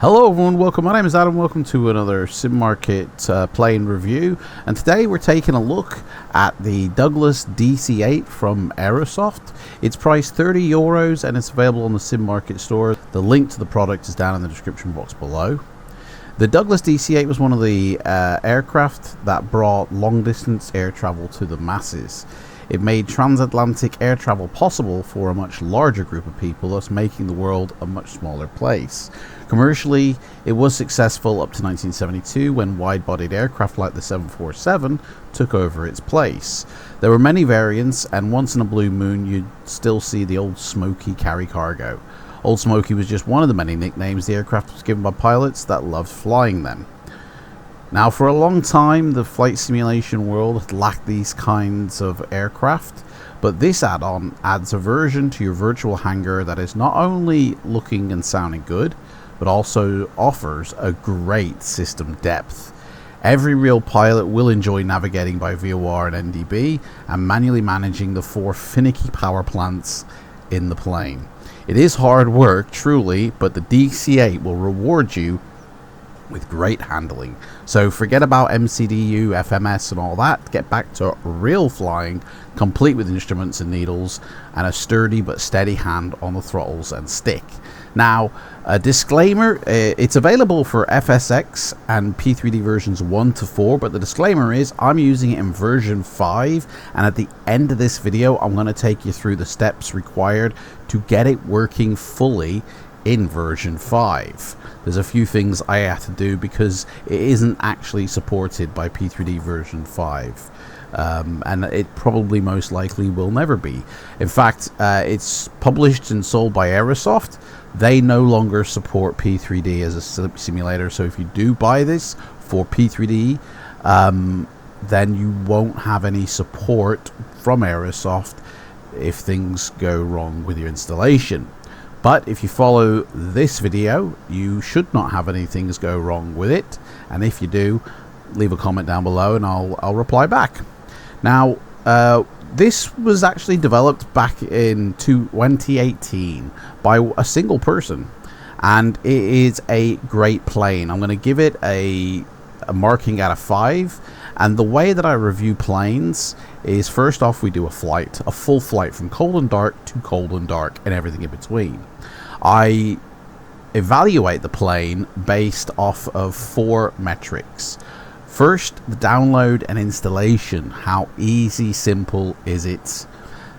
Hello everyone, welcome. My name is Adam. Welcome to another Sim Market plane review, and today we're taking a look at the Douglas DC-8 from Aerosoft. It's priced €30 and it's available on the Sim Market store. The link to the product is down in the description box below. The Douglas DC-8 was one of the aircraft that brought long distance air travel to the masses. It made transatlantic air travel possible for a much larger group of people, thus making the world a much smaller place. Commercially, it was successful up to 1972 when wide-bodied aircraft like the 747 took over its place. There were many variants, and once in a blue moon you'd still see the Old Smoky carry cargo. Old Smoky was just one of the many nicknames the aircraft was given by pilots that loved flying them. Now, for a long time, the flight simulation world had lacked these kinds of aircraft, but this add-on adds a version to your virtual hangar that is not only looking and sounding good, but also offers a great system depth. Every real pilot will enjoy navigating by VOR and NDB and manually managing the 4 finicky power plants in the plane. It is hard work, truly, but the DC-8 will reward you with great handling. So forget about MCDU, FMS and all that. Get back to real flying, complete with instruments and needles and a sturdy but steady hand on the throttles and stick. Now, a disclaimer, it's available for FSX and P3D versions 1 to 4, but the disclaimer is I'm using it in version 5, and at the end of this video I'm going to take you through the steps required to get it working fully in version 5. There's a few things I have to do because it isn't actually supported by P3D version 5. And it probably most likely will never be. In fact, it's published and sold by Aerosoft. They no longer support P3D as a simulator, so if you do buy this for P3D, then you won't have any support from Aerosoft if things go wrong with your installation. But if you follow this video, you should not have any things go wrong with it, and if you do, leave a comment down below and I'll reply back. Now, this was actually developed back in 2018 by a single person, and it is a great plane. I'm going to give it a marking out of 5, and the way that I review planes is, first off, we do a full flight from cold and dark to cold and dark and everything in between. I evaluate the plane based off of 4 metrics. First, the download and installation. How easy, simple is it?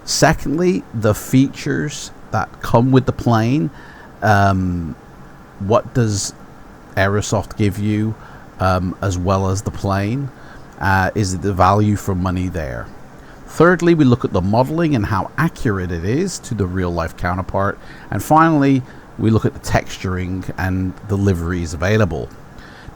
Secondly, the features that come with the plane. What does Aerosoft give you as well as the plane? Is the value for money there? Thirdly, we look at the modeling and how accurate it is to the real life counterpart. And finally, we look at the texturing and the liveries available.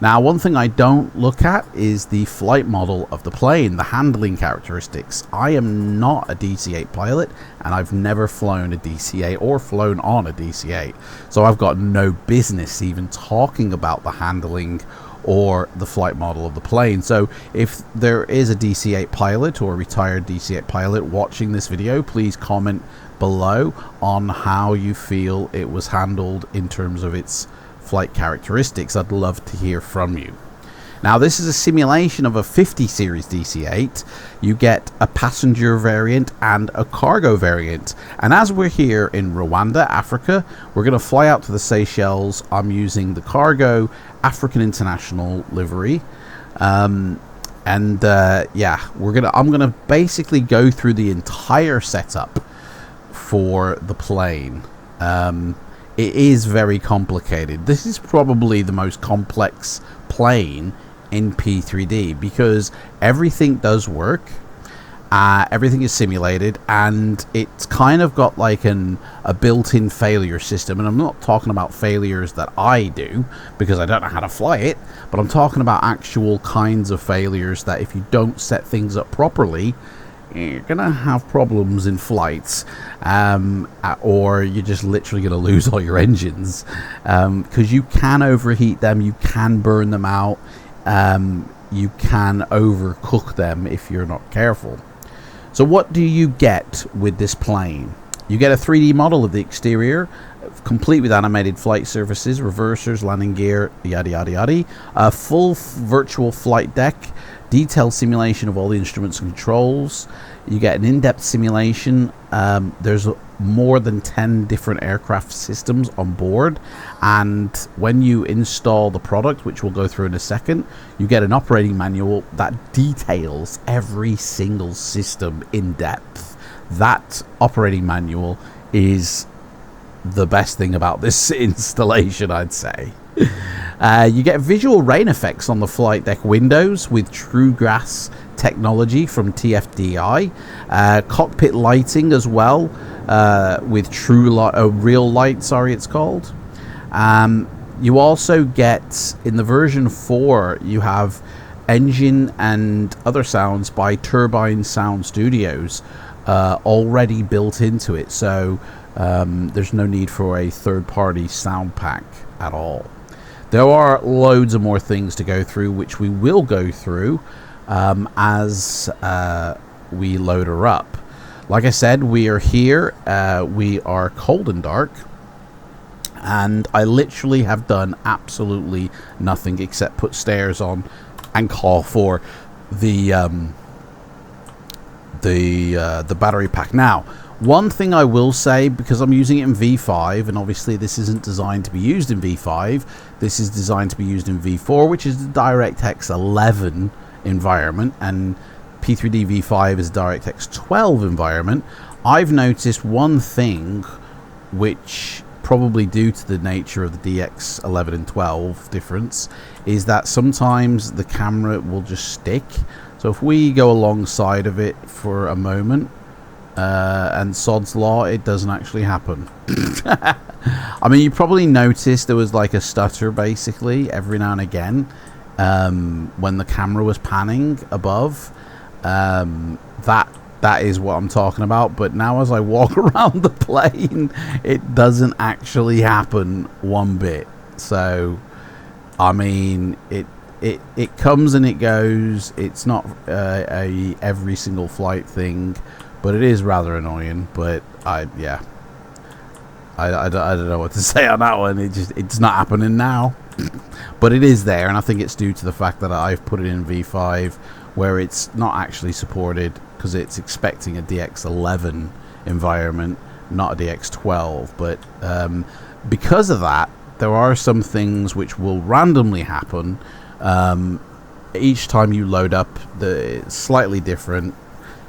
Now, one thing I don't look at is the flight model of the plane, the handling characteristics. I am not a DC-8 pilot, and I've never flown a DC-8 or flown on a DC-8. So I've got no business even talking about the handling or the flight model of the plane. So if there is a DC-8 pilot or a retired DC-8 pilot watching this video, please comment below on how you feel it was handled in terms of its flight characteristics. I'd love to hear from you. Now, this is a simulation of a 50 series DC-8. You get a passenger variant and a cargo variant, and as we're here in Rwanda, Africa, we're going to fly out to the Seychelles. I'm using the cargo African International livery, yeah, I'm gonna basically go through the entire setup for the plane. It is very complicated. This is probably the most complex plane in P3D because everything does work, everything is simulated, and it's kind of got like a built-in failure system. And I'm not talking about failures that I do because I don't know how to fly it, but I'm talking about actual kinds of failures that if you don't set things up properly, you're gonna have problems in flights, or you're just literally gonna lose all your engines, because you can overheat them, you can burn them out, you can overcook them if you're not careful. So what do you get with this plane? You get a 3D model of the exterior, complete with animated flight surfaces, reversers, landing gear, yada yada yada, a full virtual flight deck, detailed simulation of all the instruments and controls. You get an in-depth simulation. There's more than 10 different aircraft systems on board, and when you install the product, which we'll go through in a second, you get an operating manual that details every single system in depth. That operating manual is the best thing about this installation, I'd say. You get visual rain effects on the flight deck windows with True Grass technology from TFDI, cockpit lighting as well, with real light, sorry, it's called. You also get, in the version 4, you have engine and other sounds by Turbine Sound Studios already built into it, so there's no need for a third-party sound pack at all. There are loads of more things to go through, which we will go through as we load her up. Like I said, we are here. We are cold and dark, and I literally have done absolutely nothing except put stairs on and call for the battery pack. Now, one thing I will say, because I'm using it in V5, and obviously this isn't designed to be used in V5, this is designed to be used in V4, which is the DirectX 11 environment, and P3D V5 is DirectX 12 environment. I've noticed one thing, which probably due to the nature of the DX 11 and 12 difference, is that sometimes the camera will just stick. So if we go alongside of it for a moment, and sod's law, it doesn't actually happen. I mean, you probably noticed there was like a stutter basically every now and again when the camera was panning above. That is what I'm talking about. But now as I walk around the plane, it doesn't actually happen one bit. So I mean, it comes and it goes. It's not a every single flight thing, but it is rather annoying. But I don't know what to say on that one. It's not happening now. But it is there, and I think it's due to the fact that I've put it in V5 where it's not actually supported, because it's expecting a DX11 environment, not a DX12. But because of that, there are some things which will randomly happen each time you load up. It's slightly different,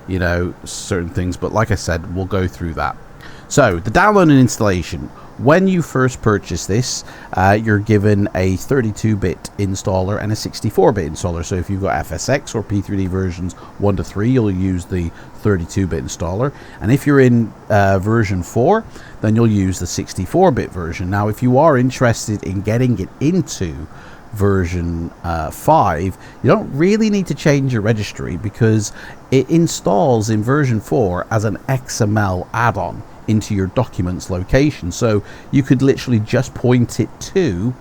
you know, certain things, but like I said, we'll go through that. So the download and installation. When you first purchase this, you're given a 32-bit installer and a 64-bit installer. So if you've got FSX or P3D versions 1 to 3, you'll use the 32-bit installer. And if you're in version 4, then you'll use the 64-bit version. Now, if you are interested in getting it into version 5, you don't really need to change your registry, because it installs in version 4 as an XML add-on into your documents location. So you could literally just point it to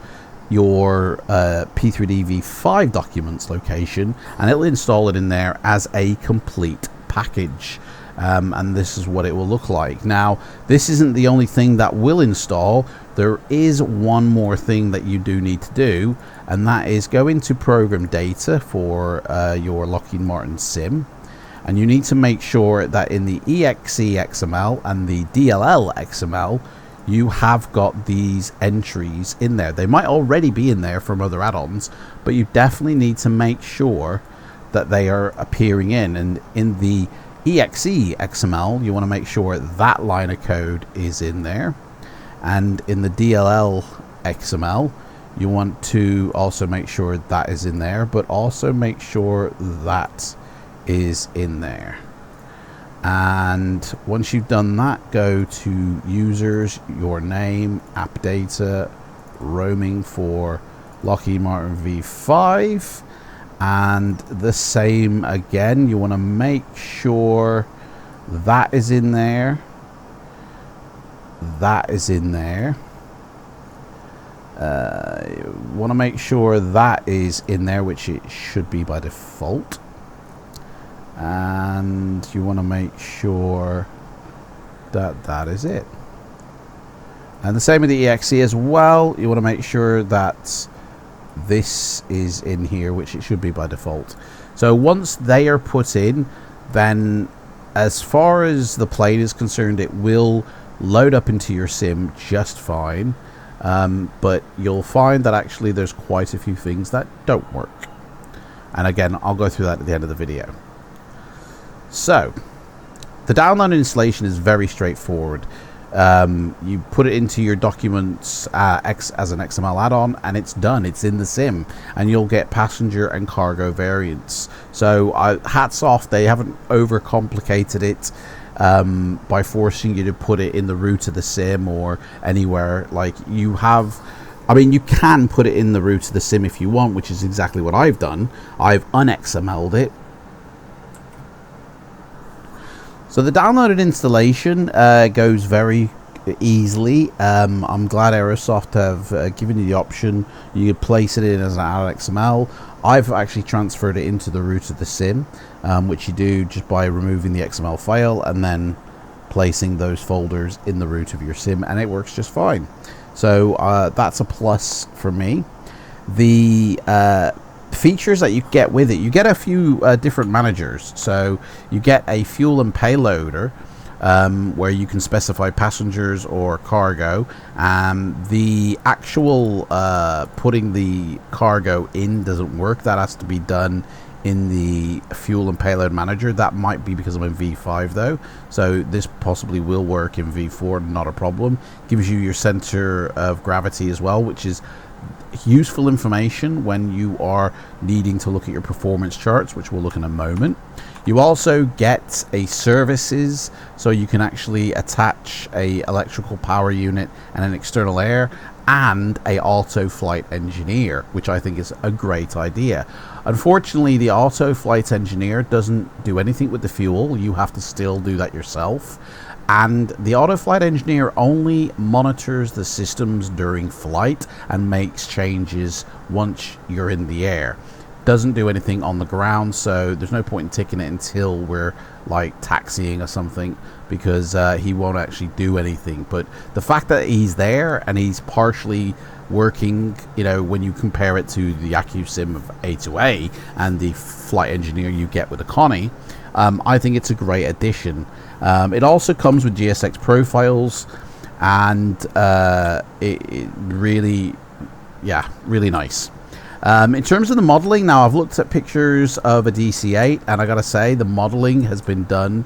your P3D V5 documents location, and it'll install it in there as a complete package. And this is what it will look like. Now, this isn't the only thing that will install. There is one more thing that you do need to do, and that is go into program data for your Lockheed Martin sim, and you need to make sure that in the EXE XML and the DLL XML you have got these entries in there. They might already be in there from other add-ons, but you definitely need to make sure that they are appearing in. And in the EXE XML, you want to make sure that line of code is in there, and in the DLL XML you want to also make sure that is in there, but also make sure that is in there. And once you've done that, go to users, your name, app data, roaming for Lockheed Martin V5, And the same again, you want to make sure that is in there, that is in there. You want to make sure that is in there, which it should be by default. And you want to make sure that that is it. And the same with the exe as well. You want to make sure that this is in here, which it should be by default. So once they are put in, then as far as the plane is concerned, it will load up into your sim just fine. But you'll find that actually there's quite a few things that don't work. And again, I'll go through that at the end of the video. So the download installation is very straightforward. You put it into your documents as an XML add-on, and it's done. It's in the sim, and you'll get passenger and cargo variants. So hats off, they haven't overcomplicated it by forcing you to put it in the root of the sim or anywhere. Like you have, I mean, you can put it in the root of the sim if you want, which is exactly what I've done. I've un-XML'd it. So the downloaded installation goes very easily. I'm glad Aerosoft have given you the option. You could place it in as an XML. I've actually transferred it into the root of the sim, which you do just by removing the XML file and then placing those folders in the root of your sim, and it works just fine. So that's a plus for me. The features that you get with it, you get a few different managers. So you get a fuel and payloader, where you can specify passengers or cargo. The actual putting the cargo in doesn't work. That has to be done in the fuel and payload manager. That might be because I'm in V5 though, so this possibly will work in V4, not a problem. Gives you your center of gravity as well, which is useful information when you are needing to look at your performance charts, which we'll look in a moment. You also get a services, so you can actually attach a electrical power unit and an external air and a auto flight engineer, which I think is a great idea. Unfortunately, the auto flight engineer doesn't do anything with the fuel. You have to still do that yourself. And the auto flight engineer only monitors the systems during flight and makes changes once you're in the air. Doesn't do anything on the ground, so there's no point in ticking it until we're like taxiing or something, because he won't actually do anything. But the fact that he's there and he's partially working, you know, when you compare it to the AccuSim of A2A and the flight engineer you get with the Connie, I think it's a great addition. It also comes with GSX profiles, and it really, yeah, really nice. In terms of the modeling, now I've looked at pictures of a DC-8, and I gotta say the modeling has been done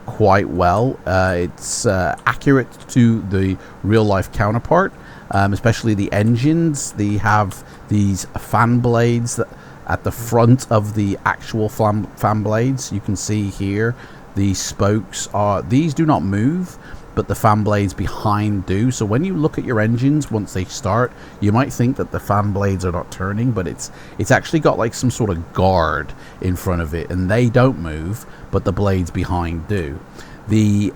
quite well. It's accurate to the real-life counterpart, especially the engines. They have these fan blades that at the front of the actual fan blades. You can see here the spokes are, these do not move, but the fan blades behind do. So when you look at your engines once they start, you might think that the fan blades are not turning, but it's actually got like some sort of guard in front of it, and they don't move, but the blades behind do. The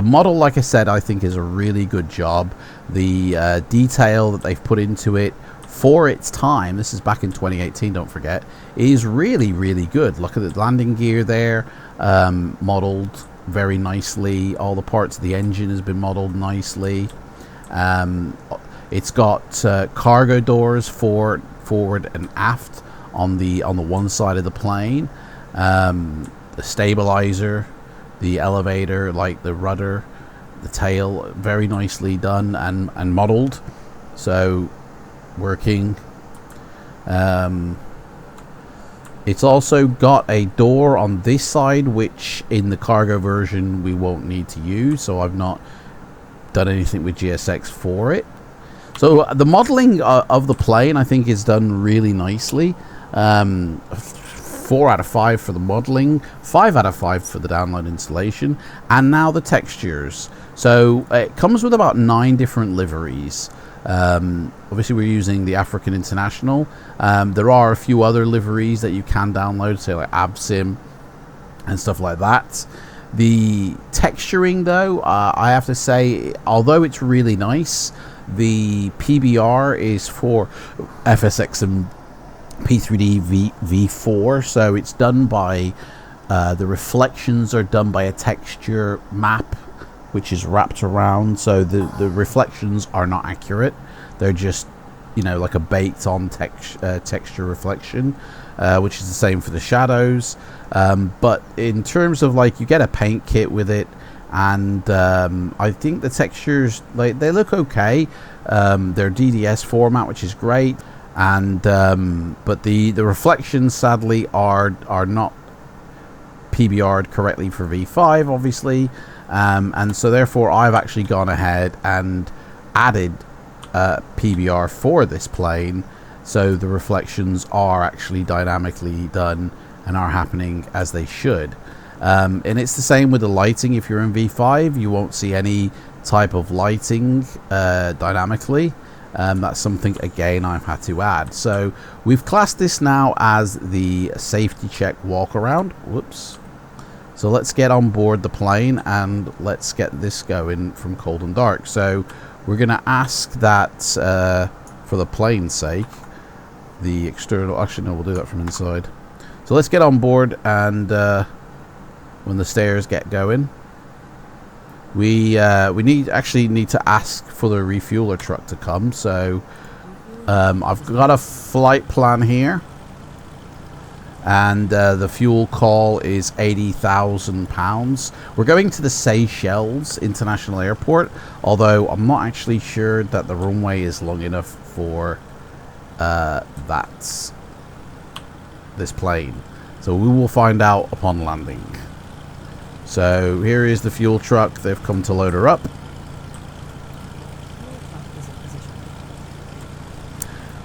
model, like I said, I think is a really good job. The detail that they've put into it for its time, this is back in 2018, don't forget, is really, really good. Look at the landing gear there, modeled very nicely. All the parts of the engine has been modeled nicely. It's got cargo doors for forward and aft on the one side of the plane, the stabilizer, the elevator, like the rudder, the tail, very nicely done and modeled. So working. It's also got a door on this side, which in the cargo version we won't need to use, so I've not done anything with GSX for it. So the modeling of the plane, I think, is done really nicely. 4 out of 5 for the modeling, 5 out of 5 for the download installation, and now the textures. So it comes with about 9 different liveries. Obviously, we're using the African International. There are a few other liveries that you can download, say like FLIGHTSIM and stuff like that. The texturing, though, I have to say, although it's really nice, the PBR is for FSX and P3D V5, so it's done by the reflections are done by a texture map which is wrapped around, so the reflections are not accurate. They're just, you know, like a baked on texture reflection, which is the same for the shadows. But in terms of, like, you get a paint kit with it, and I think the textures, like, they look okay. They're DDS format, which is great, and but the reflections sadly are not PBR'd correctly for V5, obviously, and so therefore I've actually gone ahead and added PBR for this plane, so the reflections are actually dynamically done and are happening as they should. And it's the same with the lighting. If you're in V5, you won't see any type of lighting dynamically. That's something, again, I've had to add. So we've classed this now as the safety check walk around. Whoops. So let's get on board the plane and let's get this going from cold and dark. So we're going to ask that, for the plane's sake, the external... Actually, no, we'll do that from inside. So let's get on board, and when the stairs get going, we actually need to ask for the refueler truck to come. So I've got a flight plan here, and the fuel call is £80,000. We're going to the Seychelles International Airport, although I'm not actually sure that the runway is long enough for this plane. So we will find out upon landing. So here is the fuel truck. They've come to load her up.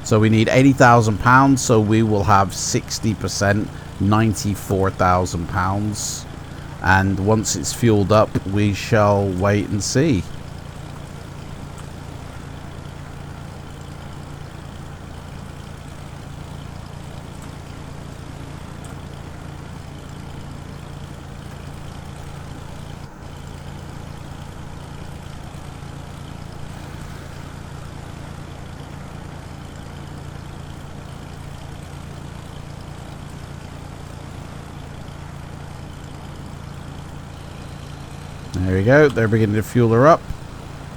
So we need £80,000, so we will have 60%, £94,000. And once it's fueled up, we shall wait and see. There we go. They're beginning to fuel her up.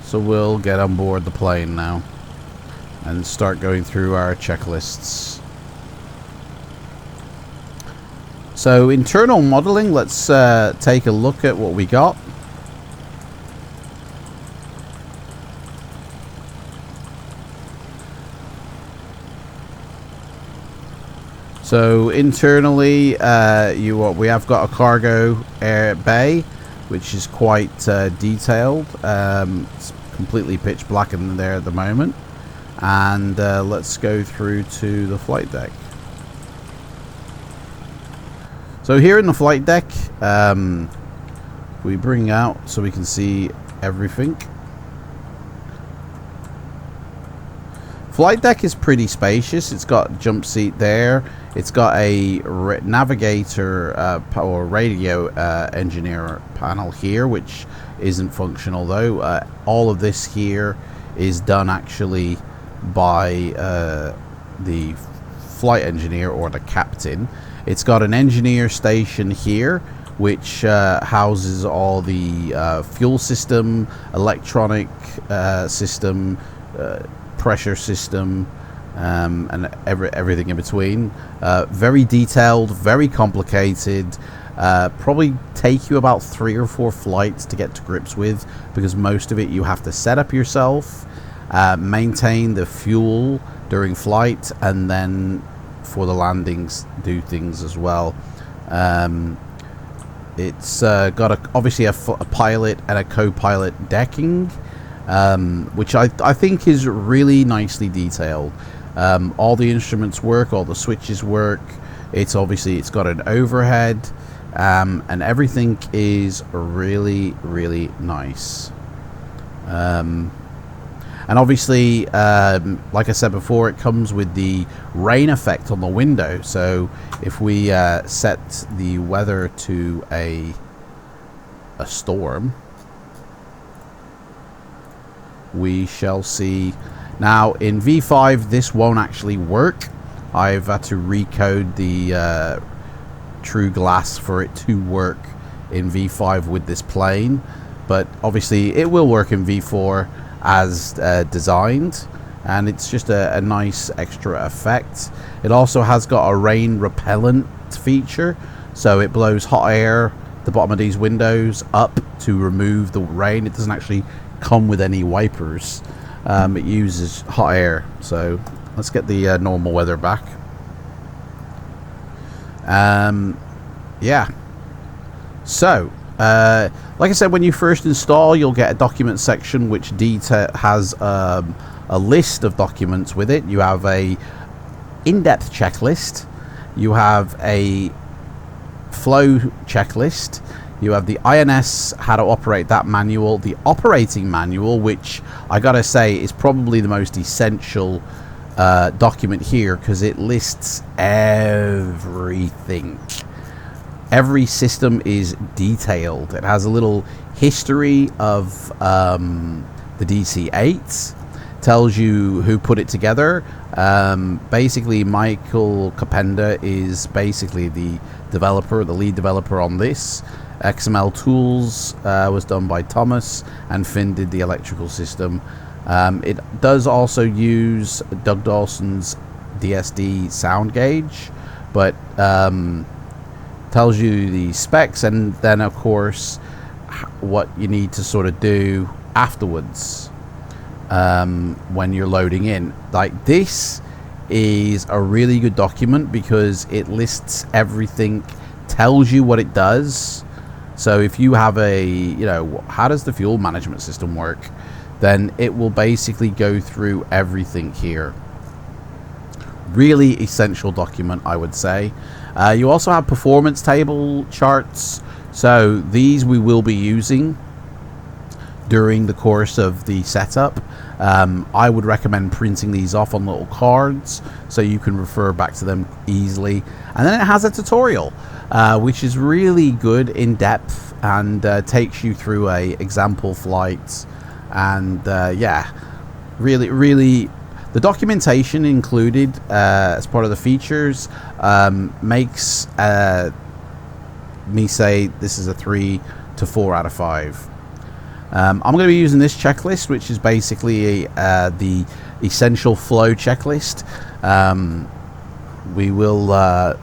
So we'll get on board the plane now and start going through our checklists. So internal modeling, let's take a look at what we got. So internally, we have got a cargo bay, which is quite detailed. It's completely pitch black in there at the moment. And let's go through to the flight deck. So here in the flight deck, we bring out so we can see everything. Flight deck is pretty spacious. It's got jump seat there. It's got a navigator or radio engineer panel here, which isn't functional though. All of this here is done actually by the flight engineer or the captain. It's got an engineer station here, which houses all the fuel system, electronic system, pressure system, and everything in between. Very detailed, very complicated. Probably take you about 3 or 4 flights to get to grips with, because most of it you have to set up yourself, maintain the fuel during flight, and then for the landings do things as well. It's got obviously a pilot and a co-pilot decking, which I think is really nicely detailed. All the instruments work, all the switches work. It's got an overhead, and everything is really, really nice. And obviously, like I said before, it comes with the rain effect on the window. So if we set the weather to a storm, we shall see. Now in V5 this won't actually work. I've had to recode the True Glass for it to work in V5 with this plane, but obviously it will work in V4 as designed, and it's just a nice extra effect. It also has got a rain repellent feature, so it blows hot air the bottom of these windows up to remove the rain. It doesn't actually come with any wipers. It uses hot air. So let's get the normal weather back. Yeah, so like I said, when you first install, you'll get a document section which has a list of documents with it. You have a in-depth checklist, you have a flow checklist, you have the INS, how to operate that manual, the operating manual, which I gotta say is probably the most essential document here, because it lists everything. Every system is detailed. It has a little history of the DC-8, tells you who put it together. Basically, Michael Capenda is basically the developer, the lead developer on this. XML Tools was done by Thomas, and Finn did the electrical system. It does also use Doug Dawson's DSD sound gauge, but tells you the specs, and then of course what you need to sort of do afterwards when you're loading in. Like, this is a really good document because it lists everything, tells you what it does. So if you have a, you know, how does the fuel management system work, then it will basically go through everything here. Really essential document, I would say. You also have performance table charts. So these we will be using during the course of the setup. I would recommend printing these off on little cards so you can refer back to them easily. And then it has a tutorial, which is really good, in depth, and takes you through a example flight. And yeah, really the documentation included as part of the features makes me say this is a 3 to 4 out of 5. I'm going to be using this checklist, which is basically the essential flow checklist. We will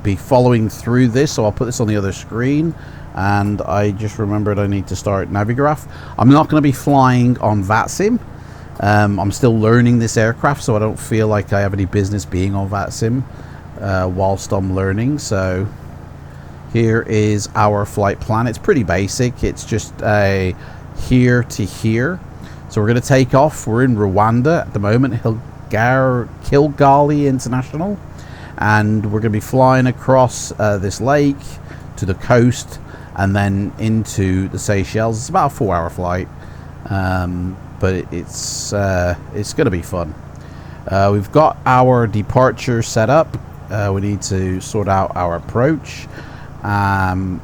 be following through this, so I'll put this on the other screen. And I just remembered I need to start Navigraph. I'm not going to be flying on FLIGHTSIM. I'm still learning this aircraft, so I don't feel like I have any business being on FLIGHTSIM whilst I'm learning. So here is our flight plan. It's pretty basic. It's just a here to here. So we're going to take off. We're in Rwanda at the moment, Kilgali International, and we're going to be flying across this lake to the coast and then into the Seychelles. It's about a 4-hour flight, but it's going to be fun. We've got our departure set up. We need to sort out our approach, and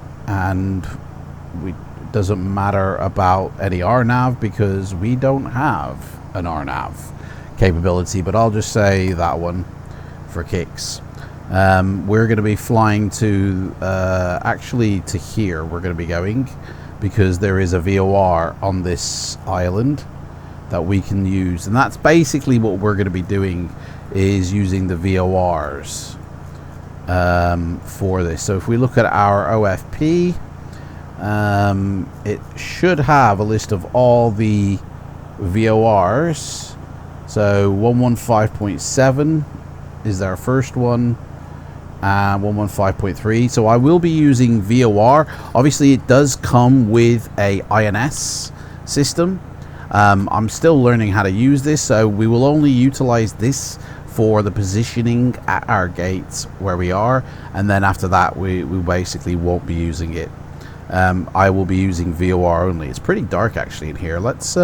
it doesn't matter about any RNAV because we don't have an RNAV capability, but I'll just say that one for kicks. We're going to be flying to actually to here we're going to be going, because there is a VOR on this island that we can use, and that's basically what we're going to be doing, is using the VORs for this. So if we look at our OFP, it should have a list of all the VORs. So 115.7 is our first one, 115.3. So I will be using VOR. Obviously it does come with a INS system. I'm still learning how to use this, so we will only utilize this for the positioning at our gates where we are, and then after that we basically won't be using it. I will be using VOR only. It's pretty dark actually in here. Let's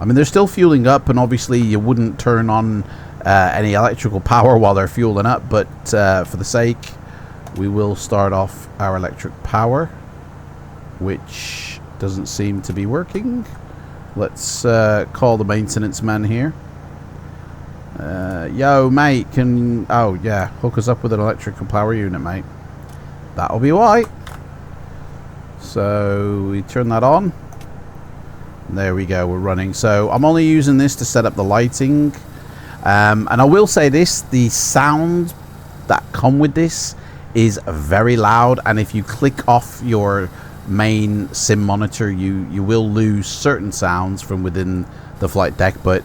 I mean, they're still fueling up, and obviously you wouldn't turn on any electrical power while they're fueling up, but for the sake, we will start off our electric power, which doesn't seem to be working. Let's call the maintenance man here. Yo, mate, oh yeah, hook us up with an electrical power unit, mate. That'll be alright. So we turn that on. There we go, we're running. So I'm only using this to set up the lighting. And I will say this, the sound that come with this is very loud, and if you click off your main sim monitor, you will lose certain sounds from within the flight deck, but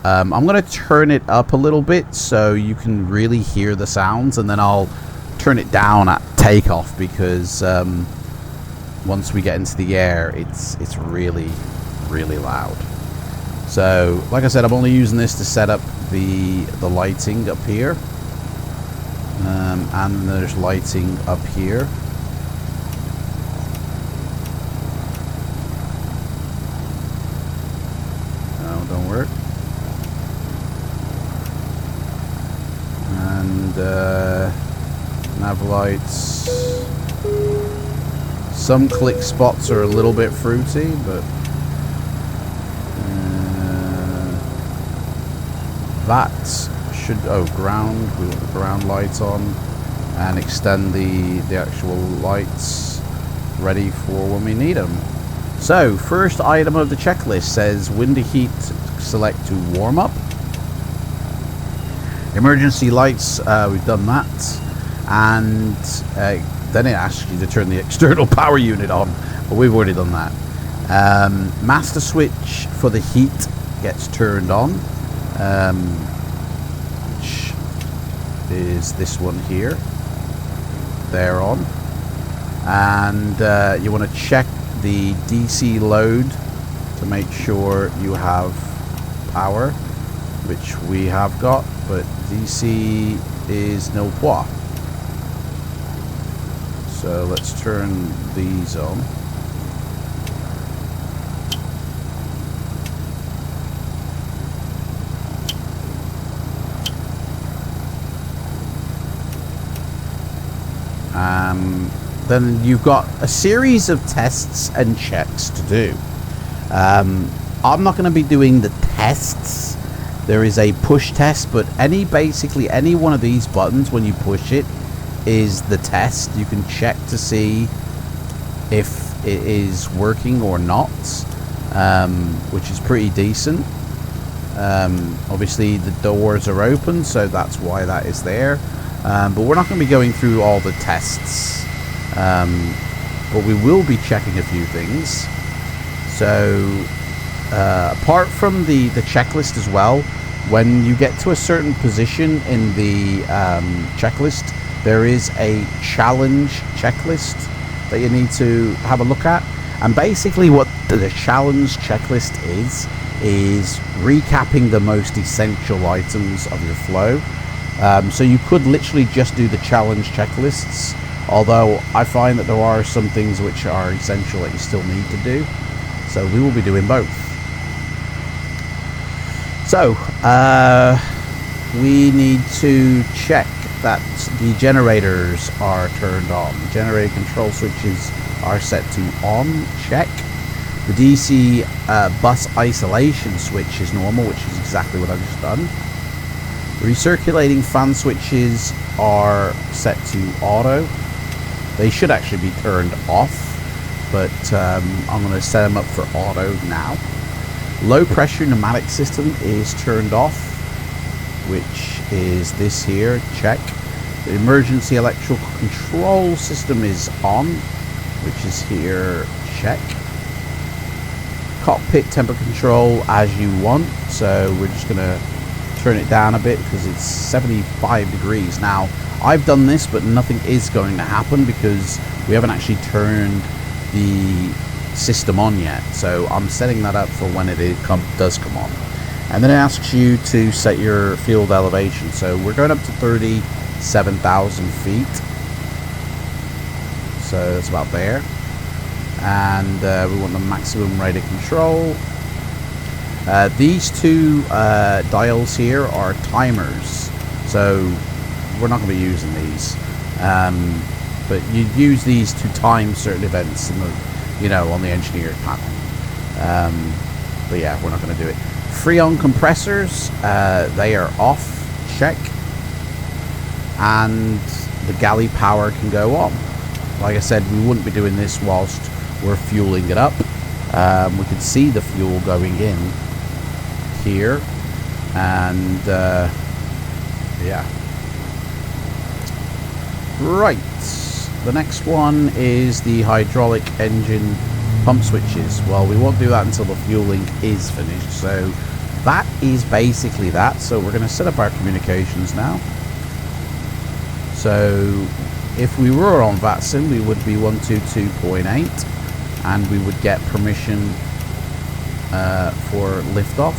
I'm going to turn it up a little bit so you can really hear the sounds, and then I'll turn it down at takeoff, because once we get into the air, it's really, really loud. So, like I said, I'm only using this to set up the lighting up here. And there's lighting up here. No, don't work. And nav lights. Some click spots are a little bit fruity, but that should, ground, we want the ground lights on, and extend the actual lights ready for when we need them. So first item of the checklist says window heat, select to warm up. Emergency lights, we've done that, and then it asks you to turn the external power unit on, but we've already done that. Master switch for the heat gets turned on, which is this one here. They're on, and you want to check the DC load to make sure you have power, which we have got, but DC is nil point. So let's turn these on. Then you've got a series of tests and checks to do. I'm not going to be doing the tests. There is a push test, but basically any one of these buttons, when you push it, is the test. You can check to see if it is working or not, which is pretty decent. Obviously the doors are open, so that's why that is there. But we're not going to be going through all the tests, but we will be checking a few things. So apart from the checklist as well, when you get to a certain position in the checklist, there is a challenge checklist that you need to have a look at. And basically what the challenge checklist is recapping the most essential items of your flow. So you could literally just do the challenge checklists, although I find that there are some things which are essential that you still need to do. So we will be doing both. So we need to check that the generators are turned on. The generator control switches are set to on, check. The DC bus isolation switch is normal, which is exactly what I've just done. Recirculating fan switches are set to auto. They should actually be turned off, but I'm going to set them up for auto now. Low pressure pneumatic system is turned off, which is this here, check. The emergency electrical control system is on, which is here, check. Cockpit temperature control as you want, so we're just going to turn it down a bit because it's 75 degrees. Now, I've done this, but nothing is going to happen because we haven't actually turned the system on yet. So I'm setting that up for when it does come on. And then it asks you to set your field elevation. So we're going up to 37,000 feet. So that's about there. And we want the maximum rate of control. These two dials here are timers, so we're not going to be using these. But you use these to time certain events in the, on the engineered panel. But yeah, we're not going to do it. Freon compressors, they are off, check. And the galley power can go on. Like I said, we wouldn't be doing this whilst we're fueling it up. We can see the fuel going in here. And yeah. Right. The next one is the hydraulic engine pump switches. Well, we won't do that until the fueling is finished. So that is basically that. So we're going to set up our communications now. So if we were on FLIGHTSIM, we would be 122.8 and we would get permission for liftoff.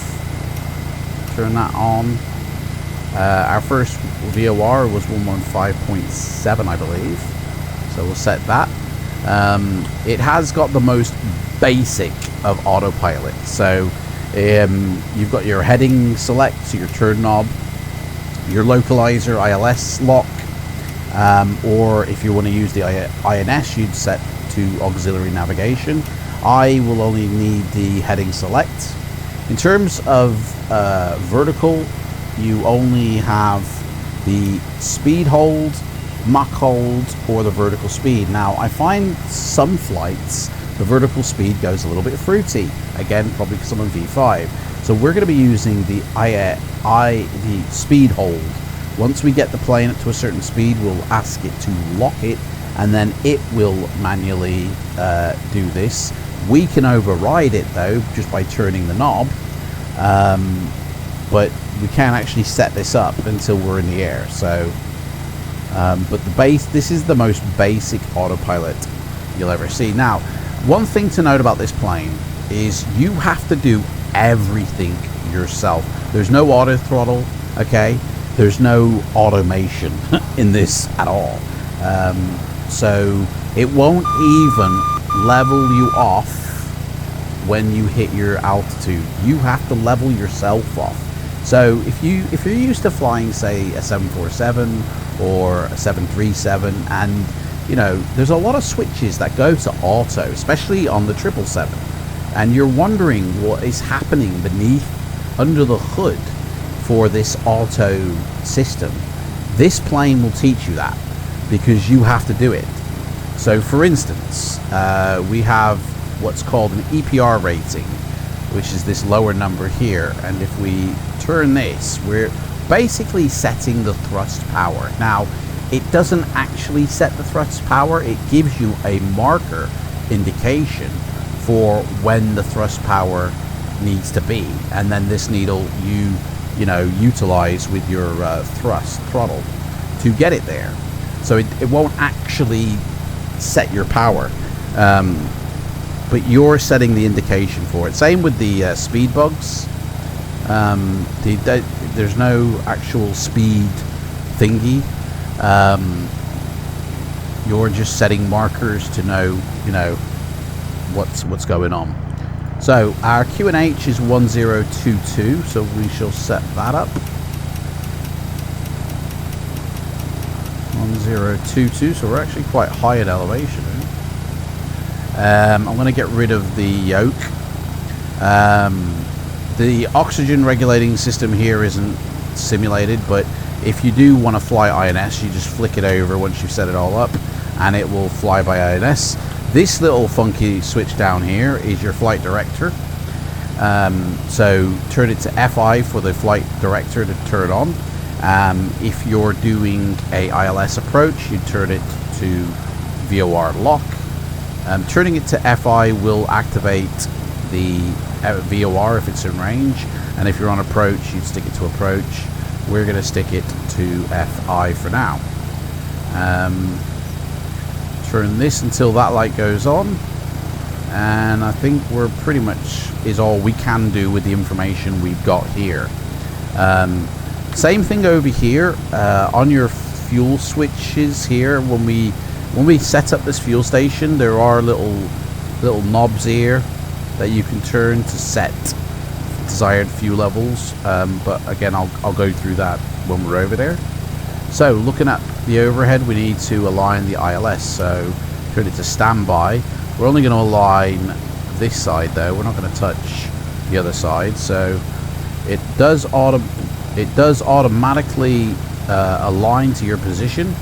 Turn that on. Our first VOR was 115.7, I believe. So we'll set that. It has got the most basic of autopilot. So you've got your heading select, so your turn knob, your localizer ILS lock, or if you want to use the INS, you'd set to auxiliary navigation. I will only need the heading select. In terms of vertical, you only have the speed hold, Mach hold, or the vertical speed. Now, I find some flights, the vertical speed goes a little bit fruity. Again, probably because I'm on V5. So we're going to be using the the speed hold. Once we get the plane up to a certain speed, we'll ask it to lock it, and then it will manually do this. We can override it though, just by turning the knob, but we can't actually set this up until we're in the air. So, but this is the most basic autopilot you'll ever see. Now, one thing to note about this plane is you have to do everything yourself. There's no auto throttle, okay? There's no automation in this at all. So it won't even level you off when you hit your altitude. You have to level yourself off. So if you're used to flying, say, a 747 or a 737, and there's a lot of switches that go to auto, especially on the 777, and you're wondering what is happening under the hood for this auto system. This plane will teach you that, because you have to do it. So for instance, we have what's called an EPR rating, which is this lower number here, and if we turn this, we're basically setting the thrust power. Now, it doesn't actually set the thrust power, it gives you a marker indication for when the thrust power needs to be, and then this needle utilize with your thrust throttle to get it there. So it won't actually set your power, but you're setting the indication for it. Same with the speed bugs. There's no actual speed thingy. You're just setting markers to know what's going on. So our QNH is 1022, so we shall set that up. 1022, so we're actually quite high in elevation. I'm going to get rid of the yoke. The oxygen regulating system here isn't simulated, but if you do want to fly INS, you just flick it over once you've set it all up, and it will fly by INS. This little funky switch down here is your flight director. So turn it to FI for the flight director to turn on. If you're doing a ILS approach, you turn it to VOR lock. Turning it to FI will activate the VOR if it's in range, and if you're on approach, you stick it to approach. We're going to stick it to FI for now. Turn this until that light goes on, and I think we're pretty much is all we can do with the information we've got here. Same thing over here on your fuel switches here. When we set up this fuel station, there are little knobs here that you can turn to set desired fuel levels, but again I'll go through that when we're over there. So looking at the overhead, we need to align the ILS, so turn it to standby. We're only going to align this side though, we're not going to touch the other side. So it does automatically align to your position,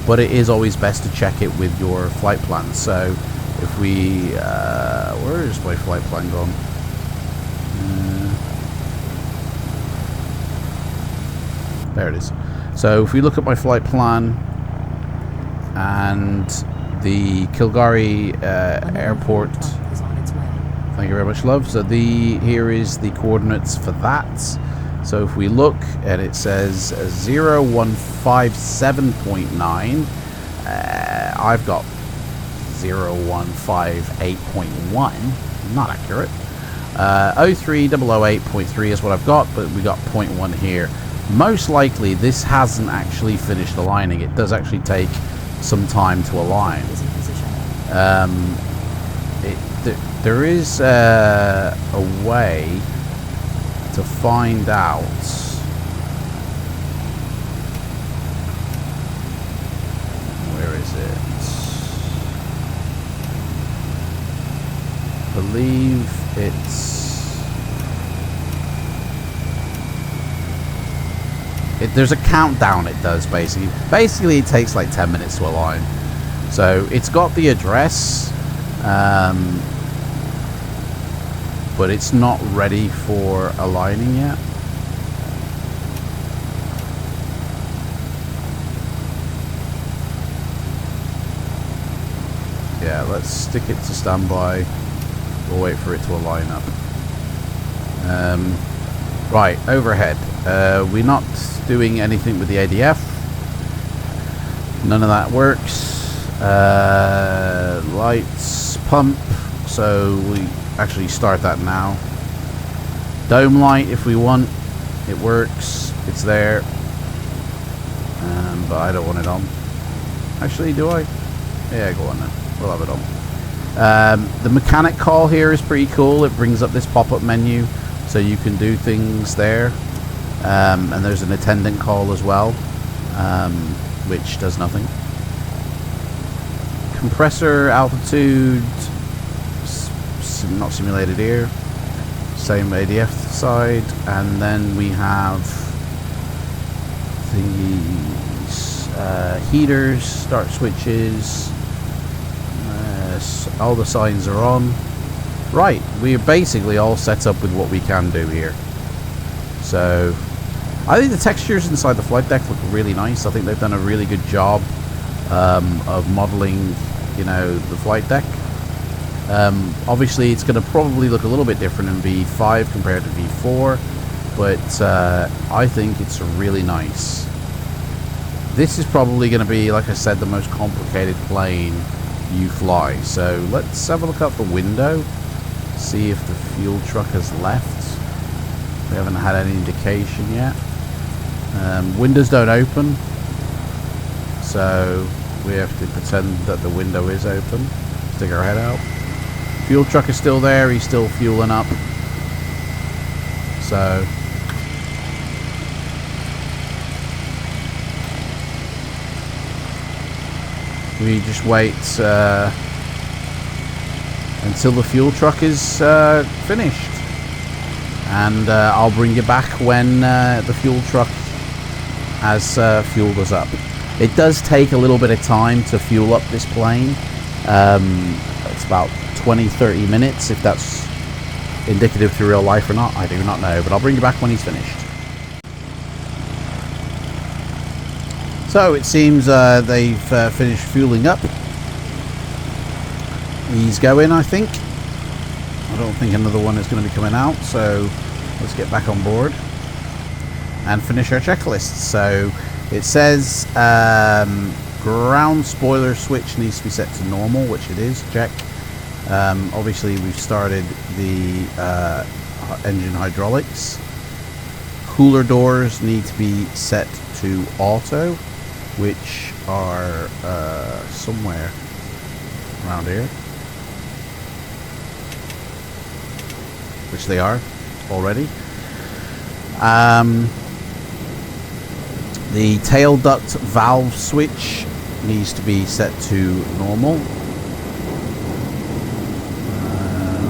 but it is always best to check it with your flight plan. So if we where is my flight plan gone? There it is. So if we look at my flight plan and the Kilgary airport, thank you very much, love. So here is the coordinates for that. So if we look and it says 0157.9, I've got 0158.1, not accurate. 03008.3 is what I've got, but we got 0.1 here. Most likely this hasn't actually finished aligning. It does actually take some time to align. There is a way to find out. Where is it? I believe there's a countdown. It does basically it takes like 10 minutes to align. So it's got the address, but it's not ready for aligning yet. Yeah, let's stick it to standby. We'll wait for it to align up. Right, overhead. We're not doing anything with the ADF. None of that works. Lights, pump. So we actually start that now. Dome light if we want. It works. It's there. But I don't want it on. Actually, do I? Yeah, go on then. We'll have it on. The mechanic call here is pretty cool. It brings up this pop-up menu, so you can do things there. And there's an attendant call as well, which does nothing. Compressor altitude, not simulated here. Same ADF side, and then we have these heaters, start switches. All the signs are on. Right, we're basically all set up with what we can do here. So I think the textures inside the flight deck look really nice. I think they've done a really good job of modeling, you know, the flight deck. Obviously it's going to probably look a little bit different in V5 compared to V4, but I think it's really nice. This is probably going to be, like I said, the most complicated plane you fly. So let's have a look out the window, see if the fuel truck has left. We haven't had any indication yet. Windows don't open, so we have to pretend that the window is open. Stick our head out. Fuel truck is still there. He's still fueling up. So we just wait until the fuel truck is finished, and I'll bring you back when the fuel truck has fueled us up. It does take a little bit of time to fuel up this plane. It's about 20-30 minutes, if that's indicative to real life or not, I do not know, but I'll bring you back when he's finished. So it seems they've finished fueling up. He's going, I think. I don't think another one is going to be coming out, so let's get back on board and finish our checklist. So it says ground spoiler switch needs to be set to normal, which it is. Check. Obviously we've started the engine hydraulics. Cooler doors need to be set to auto, which are somewhere around here, which they are already. The tail duct valve switch needs to be set to normal,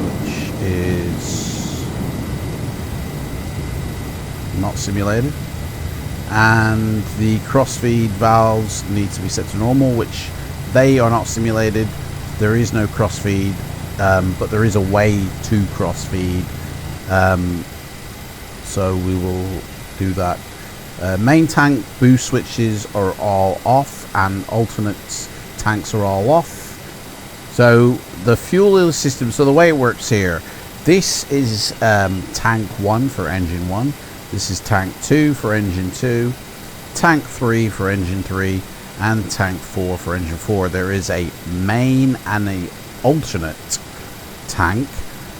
which is not simulated. And the crossfeed valves need to be set to normal, which they are not simulated. There is no crossfeed, but there is a way to crossfeed, so we will do that. Main tank boost switches are all off, and alternate tanks are all off. So the fuel system, so the way it works here, this is tank 1 for engine 1. This is tank 2 for engine 2, tank 3 for engine 3, and tank 4 for engine 4. There is a main and a alternate tank.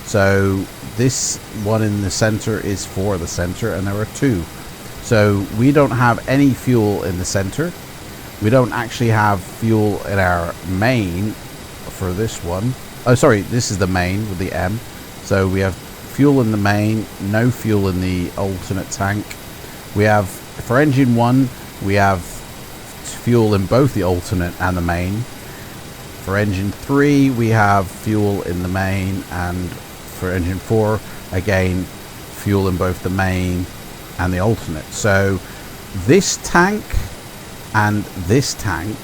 So this one in the center is for the center, and there are 2. So we don't have any fuel in the center. We don't actually have fuel in our main for this one. Oh, sorry, this is the main with the M. So we have fuel in the main, no fuel in the alternate tank. We have, for engine 1, we have fuel in both the alternate and the main. For engine 3, we have fuel in the main, and for engine 4, again, fuel in both the main and the alternate. So this tank and this tank,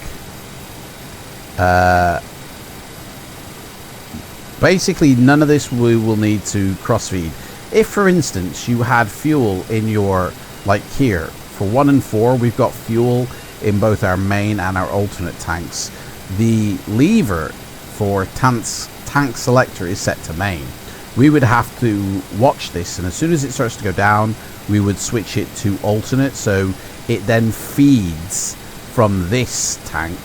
basically none of this we will need to crossfeed. If, for instance, you had fuel in your, like here, for 1 and 4, we've got fuel in both our main and our alternate tanks. The lever for tank selector is set to main. We would have to watch this, and as soon as it starts to go down, we would switch it to alternate, so it then feeds from this tank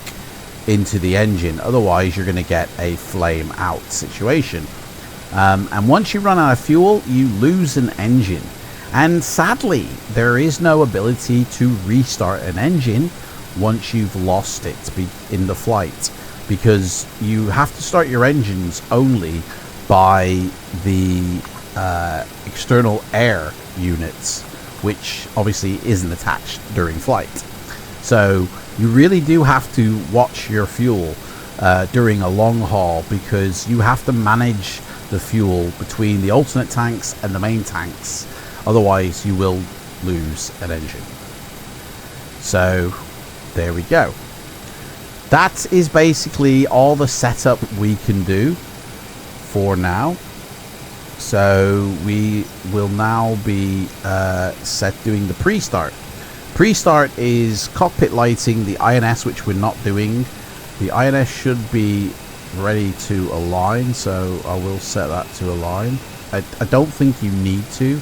into the engine. Otherwise you're going to get a flame out situation, and once you run out of fuel, you lose an engine, and sadly there is no ability to restart an engine once you've lost it in the flight, because you have to start your engines only by the external air units, which obviously isn't attached during flight. So you really do have to watch your fuel during a long haul, because you have to manage the fuel between the alternate tanks and the main tanks. Otherwise you will lose an engine. So there we go. That is basically all the setup we can do for now. So we will now be doing the pre-start. Pre-start is cockpit lighting, the INS, which we're not doing. The INS should be ready to align, so I will set that to align. I don't think you need to,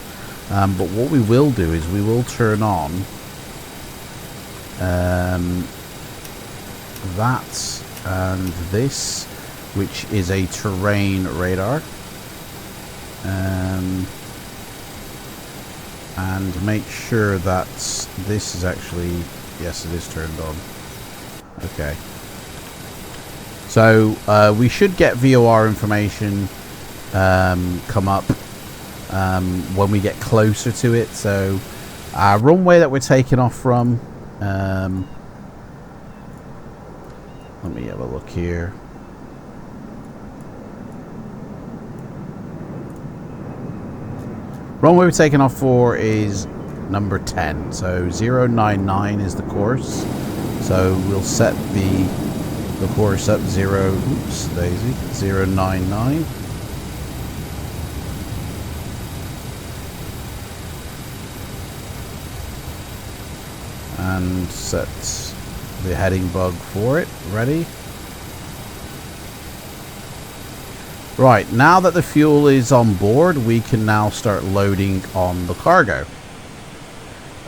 but what we will do is we will turn on that and this, which is a terrain radar, and make sure that this is actually, yes, it is turned on. Okay, so we should get VOR information come up when we get closer to it. So our runway that we're taking off from, let me have a look here. Runway we're taking off for is number 10. So 099 is the course. So we'll set the course up 099. And set the heading bug for it. Ready? Right, now that the fuel is on board, we can now start loading on the cargo.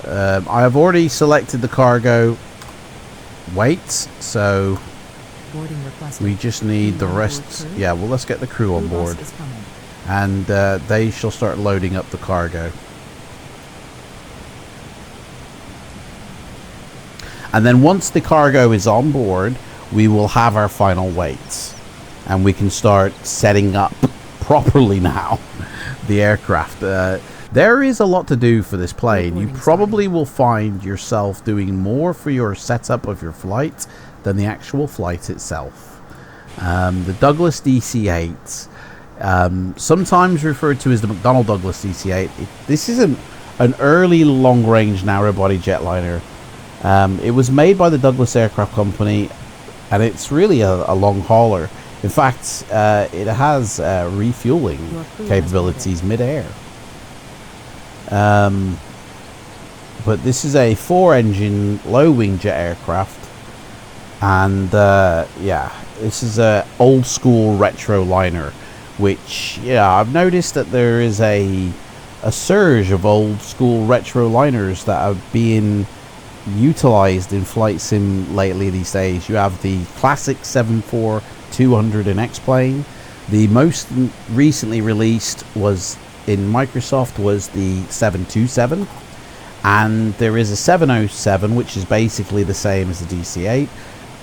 I have already selected the cargo weights, so we just need the rest. Yeah, well, let's get the crew on board, and they shall start loading up the cargo. And then once the cargo is on board, we will have our final weights, and we can start setting up properly now the aircraft. There is a lot to do for this plane. You probably will find yourself doing more for your setup of your flight than the actual flight itself. The Douglas DC-8, sometimes referred to as the McDonnell Douglas DC-8. This is an early long-range narrow-body jetliner. It was made by the Douglas Aircraft Company, and it's really a long hauler. In fact, it has refueling capabilities mid-air. But this is a 4-engine low-wing jet aircraft, and yeah, this is a old-school retro liner, which, yeah, I've noticed that there is a surge of old-school retro liners that are being utilized in flight sim lately these days. You have the classic 74200NX plane. The most recently released was in Microsoft was the 727, and there is a 707, which is basically the same as the DC-8,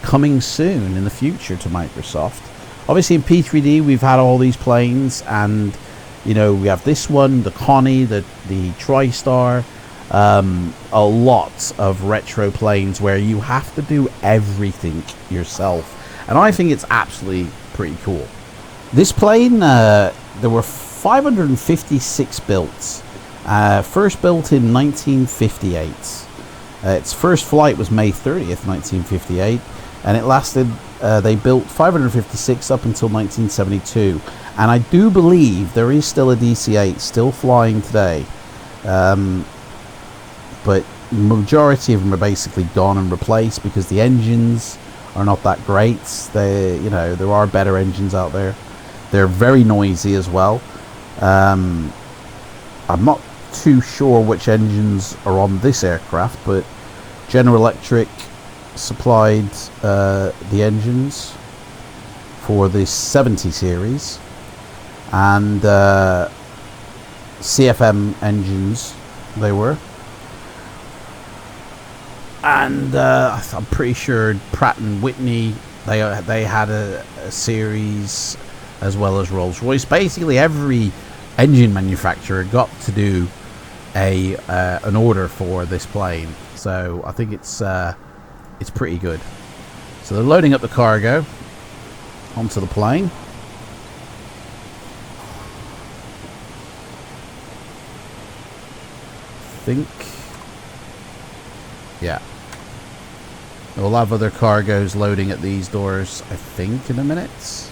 coming soon in the future to Microsoft. Obviously in P3D we've had all these planes, and you know, we have this one, the Connie, the TriStar, a lot of retro planes where you have to do everything yourself, and I think it's absolutely pretty cool. This plane, there were 556 built, first built in 1958. Its first flight was May 30th, 1958, and it lasted, they built 556 up until 1972, and I do believe there is still a DC-8 still flying today, but majority of them are basically gone and replaced because the engines are not that great. They, you know, there are better engines out there. They're very noisy as well. I'm not too sure which engines are on this aircraft, but General Electric supplied the engines for this 70 series, and CFM engines they were, and I'm pretty sure Pratt and Whitney, they had a series, as well as Rolls-Royce. Basically every engine manufacturer got to do an order for this plane, so I think it's pretty good. So they're loading up the cargo onto the plane. Yeah, we'll have other cargoes loading at these doors, I think, in a minute,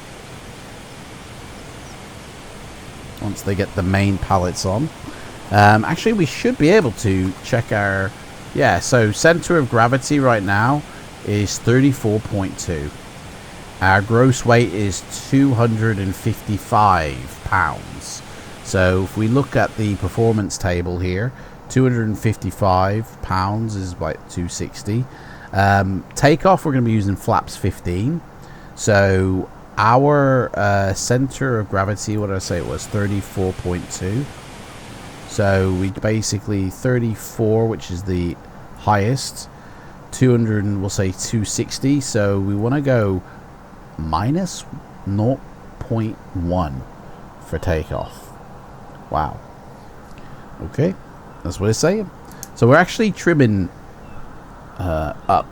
once they get the main pallets on. Actually, we should be able to check our, yeah, so center of gravity right now is 34.2. Our gross weight is 255 pounds. So if we look at the performance table here, 255 pounds is like 260. Takeoff, we're going to be using flaps 15. So our center of gravity, what did I say it was? 34.2. So we basically 34, which is the highest. 200, and we'll say 260. So we want to go minus 0.1 for takeoff. Wow. Okay, that's what it's saying. So we're actually trimming up,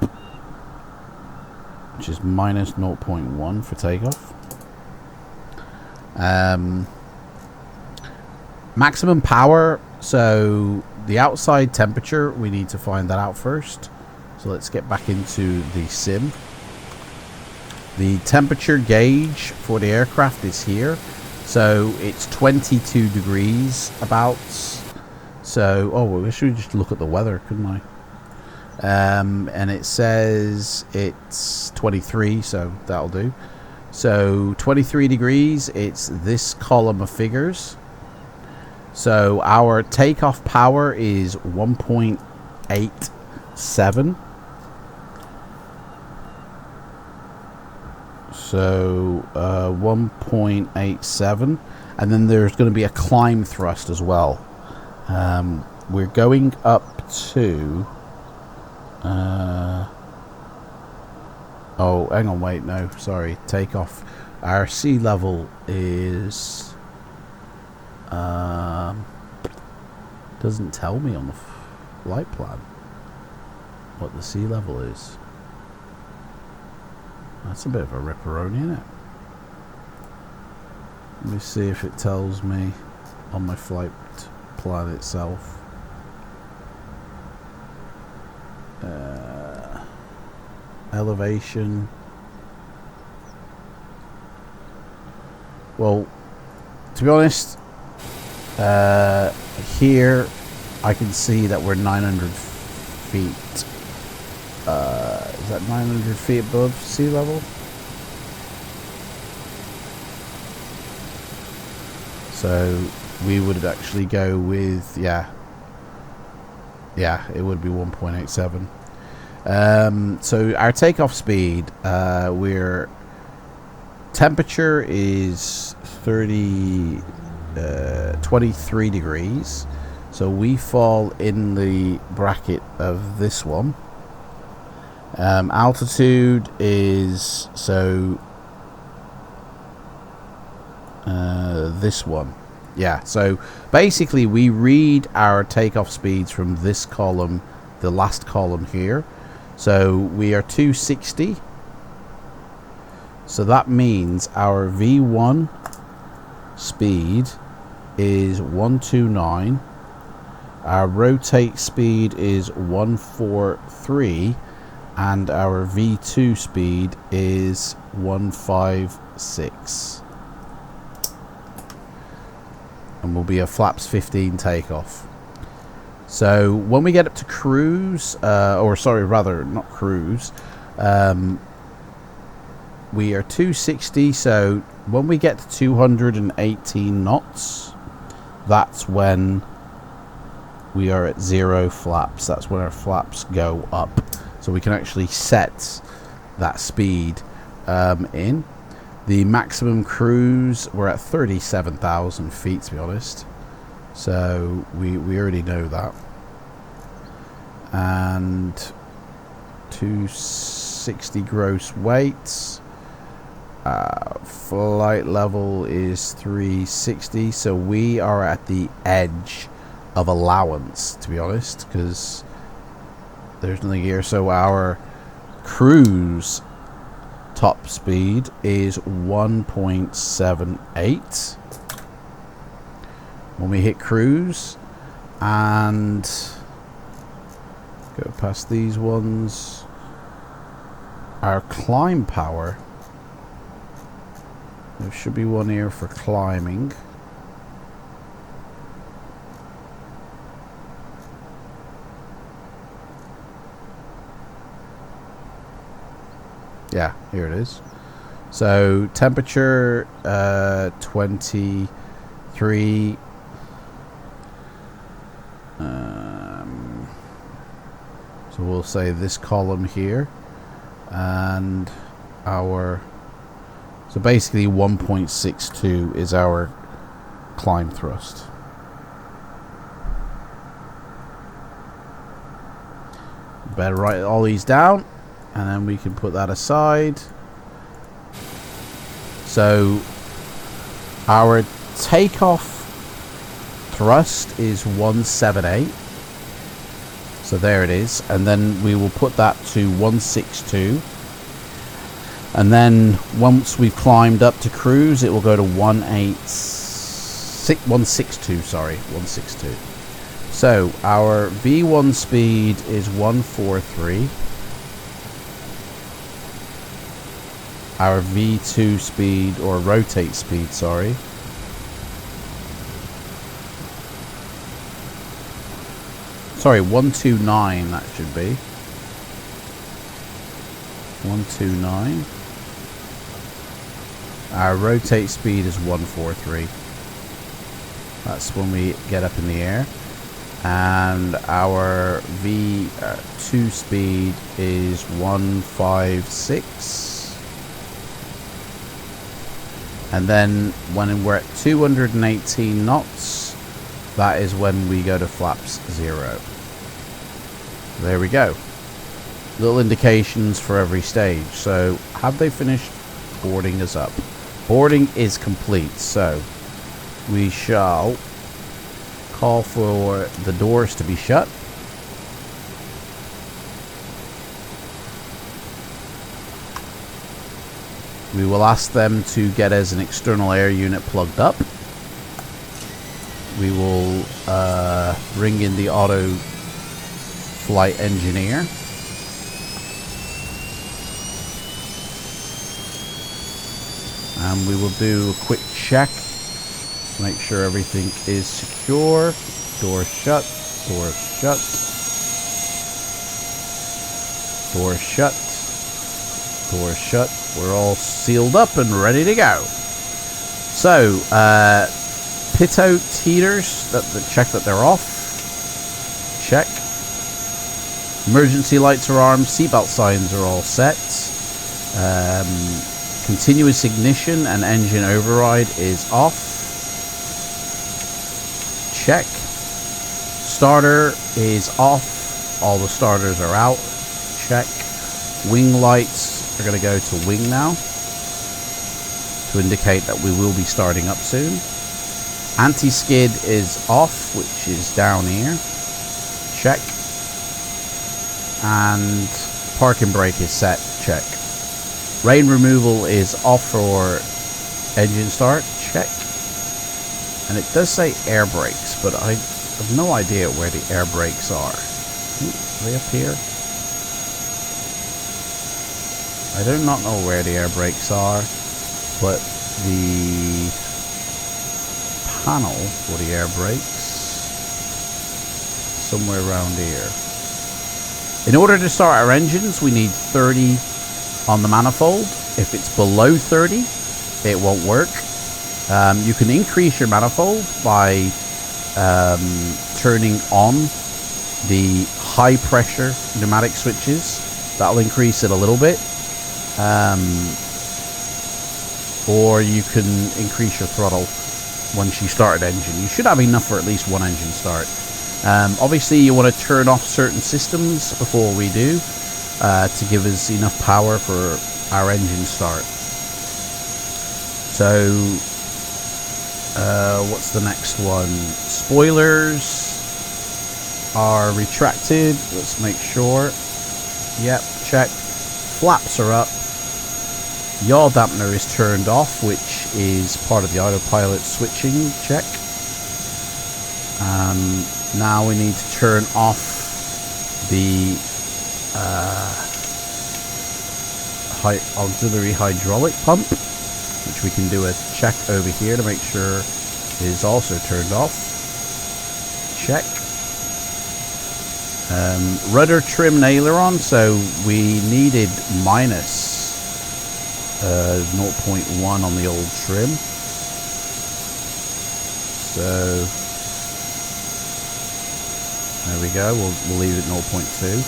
which is minus 0.1 for takeoff. Maximum power, so the outside temperature, we need to find that out first. So let's get back into the sim. The temperature gauge for the aircraft is here. So it's 22 degrees about. So, oh, well, we should just look at the weather, couldn't I? And it says it's 23, so that'll do. So 23 degrees, it's this column of figures. So our takeoff power is 1.87. So 1.87, and then there's going to be a climb thrust as well. We're going up to oh, hang on, wait, no, sorry, takeoff. Our sea level is Doesn't tell me on the flight plan what the sea level is. That's a bit of a ripperoni, isn't it? Let me see if it tells me on my flight plan itself. Elevation. Well, to be honest, here I can see that we're 900 feet. Is that 900 feet above sea level? So we would actually go with, yeah, it would be 1.87. So our takeoff speed, temperature is 23 degrees. So we fall in the bracket of this one. Altitude is, so this one. Yeah, so basically we read our takeoff speeds from this column, the last column here. So we are 260. So that means our V1 speed is 129. Our rotate speed is 143. And our V2 speed is 156. And will be a flaps 15 takeoff. So when we get up to cruise, or sorry, rather not cruise, we are 260. So when we get to 218 knots, that's when we are at 0 flaps. That's when our flaps go up. So we can actually set that speed in. The maximum cruise, we're at 37,000 feet, to be honest. So we already know that. And 260 gross weights. Flight level is 360. So we are at the edge of allowance, to be honest, because there's nothing here. So our cruise top speed is 1.78 when we hit cruise, and go past these ones. Our climb power, there should be one here for climbing. Yeah, here it is. So temperature 23. So we'll say this column here, and our, so basically 1.62 is our climb thrust. Better write all these down, and then we can put that aside. So our takeoff thrust is 178. So there it is, and then we will put that to 162. And then once we've climbed up to cruise, it will go to 162. Sorry, 162. So our V1 speed is 143. Our V2 speed, or rotate speed, sorry, sorry, 129, that should be 129. Our rotate speed is 143. That's when we get up in the air. And our V2 speed is 156. And then when we're at 218 knots, that is when we go to flaps 0. There we go. Little indications for every stage. So have they finished boarding us up? Boarding is complete, so we shall call for the doors to be shut. We will ask them to get us an external air unit plugged up. We will bring in the auto flight engineer. And we will do a quick check. Make sure everything is secure. Door shut. Door shut. Door shut. Door shut. We're all sealed up and ready to go. So, pitot heaters, check that they're off. Check. Emergency lights are armed. Seatbelt signs are all set. Continuous ignition and engine override is off. Check. Starter is off. All the starters are out. Check. Wing lights are going to go to wing now to indicate that we will be starting up soon. Anti-skid is off, which is down here. Check. And parking brake is set. Check. Rain removal is off for engine start. Check. And it does say air brakes, but I have no idea where the air brakes are. Are they up here? I do not know where the air brakes are, but the panel for the air brakes somewhere around here. In order to start our engines, we need 30 on the manifold. If it's below 30, it won't work. You can increase your manifold by turning on the high pressure pneumatic switches. That'll increase it a little bit. Or you can increase your throttle once you start an engine. You should have enough for at least one engine start. Obviously you want to turn off certain systems before we do to give us enough power for our engine start. So what's the next one? Spoilers are retracted. Let's make sure. Yep, check. Flaps are up. Yaw dampener is turned off, which is part of the autopilot switching. Check. Now we need to turn off the auxiliary hydraulic pump, which we can do a check over here to make sure it is also turned off. Check. Rudder trim and aileron, so we needed minus 0.1 on the old trim. So there we go, we'll leave it 0.2.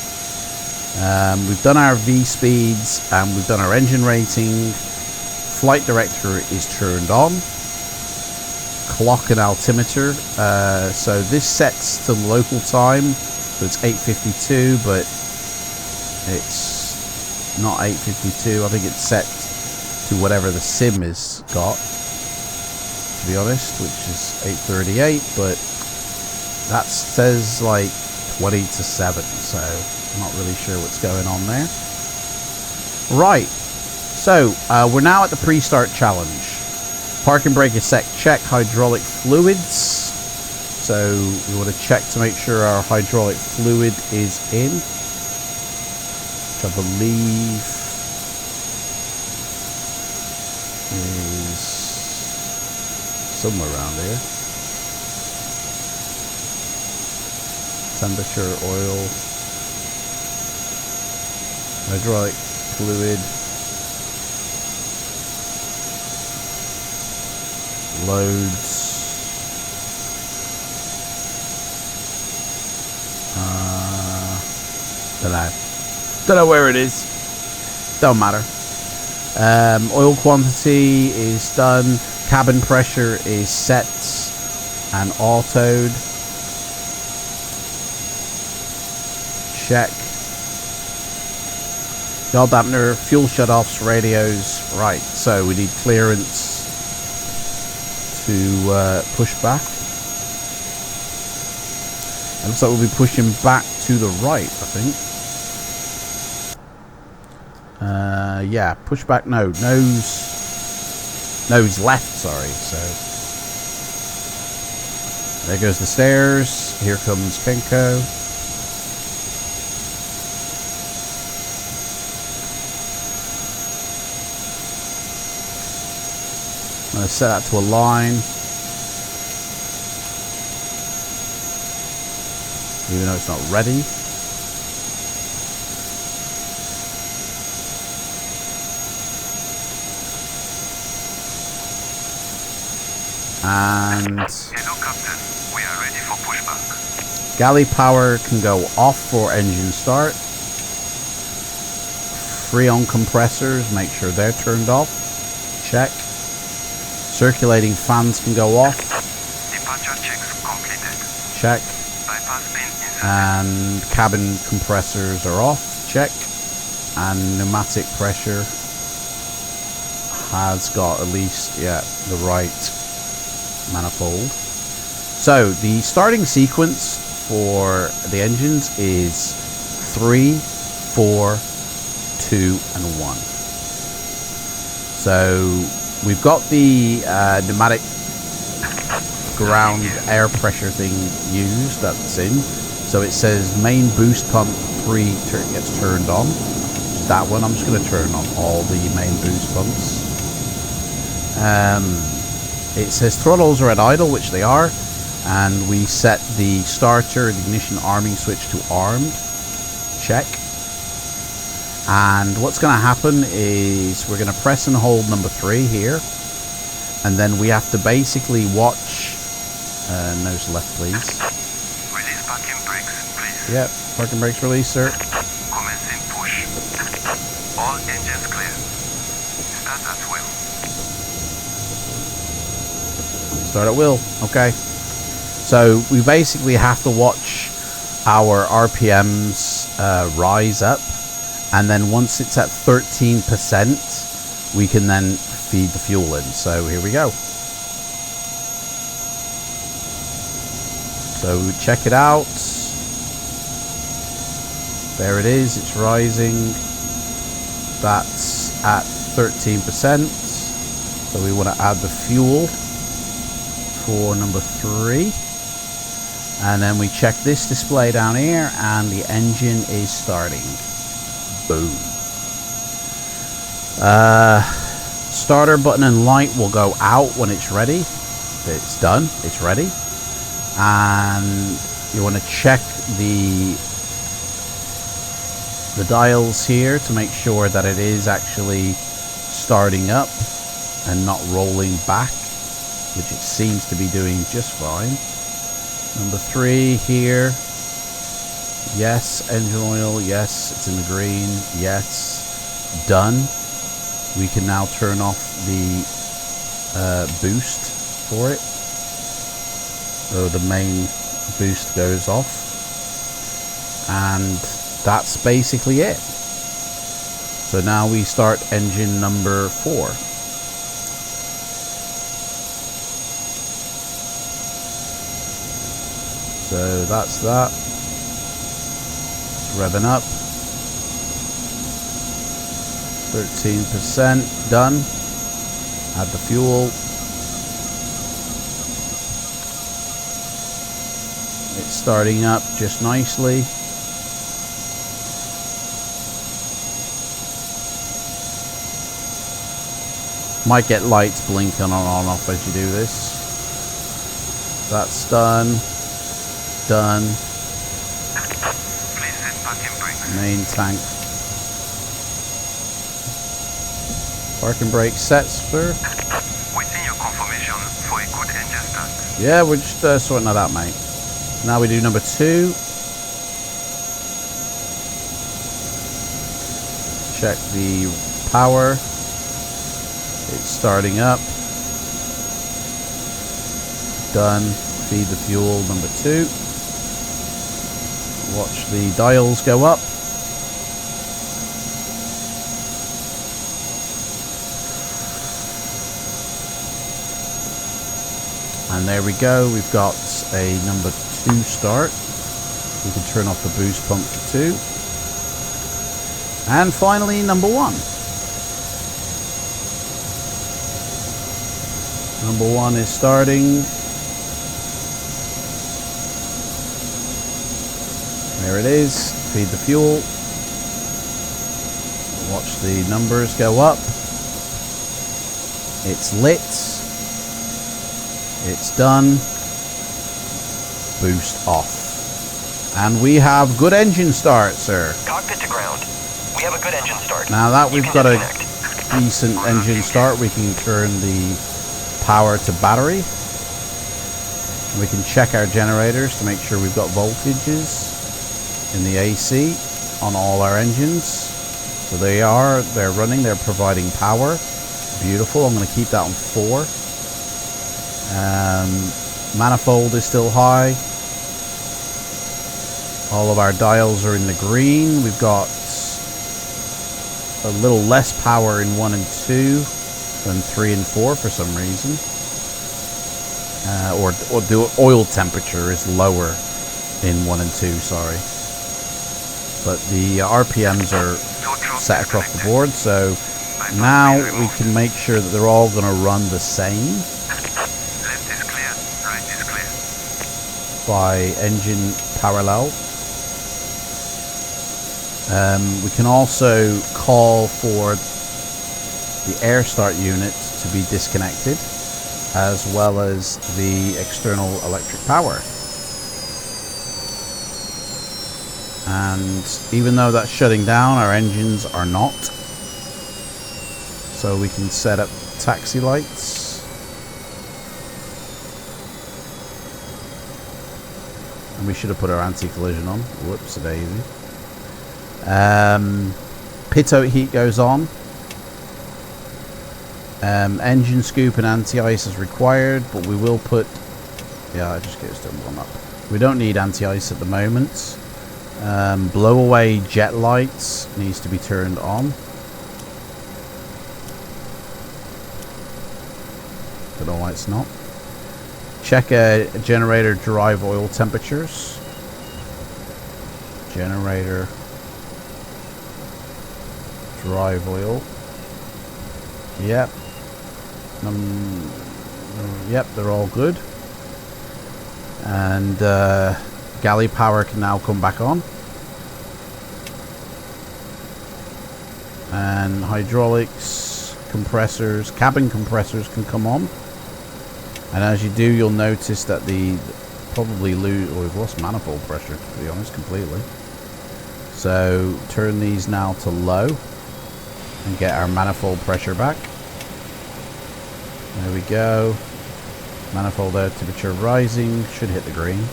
We've done our V speeds and we've done our engine rating. Flight director is turned on. Clock and altimeter. So this sets to local time. So it's 8:52, but it's not 8:52. I think it's set to whatever the sim has got, to be honest, which is 8:38, but that says like 20 to 7, so I'm not really sure what's going on there. Right, so we're now at the pre-start challenge. Parking brake is set. Check hydraulic fluids. So we want to check to make sure our hydraulic fluid is in, which I believe is somewhere around here. Temperature, oil, hydraulic fluid, loads. Don't know where it is. Don't matter. Oil quantity is done. Cabin pressure is set and autoed. Check. Yaw dampener, fuel shutoffs, radios. Right, so we need clearance to push back. Looks like we'll be pushing back to the right, I think. Yeah, push back, no, nose left, sorry. So there goes the stairs. Here comes Kenko. I'm going to set that to a line. Even though it's not ready. And hello, Captain. We are ready for pushback. Galley power can go off for engine start. Freon compressors, make sure they're turned off. Check. Circulating fans can go off. Departure checks completed. Check. Bypass pin inserted. And cabin compressors are off. Check. And pneumatic pressure has got at least, yeah, the right manifold. So the starting sequence for the engines is 3, 4, 2, and 1. So we've got the pneumatic ground air pressure thing used, that's in. So it says main boost pump 3 gets turned on. That one I'm just going to turn on all the main boost pumps. It says throttles are at idle, which they are, and we set the starter, the ignition arming switch to armed. Check. And what's going to happen is we're going to press and hold number 3 here, and then we have to basically watch. Nose left, please. Release parking brakes, please. Yep, parking brakes release, sir. Commencing push. All engines clear. Start at will. Start at will. Okay. So we basically have to watch our RPMs rise up, and then once it's at 13%, we can then feed the fuel in. So here we go. So check it out. There it is. It's rising. That's at 13%. So we want to add the fuel for number 3. And then we check this display down here, and the engine is starting. Boom. Starter button and light will go out when it's ready. It's done. It's ready. And you want to check the dials here to make sure that it is actually starting up and not rolling back, which it seems to be doing just fine. Number 3 here. Yes, engine oil. Yes, it's in the green. Yes, done. We can now turn off the boost for it. So the main boost goes off. And that's basically it. So now we start engine number 4. So that's that. It's revving up. 13% done. Add the fuel. It's starting up just nicely. Might get lights blinking on and off as you do this. That's done. Done. Please set parking brakes. Main tank. Parking brake sets, sir. Waiting your confirmation for a good engine start. Yeah, we're just sorting that out, mate. Now we do number 2. Check the power. It's starting up. Done. Feed the fuel, number 2. Watch the dials go up. And there we go. We've got a number 2 start. We can turn off the boost pump for 2. And finally, number 1. Number 1 is starting. There it is. Feed the fuel. Watch the numbers go up. It's lit. It's done. Boost off. And we have good engine start, sir. Cockpit to ground. We have a good engine start. Now that we've got disconnect. a decent engine start, we can turn the power to battery. We can check our generators to make sure we've got voltages in the AC on all our engines. So they're running, they're providing power. Beautiful. I'm going to keep that on 4. Manifold is still high. All of our dials are in the green. We've got a little less power in 1 and 2 than 3 and 4 for some reason. Or the oil temperature is lower in 1 and 2, sorry. But the RPMs are set across the board, so now we can make sure that they're all going to run the same. Left is clear, right is clear. By engine parallel. We can also call for the air start unit to be disconnected, as well as the external electric power. And even though that's shutting down, our engines are not. So we can set up taxi lights. And we should have put our anti-collision on. Whoops, a daisy. Pitot heat goes on. Engine scoop and anti-ice is required, but we will put... Yeah, it just goes to 1 up. We don't need anti-ice at the moment. Blow away jet lights needs to be turned on. Don't know why it's not. Check generator drive oil temperatures. Generator drive oil. Yep. Yep, they're all good. And galley power can now come back on. And hydraulics, compressors, cabin compressors can come on. And as you do, you'll notice that probably lose, or we've lost manifold pressure, to be honest, completely. So turn these now to low and get our manifold pressure back. There we go. Manifold air temperature rising, should hit the green.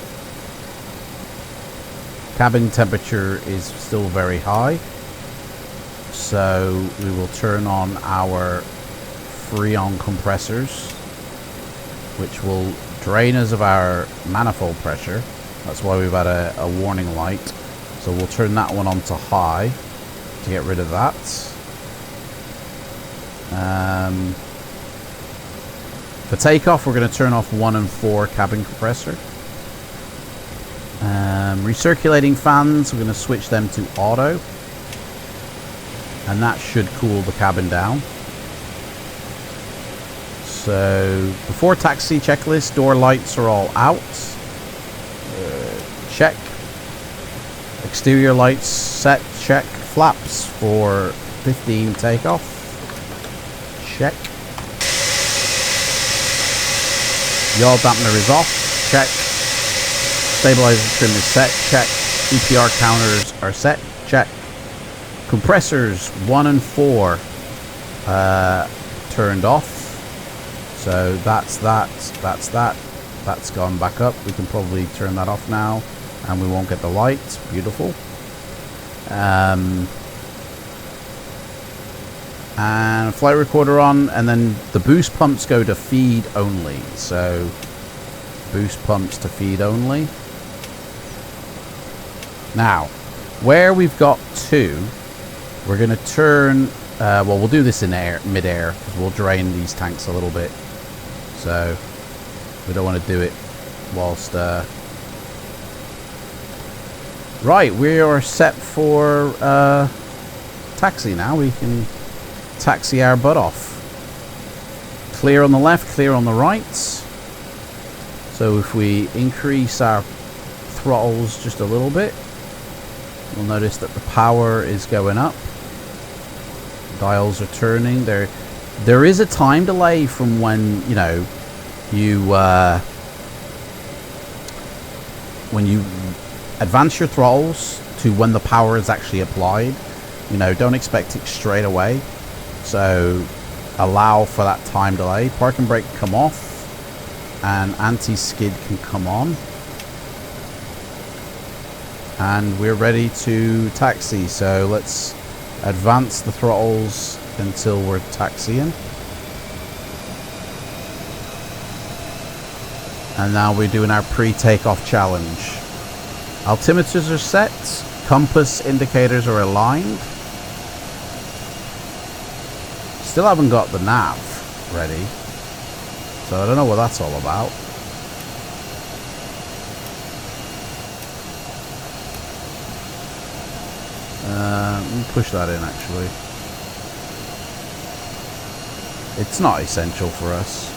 Cabin temperature is still very high, so we will turn on our Freon compressors, which will drain us of our manifold pressure. That's why we've had a warning light. So we'll turn that one on to high to get rid of that. For takeoff, we're going to turn off 1 and 4 cabin compressor. Recirculating fans, we're going to switch them to auto, and that should cool the cabin down. So before taxi checklist, door lights are all out. Check. Exterior lights set, check. Flaps for 15 takeoff. Check. Yaw dampener is off. Check. Stabilizer trim is set. Check. EPR counters are set. Check. Compressors 1 and 4 turned off. So that's that. That's gone back up. We can probably turn that off now, and we won't get the light. Beautiful. And flight recorder on, and then the boost pumps go to feed only. So boost pumps to feed only. Now, where we've got 2, we're going to turn. Well, we'll do this in mid-air, because we'll drain these tanks a little bit. So we don't want to do it whilst Right, we are set for taxi now. We can taxi our butt off. Clear on the left, clear on the right. So if we increase our throttles just a little bit, we'll notice that the power is going up. Dials are turning. There is a time delay from when when you advance your throttles to when the power is actually applied. Don't expect it straight away. So allow for that time delay. Park and brake come off, and anti-skid can come on. And we're ready to taxi. So let's advance the throttles until we're taxiing. And now we're doing our pre-takeoff challenge. Altimeters are set. Compass indicators are aligned. Still haven't got the nav ready. So I don't know what that's all about. Let me push that in actually. It's not essential for us.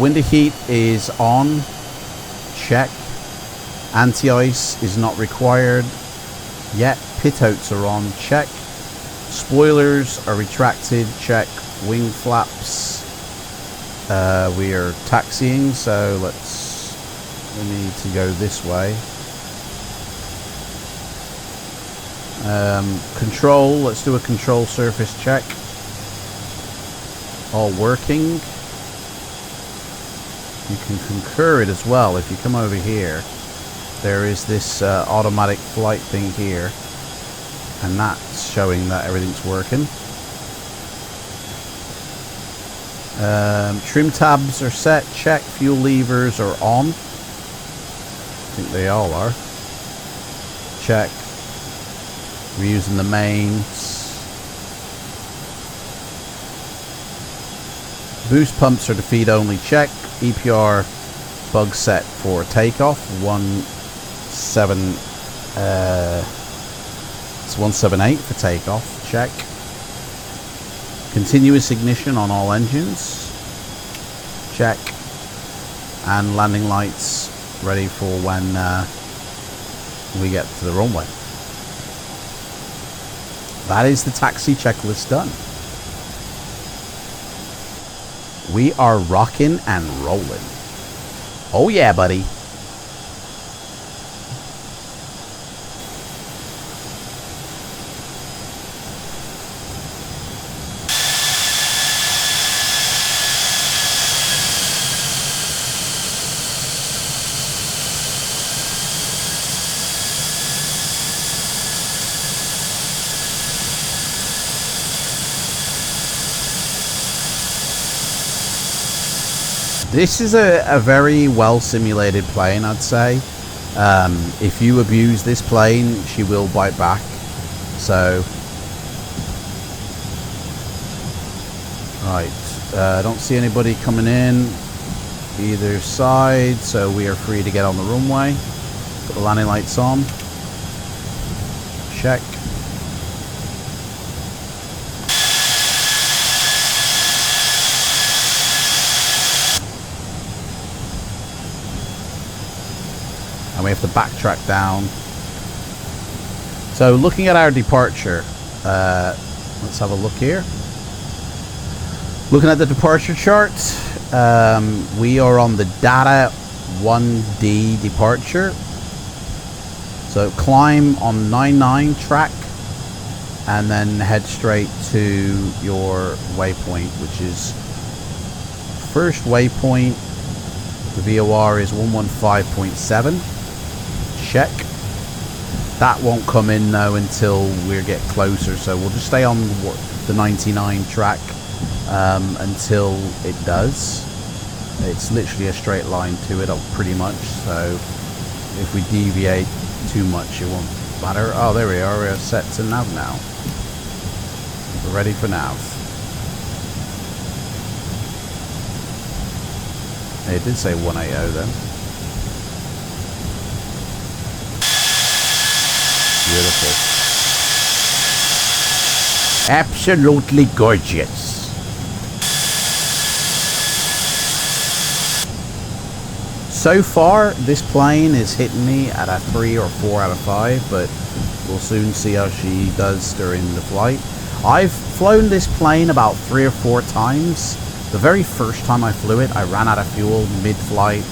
Window heat is on. Check. Anti-ice is not required yet. Pit outs are on. Check. Spoilers are retracted. Check. Wing flaps. We are taxiing, so we need to go this way. Control, let's do a control surface check. All working. You can concur it as well. If you come over here, there is this automatic flight thing here, and that's showing that everything's working. Trim tabs are set. Check. Fuel levers are on. I think they all are. Check. We're using the mains. Boost pumps are to feed only. Check. EPR bug set for takeoff. 178 for takeoff. Check. Continuous ignition on all engines. Check. And landing lights ready for when we get to the runway. That is the taxi checklist done. We are rocking and rolling. Oh yeah, buddy. This is a very well simulated plane, I'd say. If you abuse this plane, she will bite back. So, right, I don't see anybody coming in either side, so we are free to get on the runway. Put the landing lights on. Check. And we have to backtrack down. So looking at our departure, let's have a look here. Looking at the departure chart, we are on the data 1D departure. So climb on 99 track and then head straight to your waypoint, which is first waypoint. The VOR is 115.7. Check. That won't come in though until we get closer, so we'll just stay on the 99 track until it does. It's literally a straight line to it, pretty much, so if we deviate too much it won't matter. Oh, there we are, we're set to nav now. We're ready for nav. It did say 180 then. beautiful. Absolutely gorgeous. So far, this plane is hitting me at a 3 or 4 out of 5, but we'll soon see how she does during the flight. I've flown this plane about 3 or 4 times. The very first time I flew it, I ran out of fuel mid-flight,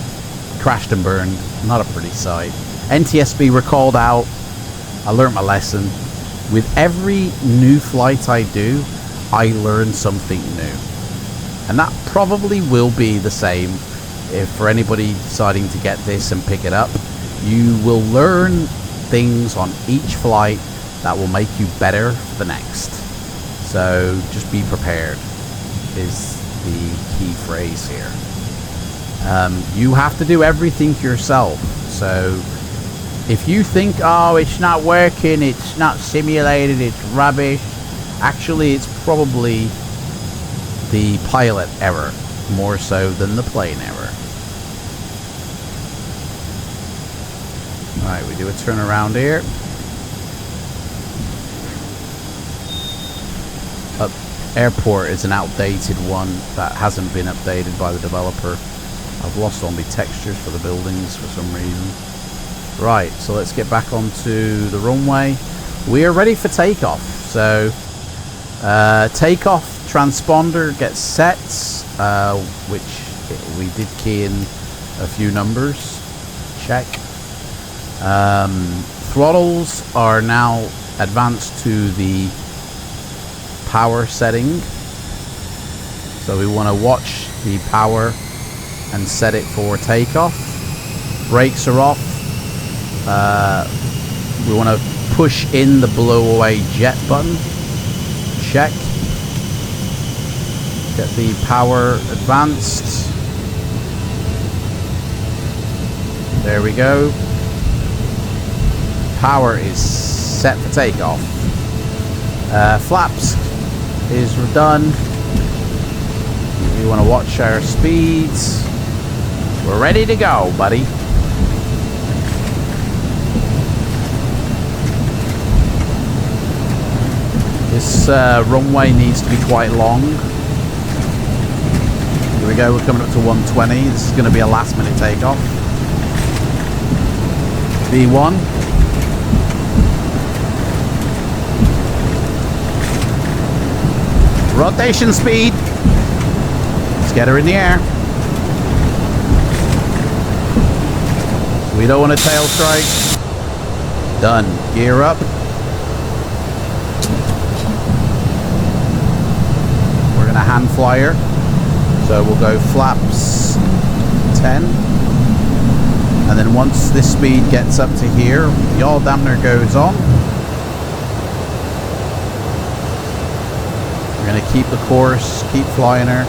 crashed and burned. Not a pretty sight. NTSB were called out. I learned my lesson. With every new flight I do, I learn something new. And that probably will be the same if for anybody deciding to get this and pick it up. You will learn things on each flight that will make you better for the next. So just be prepared is the key phrase here. You have to do everything yourself. So if you think, oh, it's not working, it's not simulated, it's rubbish, actually it's probably the pilot error more so than the plane error. Alright, we do a turn around here. Airport is an outdated one that hasn't been updated by the developer. I've lost all my textures for the buildings for some reason. Right, so let's get back onto the runway. We are ready for takeoff. So, takeoff transponder gets set, which we did key in a few numbers. Check. Throttles are now advanced to the power setting. So we want to watch the power and set it for takeoff. Brakes are off. We want to push in the blow away jet button. Check. Get the power advanced. There we go. Power is set for takeoff. Flaps is done. We want to watch our speeds. We're ready to go, buddy. This runway needs to be quite long. Here we go, we're coming up to 120. This is going to be a last minute takeoff. V1. Rotation speed. Let's get her in the air. We don't want a tail strike. Done. Gear up. We're going to hand flyer. So we'll go flaps 10. And then once this speed gets up to here, the yaw dampener goes on. We're going to keep the course, keep flying her.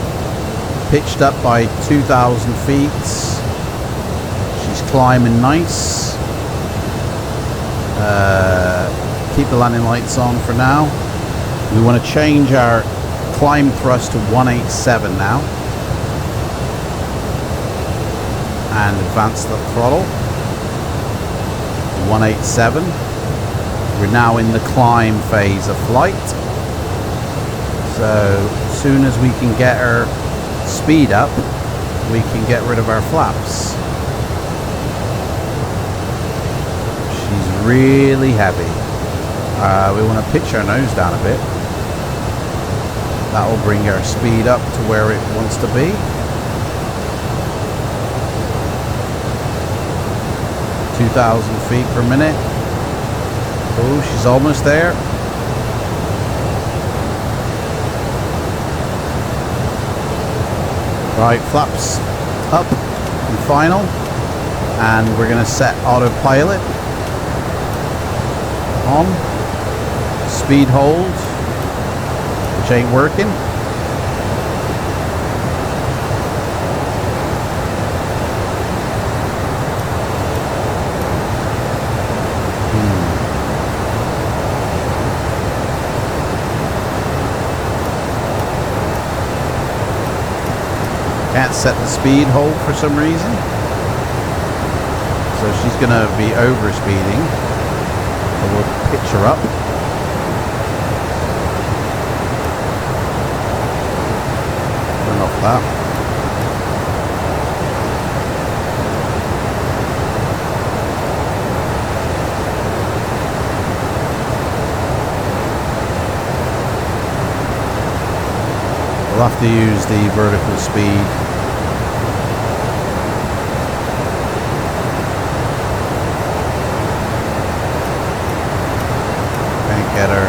Pitched up by 2,000 feet. She's climbing nice. Keep the landing lights on for now. We want to change our climb thrust to 187 now. And advance the throttle. 187. We're now in the climb phase of flight. So as soon as we can get our speed up, we can get rid of our flaps. She's really heavy. We want to pitch our nose down a bit. That will bring our speed up to where it wants to be. 2,000 feet per minute. Oh, she's almost there. Right, flaps up and final. And we're going to set autopilot on. Speed hold, which ain't working. Can't set the speed hold for some reason. So she's going to be over speeding. we'll pitch her up. Turn off that. We'll have to use the vertical speed. Can't get her.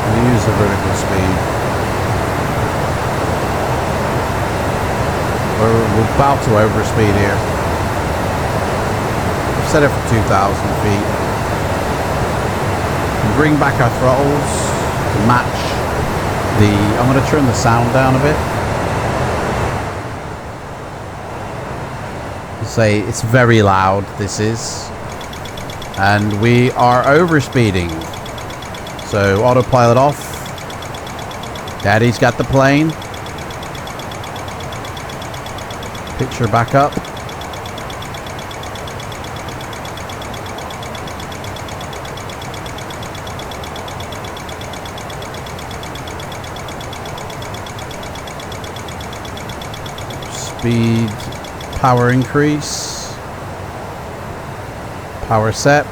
We'll use the vertical speed. We're about to overspeed here. I've set it for 2,000 feet. And bring back our throttles to match the... I'm going to turn the sound down a bit. Say it's very loud, this is. And we are overspeeding. So autopilot off. Daddy's got the plane. Picture back up. Speed, power increase, power set.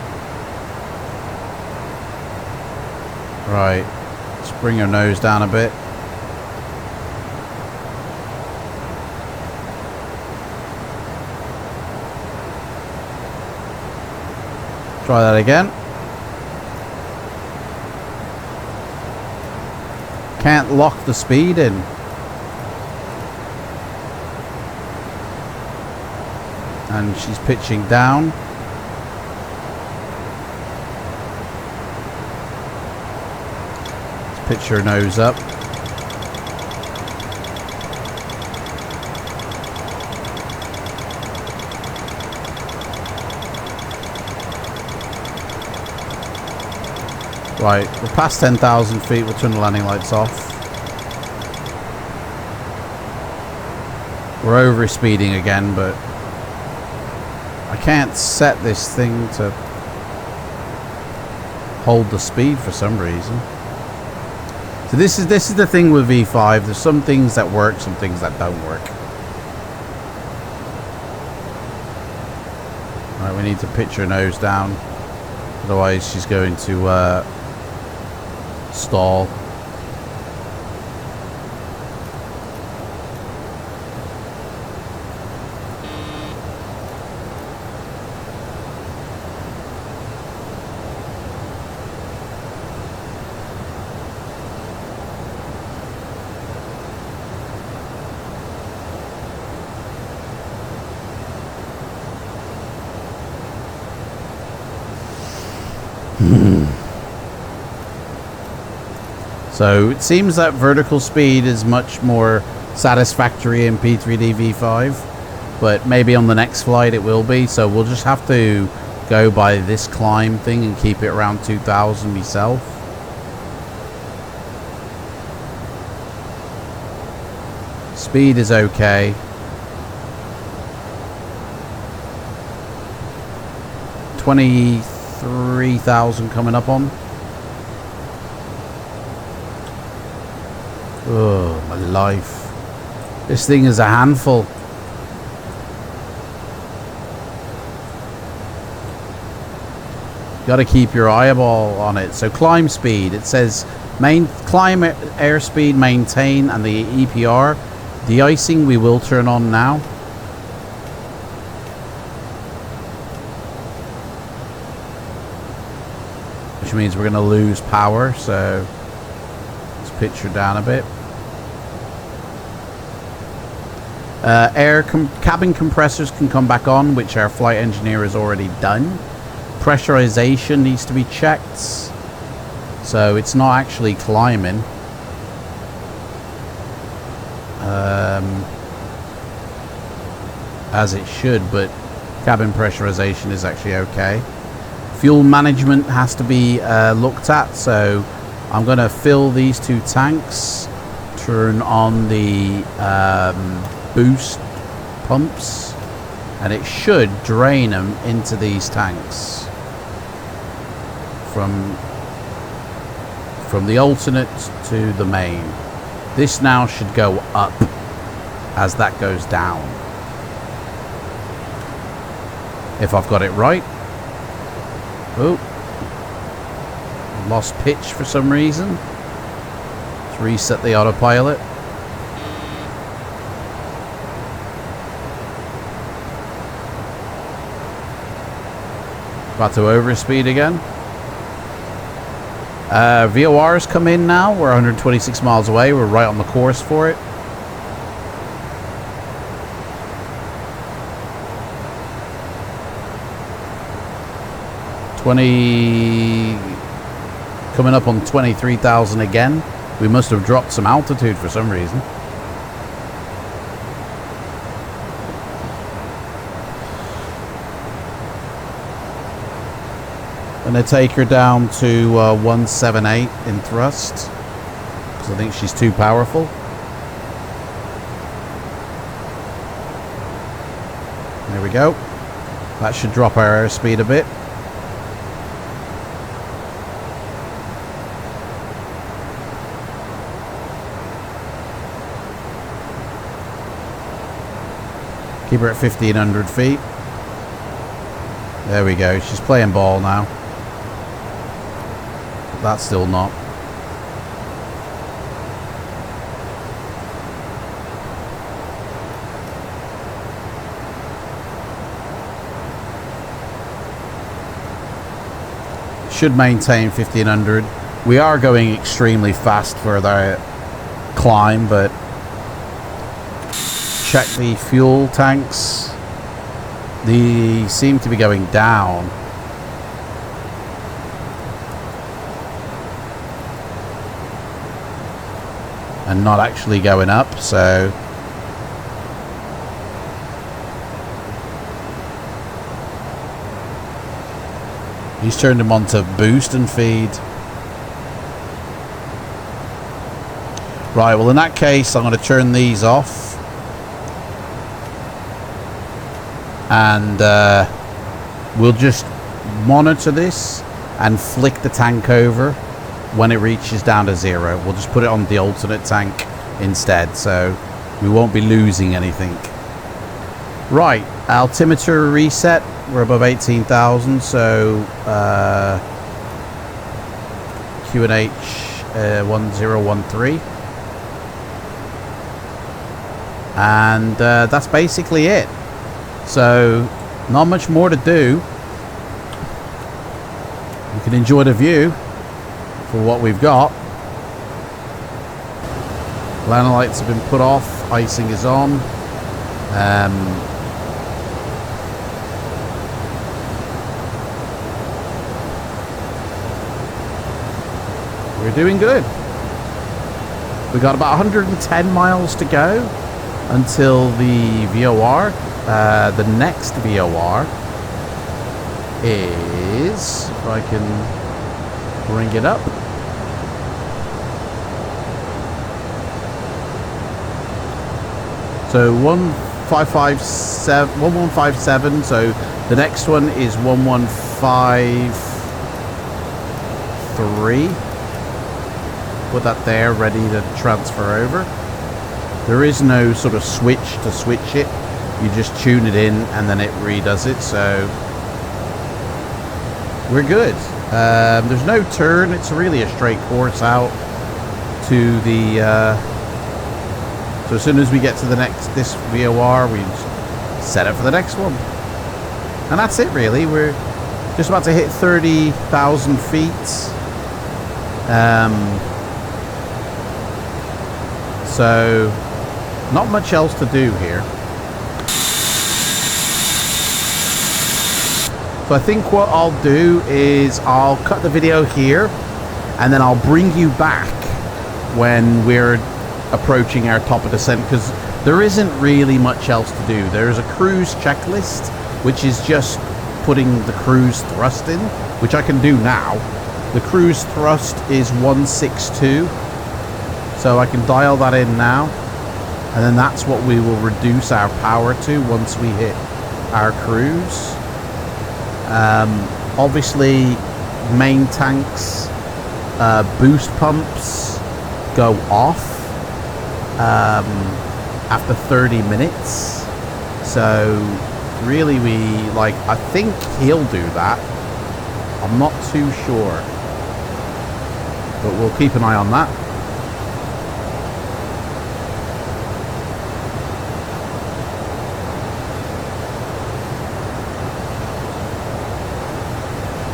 Right, let's bring our nose down a bit. Try that again. Can't lock the speed in. And she's pitching down. Let's pitch her nose up. Right, we're past 10,000 feet, we'll turn the landing lights off. We're over speeding again, but I can't set this thing to hold the speed for some reason. So this is the thing with V5, there's some things that work, some things that don't work. Right, we need to pitch her nose down, otherwise she's going to stall. So it seems that vertical speed is much more satisfactory in P3D V5, but maybe on the next flight it will be, so we'll just have to go by this climb thing and keep it around 2,000 myself. Speed is okay. $23,000 coming up on. Oh, my life. This thing is a handful. Got to keep your eyeball on it. So climb speed. It says climb airspeed, maintain, and the EPR. De-icing we will turn on now. Which means we're going to lose power, so let's pitch her down a bit. Cabin compressors can come back on, which our flight engineer has already done. Pressurization needs to be checked, so it's not actually climbing. As it should, but cabin pressurization is actually okay. Fuel management has to be looked at, so I'm going to fill these 2 tanks, turn on the boost pumps, and it should drain them into these tanks from the alternate to the main. This now should go up as that goes down, if I've got it right. Oh, lost pitch for some reason. Let's reset the autopilot. About to overspeed again. VOR's come in now. We're 126 miles away. We're right on the course for it. Coming up on 23,000 again. We must have dropped some altitude for some reason. Gonna take her down to 178 in thrust, because I think she's too powerful. There we go. That should drop our airspeed a bit. Keep her at 1,500 feet. There we go. She's playing ball now. But that's still not. Should maintain 1,500. We are going extremely fast for the climb, but check the fuel tanks. They seem to be going down. And not actually going up, so he's turned them on to boost and feed. Right, well in that case I'm going to turn these off. And we'll just monitor this and flick the tank over when it reaches down to 0. We'll just put it on the alternate tank instead, so we won't be losing anything. Right, altimeter reset. We're above 18,000, so QNH 1013. And that's basically it. So, not much more to do. You can enjoy the view for what we've got. Liner lights have been put off. Icing is on. We're doing good. We got about 110 miles to go until the VOR. The next VOR is, if I can bring it up, so 1157. So the next one is 1153. Put that there, ready to transfer over. There is no sort of switch to switch it. You just tune it in and then it redoes it, so we're good. There's no turn. It's really a straight course out to the so as soon as we get to the this VOR, we set it for the next one, and that's it really. We're just about to hit 30,000 feet, so not much else to do here. So I think what I'll do is I'll cut the video here and then I'll bring you back when we're approaching our top of descent, because there isn't really much else to do. There's a cruise checklist, which is just putting the cruise thrust in, which I can do now, The cruise thrust is 162, so I can dial that in now, and then that's what we will reduce our power to once we hit our cruise. Obviously, main tanks, boost pumps go off after 30 minutes. So really, I think he'll do that. I'm not too sure, but we'll keep an eye on that.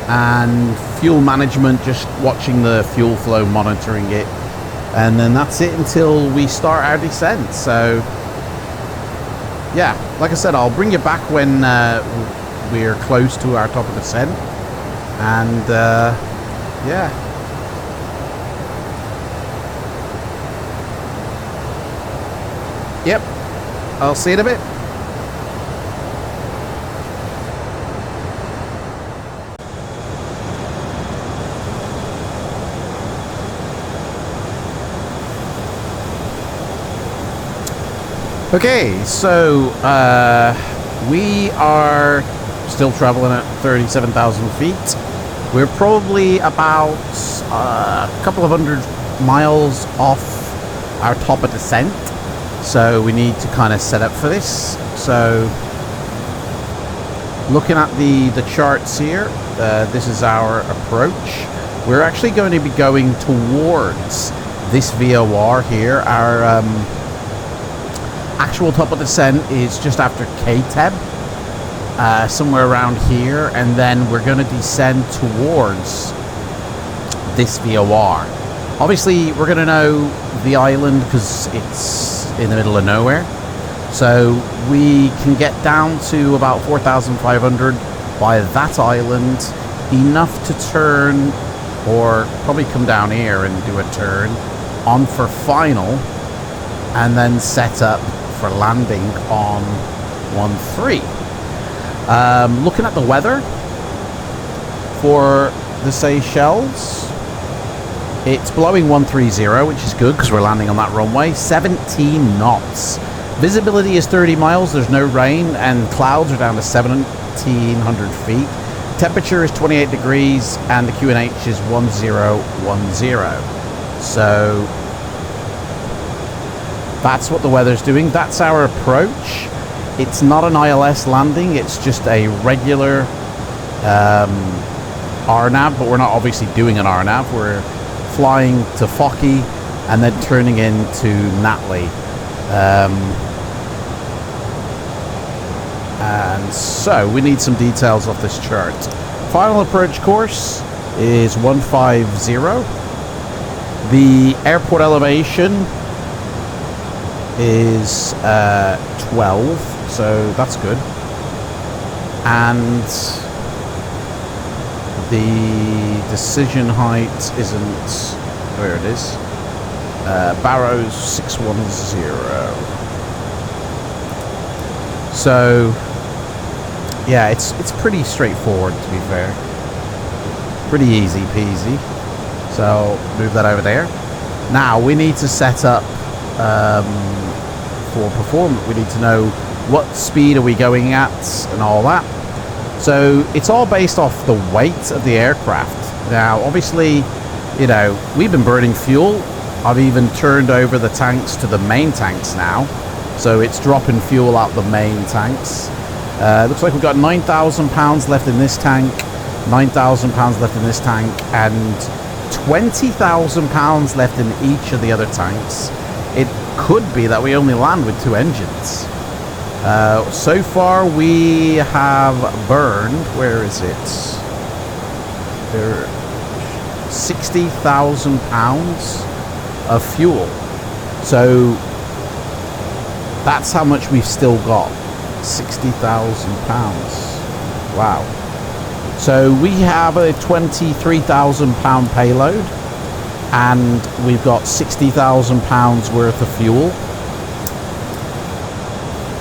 And fuel management, just watching the fuel flow, monitoring it, and then that's it until we start our descent. So yeah, like I said, I'll bring you back when we're close to our top of descent, and yeah. Yep, I'll see you in a bit. Okay, so we are still traveling at 37,000 feet. We're probably about a couple of hundred miles off our top of descent, so we need to kind of set up for this. So looking at the charts here, this is our approach. We're actually going to be going towards this VOR here. Our actual top of descent is just after KTEB, somewhere around here, and then we're going to descend towards this VOR. Obviously, we're going to know the island because it's in the middle of nowhere, so we can get down to about 4,500 by that island, enough to turn, or probably come down here and do a turn on for final, and then set up for landing on 1-3. Looking at the weather for the Seychelles, it's blowing 130, which is good because we're landing on that runway. 17 knots. Visibility is 30 miles. There's no rain, and clouds are down to 1,700 feet. Temperature is 28 degrees, and the QNH is 1010. So that's what the weather's doing. That's our approach. It's not an ILS landing, it's just a regular RNAV, but we're not obviously doing an RNAV. We're flying to Fokke and then turning into Natley. And so we need some details off this chart. Final approach course is 150. The airport elevation is 12, so that's good. And the decision height isn't, where it is, Barrows 610. So yeah, it's pretty straightforward, to be fair, pretty easy peasy. So move that over there. Now we need to set up for performance. We need to know what speed are we going at and all that. So it's all based off the weight of the aircraft. Now obviously, you know, we've been burning fuel. I've even turned over the tanks to the main tanks now, so it's dropping fuel out the main tanks. Looks like we've got 9,000 pounds left in this tank, 9,000 pounds left in this tank, and 20,000 pounds left in each of the other tanks. It could be that we only land with 2 engines. So far we have burned, where is it? There, 60,000 pounds of fuel. So that's how much we've still got. 60,000 pounds. Wow. So we have a 23,000 pound payload, and we've got 60,000 pounds worth of fuel.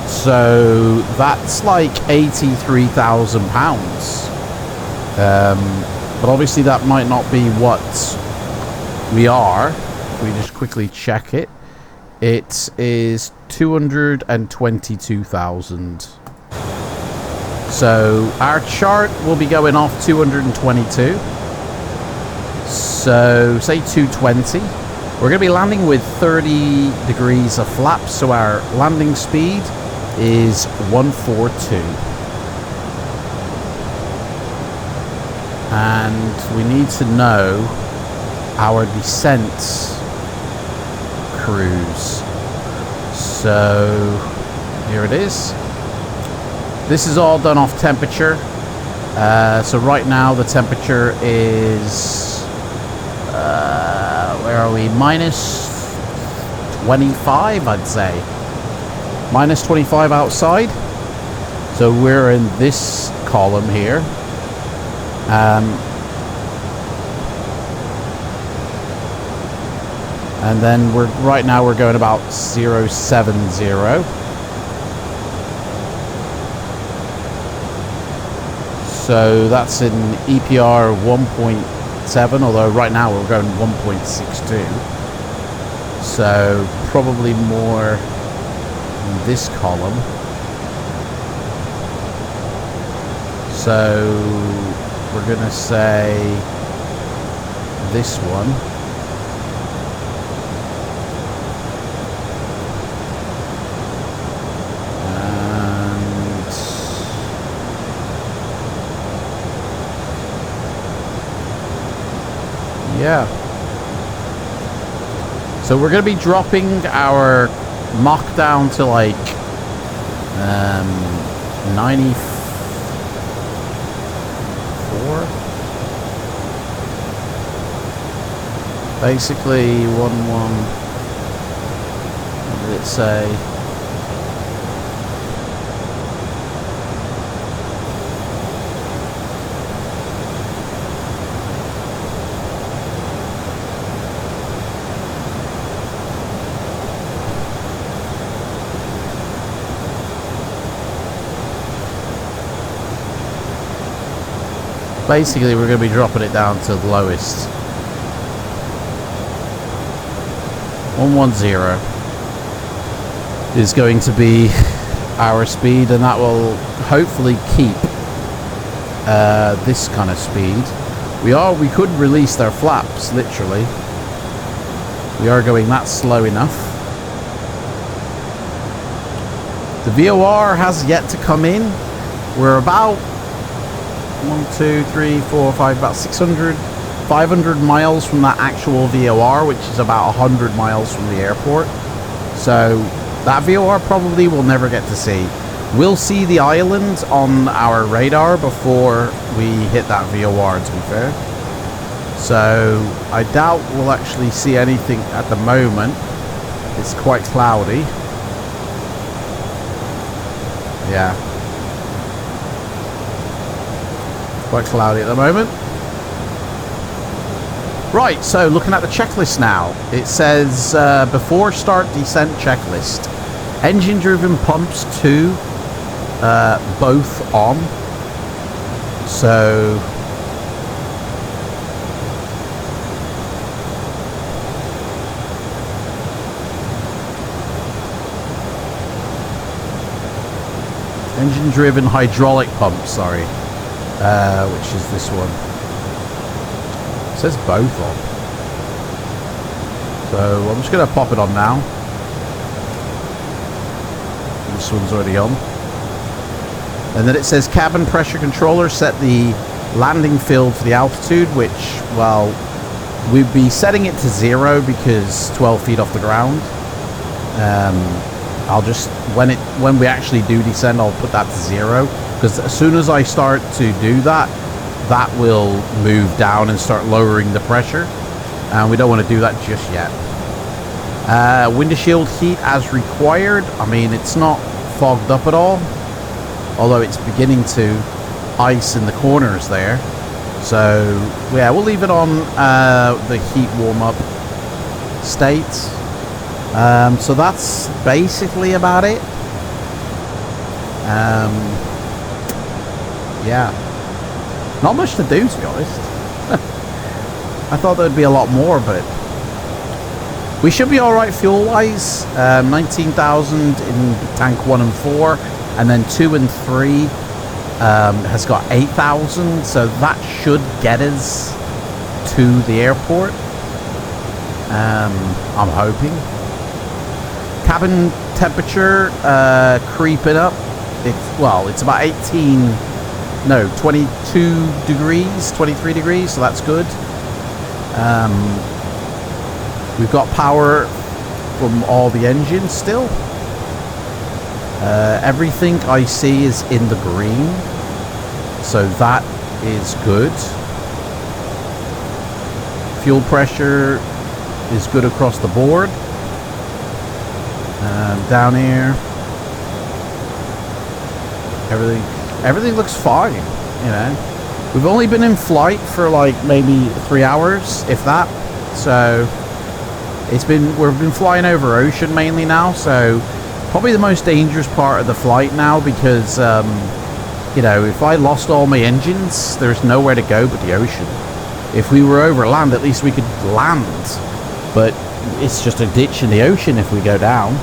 So that's like 83,000 pounds. But obviously that might not be what we are. If we just quickly check it. It is 222,000. So our chart will be going off 222. So say 220. We're going to be landing with 30 degrees of flaps. So our landing speed is 142. And we need to know our descent cruise. So here it is. This is all done off temperature. So right now the temperature is where are we? Minus 25, I'd say. Minus 25 outside. So we're in this column here. And then right now we're going about 070. So that's in EPR 1.7, although right now we're going 1.62. So probably more in this column. So we're going to say this one. Yeah. So we're going to be dropping our Mach down to like 94. Basically, what did it say? Basically, we're going to be dropping it down to the lowest. 110 is going to be our speed, and that will hopefully keep this kind of speed. We could release their flaps, literally. We are going that slow enough. The VOR has yet to come in. We're about 1, 2, 3, 4, 5, about 500 miles from that actual VOR, which is about 100 miles from the airport. So that VOR probably we'll never get to see. We'll see the island on our radar before we hit that VOR, to be fair. So I doubt we'll actually see anything at the moment. It's quite cloudy. Yeah. Quite cloudy at the moment. Right, so looking at the checklist now, it says before start descent checklist, engine driven pumps 2 both on. So engine driven hydraulic pump, sorry. Which is this one. It says both on. So I'm just going to pop it on now. This one's already on. And then it says cabin pressure controller, set the landing field to the altitude, which, well, we'd be setting it to 0 because 12 feet off the ground. I'll just, when we actually do descend, I'll put that to 0. Because as soon as I start to do that, that will move down and start lowering the pressure. And we don't want to do that just yet. Windshield heat as required. I mean, it's not fogged up at all. Although it's beginning to ice in the corners there. So, yeah, we'll leave it on the heat warm-up state. So that's basically about it. Yeah, not much to do, to be honest. I thought there'd be a lot more, but we should be all right fuel-wise. 19,000 in tank 1 and 4, and then 2 and 3 has got 8,000, so that should get us to the airport. I'm hoping. Cabin temperature creeping up. It's about 22 degrees, 23 degrees, so that's good. We've got power from all the engines still. Everything I see is in the green, so that is good. Fuel pressure is good across the board. Down here, everything looks fine. You know, we've only been in flight for like maybe 3 hours, if that. So we've been flying over ocean mainly now. So probably the most dangerous part of the flight now, because you know, if I lost all my engines, there's nowhere to go but the ocean. If we were over land, at least we could land, but it's just a ditch in the ocean if we go down.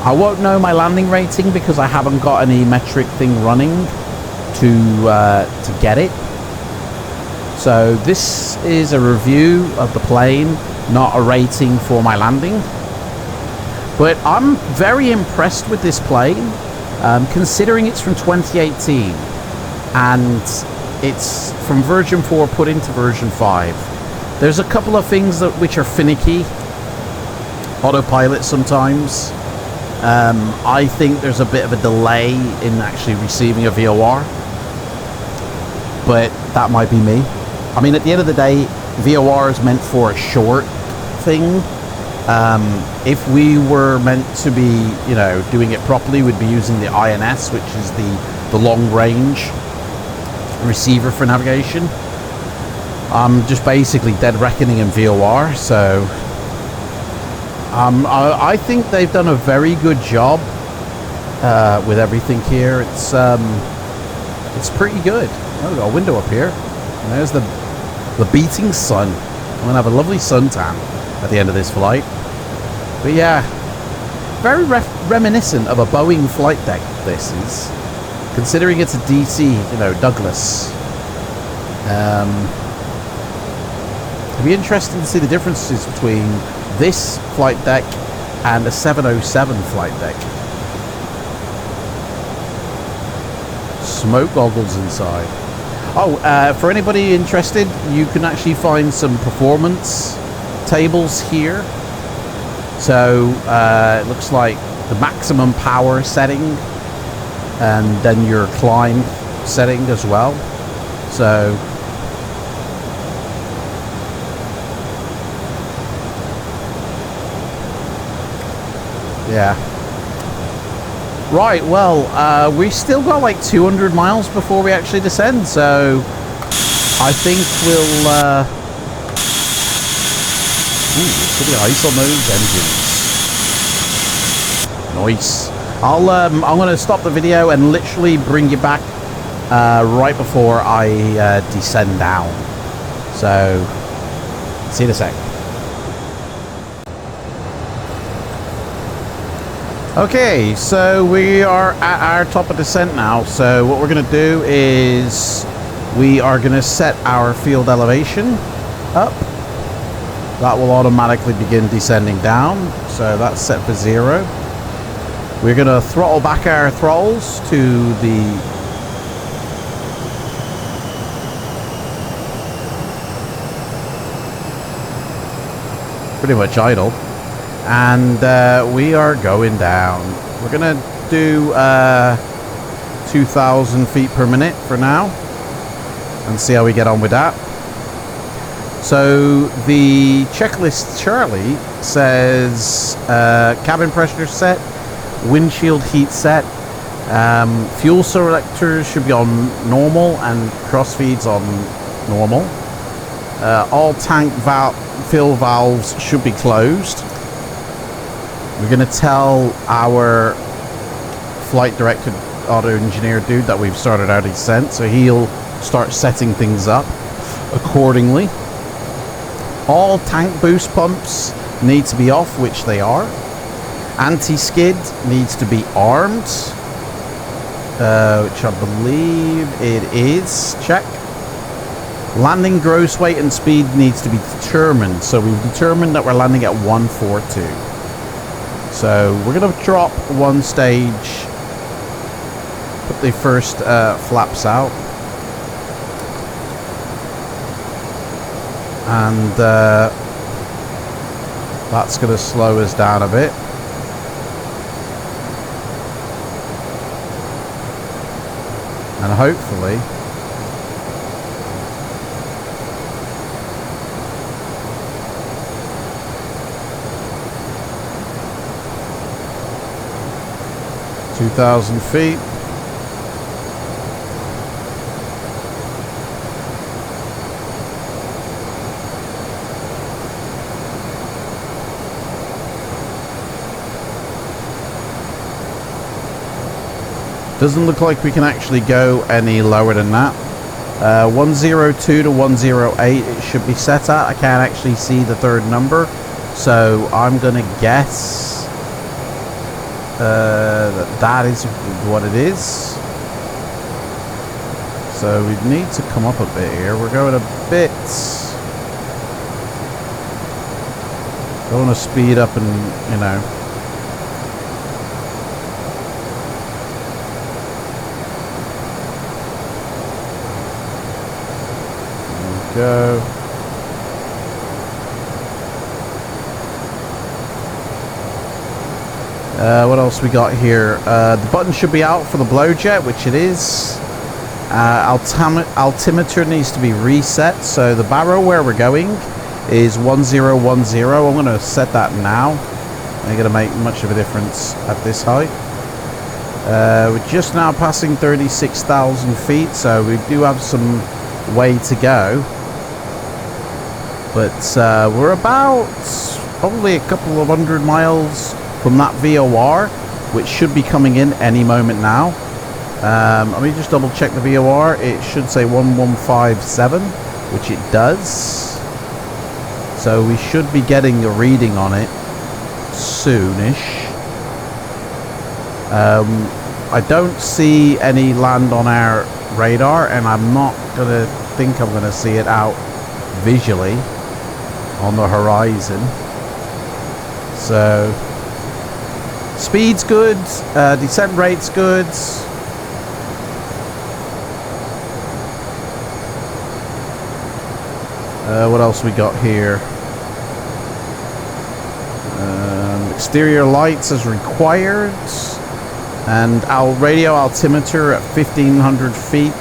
I won't know my landing rating because I haven't got any metric thing running to get it. So this is a review of the plane, not a rating for my landing. But I'm very impressed with this plane, considering it's from 2018 and it's from version 4 put into version 5. There's a couple of things which are finicky. Autopilot sometimes. I think there's a bit of a delay in actually receiving a VOR, but that might be me. I mean, at the end of the day, VOR is meant for a short thing. If we were meant to be, you know, doing it properly, we'd be using the INS, which is the long range receiver for navigation. I'm just basically dead reckoning in VOR, so I think they've done a very good job with everything here. It's pretty good. Oh, we've got a window up here, and there's the beating sun. I'm gonna have a lovely suntan at the end of this flight. But yeah, very reminiscent of a Boeing flight deck. This is, considering it's a DC, you know, Douglas. It'd be interesting to see the differences between this flight deck and a 707 flight deck. Smoke goggles inside. Oh, for anybody interested, you can actually find some performance tables here. So it looks like the maximum power setting and then your climb setting as well. So yeah. Right, well, we still got like 200 miles before we actually descend, so I think we'll should be ice on those engines. Nice. I'm gonna stop the video and literally bring you back right before I descend down. So see you in a sec. Okay, so we are at our top of descent now. So what we're going to do is we are going to set our field elevation up. That will automatically begin descending down. So that's set for 0. We're going to throttle back our throttles to the pretty much idle. And we are going down. We're gonna do 2,000 feet per minute for now and see how we get on with that. So the checklist Charlie says cabin pressure set, windshield heat set, fuel selectors should be on normal and crossfeeds on normal. All tank fill valves should be closed. We're going to tell our flight director, auto engineer dude, that we've started our descent, so he'll start setting things up accordingly. All tank boost pumps need to be off, which they are. Anti-skid needs to be armed, which I believe it is. Check. Landing gross weight and speed needs to be determined. So we've determined that we're landing at 142. So we're going to drop one stage, put the first flaps out, and that's going to slow us down a bit. And hopefully (2,000 feet). Doesn't look like we can actually go any lower than that. 102 to 108 it should be set at. I can't actually see the third number, so I'm gonna guess that is what it is. So we need to come up a bit here. We're going a bit. Don't want to speed up and, you know. Go. What else we got here? The button should be out for the blowjet, which it is. Altimeter needs to be reset. So the barrel where we're going is 1010. I'm going to set that now. Ain't going to make much of a difference at this height. We're just now passing 36,000 feet, so we do have some way to go. But we're about probably a couple of 100 miles from that VOR, which should be coming in any moment now. Let me just double check the VOR. It should say 1157, which it does. So we should be getting a reading on it soonish. I don't see any land on our radar, and I'm not gonna think I'm gonna see it out visually on the horizon. So speed's good, descent rate's good. What else we got here? Exterior lights as required, and our radio altimeter at 1500 feet.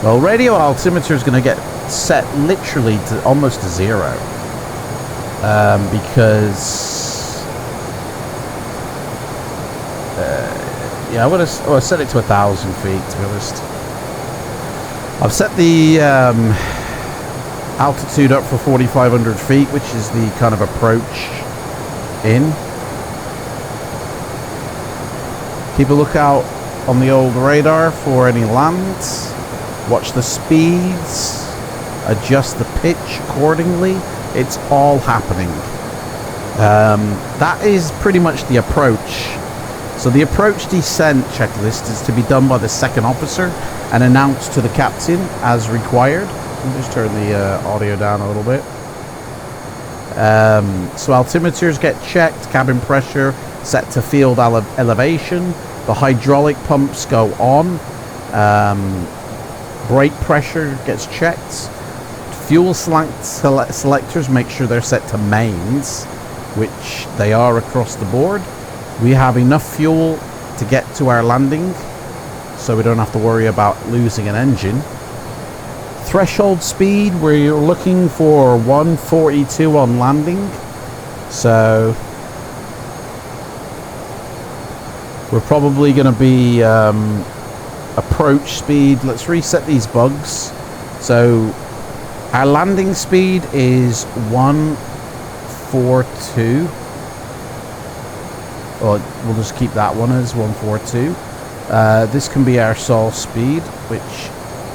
Well, radio altimeter is going to get set literally to almost to 0, because yeah, I set it to 1,000 feet, to be honest. I've set the altitude up for 4,500 feet, which is the kind of approach in. Keep a lookout on the old radar for any land. Watch the speeds, adjust the pitch accordingly. It's all happening. That is pretty much the approach. So the approach descent checklist is to be done by the second officer and announced to the captain as required. Let me just turn the audio down a little bit. So altimeters get checked, cabin pressure set to field elevation, the hydraulic pumps go on, brake pressure gets checked, fuel selectors make sure they're set to mains, which they are across the board. We have enough fuel to get to our landing, so we don't have to worry about losing an engine. Threshold speed, we're looking for 142 on landing, so we're probably going to be approach speed. Let's reset these bugs. So our landing speed is 142. Or we'll just keep that one as 142. This can be our stall speed, which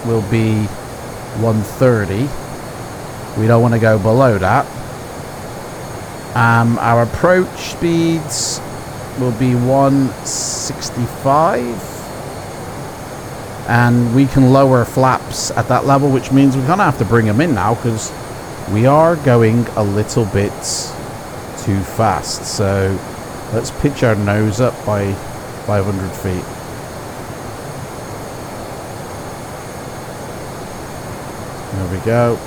will be 130. We don't want to go below that. Our approach speeds will be 165. And we can lower flaps at that level, which means we're going to have to bring them in now because we are going a little bit too fast. So let's pitch our nose up by 500 feet. There we go.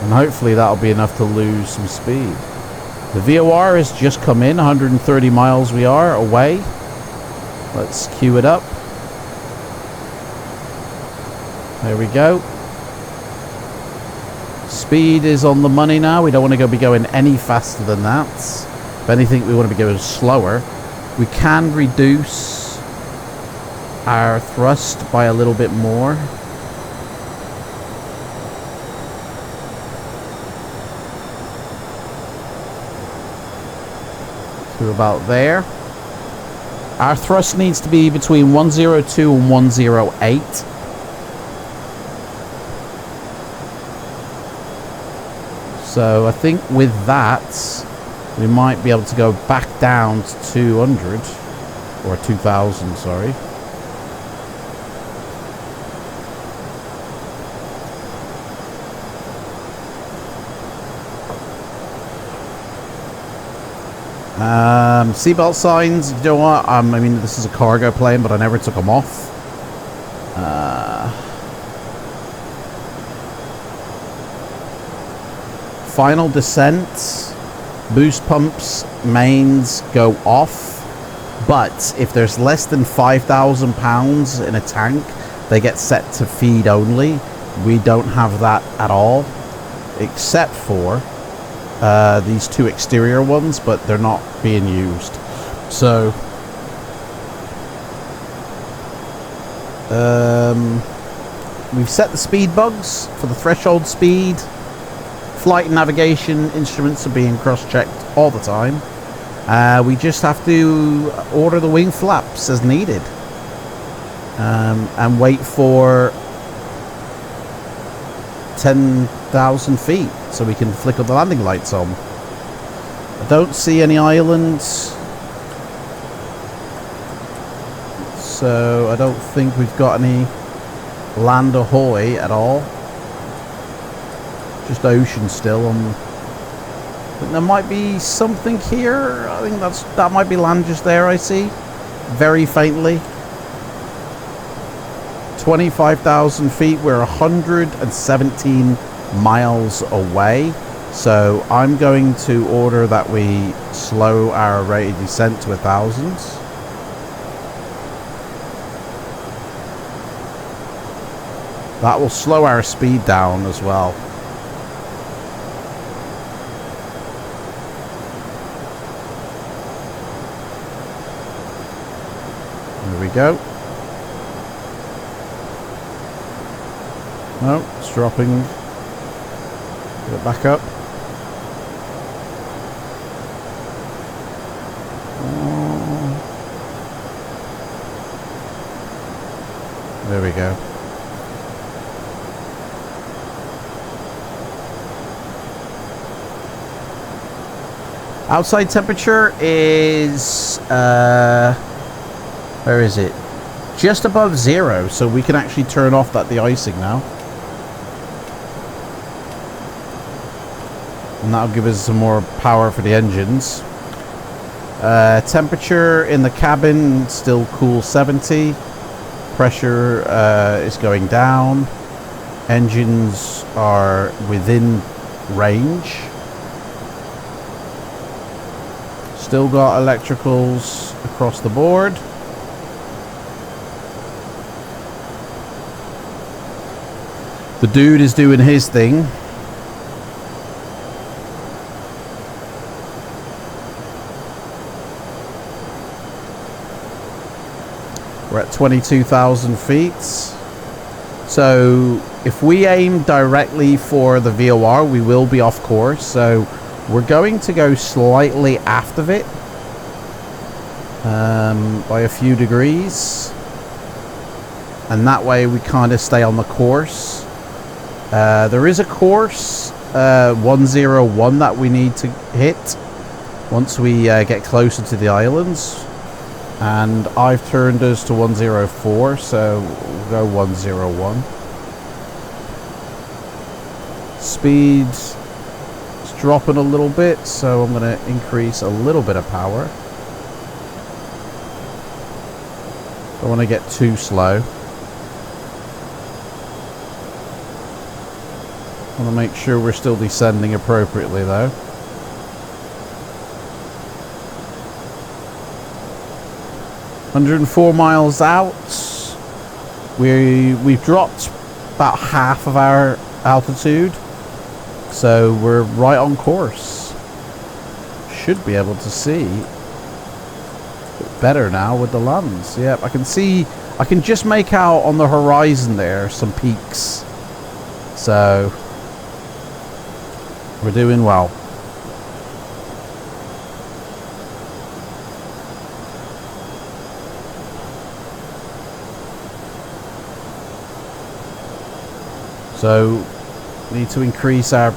And hopefully that'll be enough to lose some speed. The VOR has just come in, 130 miles we are away. Let's queue it up. There we go. Speed is on the money now. We don't want to be going any faster than that. If anything, we want to be going slower. We can reduce our thrust by a little bit more. To about there. Our thrust needs to be between 102 and 108. So I think with that, we might be able to go back down to 200 or 2000, sorry. Seatbelt signs, you know what, I mean this is a cargo plane, but I never took them off. Final descent, boost pumps, mains go off, but if there's less than 5,000 pounds in a tank, they get set to feed only. We don't have that at all, except for these two exterior ones, but they're not being used. So we've set the speed bugs for the threshold speed. Flight and navigation instruments are being cross-checked all the time. We just have to order the wing flaps as needed, and wait for 10,000 feet so we can flicker the landing lights on. I don't see any islands, so I don't think we've got any land ahoy at all. Just ocean still. I think there might be something here. I think that might be land just there. I see very faintly. 25,000 feet. We're 117 miles away. So I'm going to order that we slow our rate of descent to 1,000. That will slow our speed down as well. There we go. No, it's dropping. Get it back up. There we go. Outside temperature is where is it? Just above 0, so we can actually turn off that de-icing now. And that'll give us some more power for the engines. Temperature in the cabin still cool 70. Pressure is going down. Engines are within range. Still got electricals across the board. The dude is doing his thing. We're at 22,000 feet. So if we aim directly for the VOR, we will be off course. So we're going to go slightly aft of it by a few degrees, and that way we kind of stay on the course. There is a course 101 that we need to hit once we get closer to the islands, and I've turned us to 104, so we'll go 101. Speed is dropping a little bit, so I'm going to increase a little bit of power. Don't want to get too slow. I want to make sure we're still descending appropriately though. "104 miles out." We've dropped about half of our altitude, so we're right on course. Should be able to see better now with the lens. Yep, I can see. I can just make out on the horizon there some peaks. So we're doing well. So need to increase our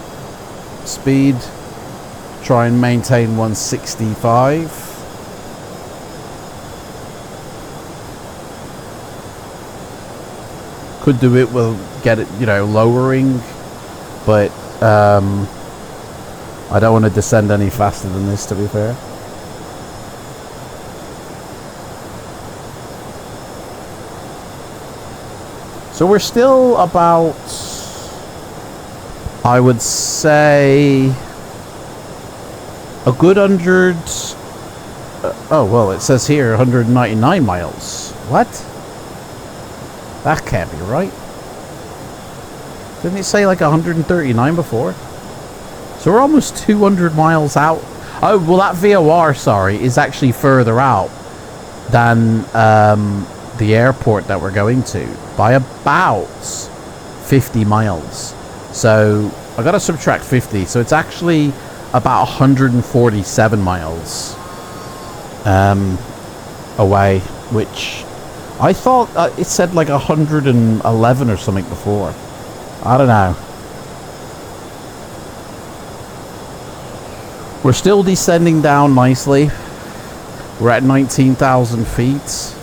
speed, try and maintain 165. Could do it, we'll get it, lowering, but I don't want to descend any faster than this, to be fair. So we're still about, I would say, a good 100. Oh well, it says here 199 miles. What? That can't be right. Didn't it say like 139 before? So we're almost 200 miles out. Oh well, that VOR, sorry, is actually further out than the airport that we're going to by about 50 miles. So I gotta subtract 50, so it's actually about 147 miles away, which I thought it said like 111 or something before. I don't know. We're still descending down nicely. We're at 19,000 feet.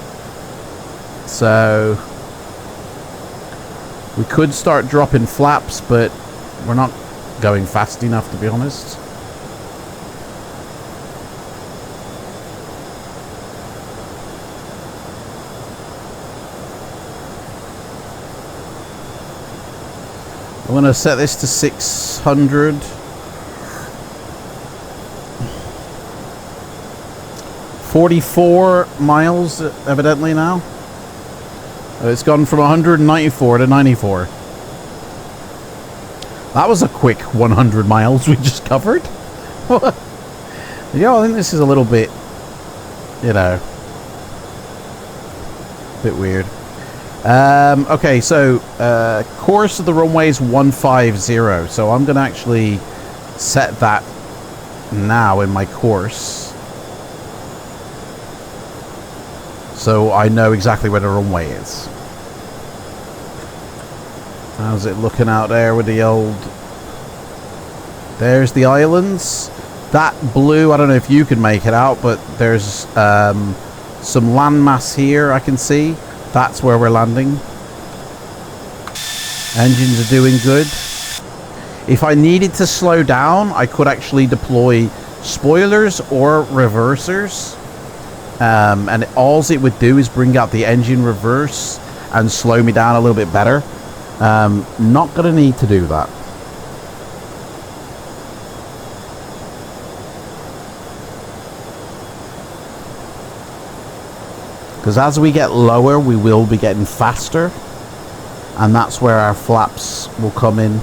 So we could start dropping flaps, but we're not going fast enough, to be honest. I'm going to set this to 600. 44 miles, evidently now. It's gone from 194 to 94. That was a quick 100 miles we just covered. Yeah, I think this is a little bit, bit weird. Okay, so course of the runway is 150, so I'm going to actually set that now in my course, so I know exactly where the runway is. How's it looking out there with the old... There's the islands. That blue, I don't know if you can make it out, but there's some landmass here I can see. That's where we're landing. Engines are doing good. If I needed to slow down, I could actually deploy spoilers or reversers. And all it would do is bring out the engine reverse and slow me down a little bit better. Not going to need to do that. Because as we get lower, we will be getting faster. And that's where our flaps will come in.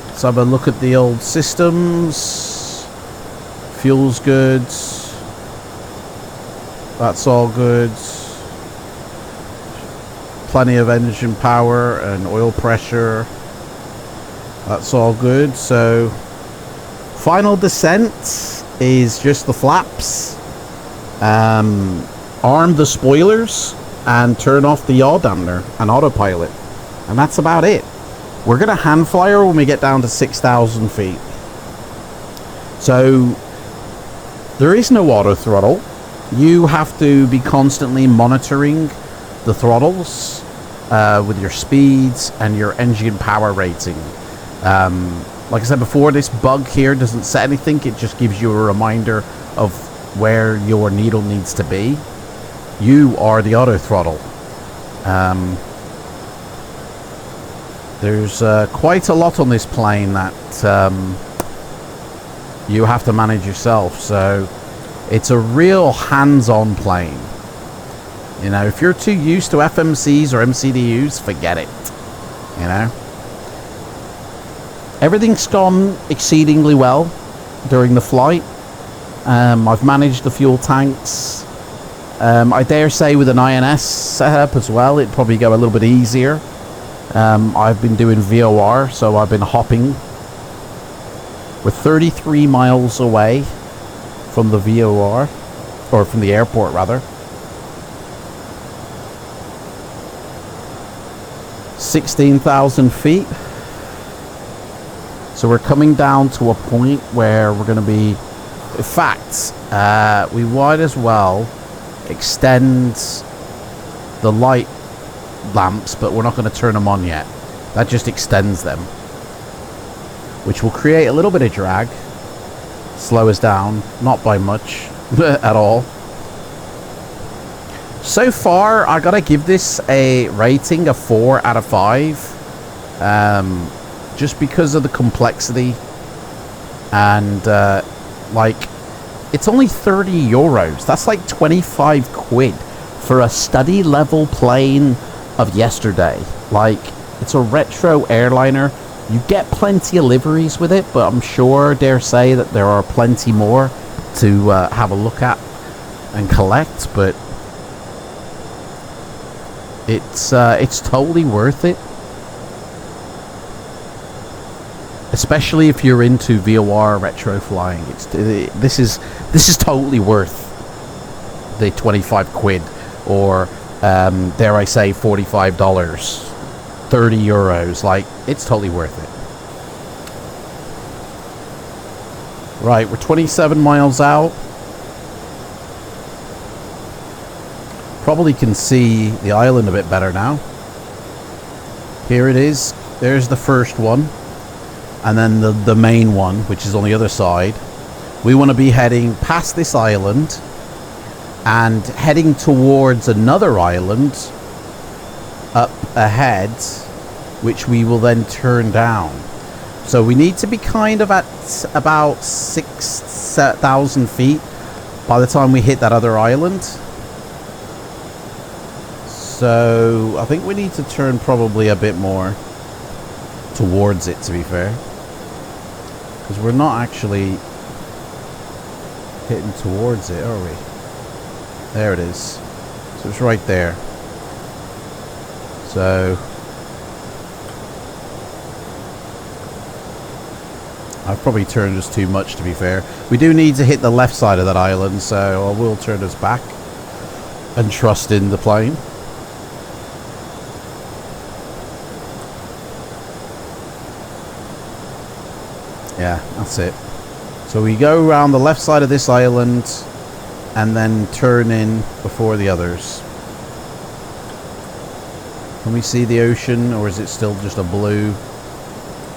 Let's have a look at the old systems. Fuel's good. That's all good. Plenty of engine power and oil pressure. That's all good. So Final descent is just the flaps. Arm the spoilers and turn off the yaw dampener and autopilot, and that's about it. We're gonna hand flyer when we get down to 6,000 feet. So there is no auto throttle. You have to be constantly monitoring the throttles with your speeds and your engine power rating. Like I said before, this bug here doesn't set anything. It just gives you a reminder of where your needle needs to be. You are the auto throttle. There's quite a lot on this plane that you have to manage yourself, so it's a real hands-on plane. You know, if you're too used to FMCs or MCDUs, forget it. You know, everything's gone exceedingly well during the flight. I've managed the fuel tanks. I dare say with an INS setup as well, it'd probably go a little bit easier. I've been doing VOR, so I've been hopping. We're 33 miles away from the VOR, or from the airport rather. 16,000 feet. So we're coming down to a point where we're going to be, in fact, we might as well extend the light lamps, but we're not going to turn them on yet. That just extends them, which will create a little bit of drag, slow us down, not by much at all. So far, I gotta give this a rating of 4 out of 5, just because of the complexity, and like, it's only 30 euros. That's like 25 quid for a study level plane of yesterday. Like, it's a retro airliner. You get plenty of liveries with it, but I'm sure, dare say, that there are plenty more to have a look at and collect, but it's totally worth it, especially if you're into VOR retro flying. This is totally worth the 25 quid, or dare I say $45, 30 euros. Like, it's totally worth it. Right, we're 27 miles out. Probably can see the island a bit better now. Here it is. There's the first one, and then the main one, which is on the other side. We want to be heading past this island and heading towards another island up ahead, which we will then turn down. So we need to be kind of at about 6,000 feet by the time we hit that other island. So I think we need to turn probably a bit more towards it, to be fair, because we're not actually hitting towards it, are we? There it is. So it's right there. So I've probably turned us too much, to be fair. We do need to hit the left side of that island, so I will turn us back and trust in the plane. Yeah, that's it. So we go around the left side of this island and then turn in before the others. Can we see the ocean, or is it still just a blue?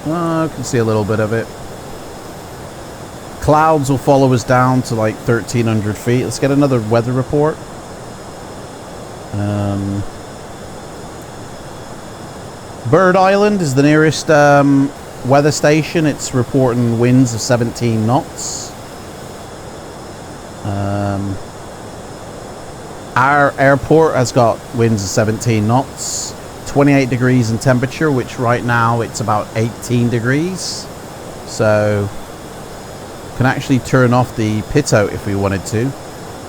Oh, I can see a little bit of it. Clouds will follow us down to like 1,300 feet. Let's get another weather report. Bird Island is the nearest weather station. It's reporting winds of 17 knots. Our airport has got winds of 17 knots, 28 degrees in temperature, which right now it's about 18 degrees. So can actually turn off the pitot if we wanted to,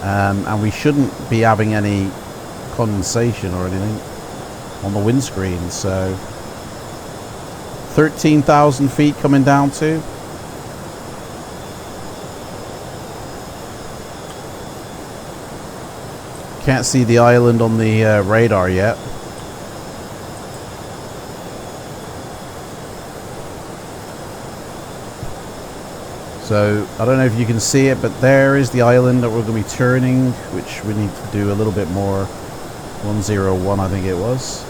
and we shouldn't be having any condensation or anything on the windscreen. So 13,000 feet coming down to. can't see the island on the radar yet. So, I don't know if you can see it, but there is the island that we're going to be turning, which we need to do a little bit more. 101, I think it was.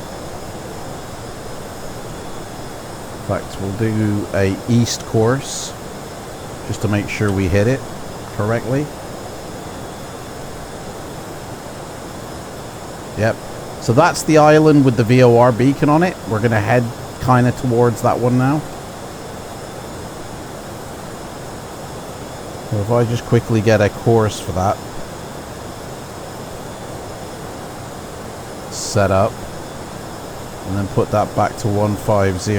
In fact, we'll do a east course, just to make sure we hit it correctly. Yep. So that's the island with the VOR beacon on it. We're going to head kind of towards that one now. So if I just quickly get a course for that set up, and then put that back to 150,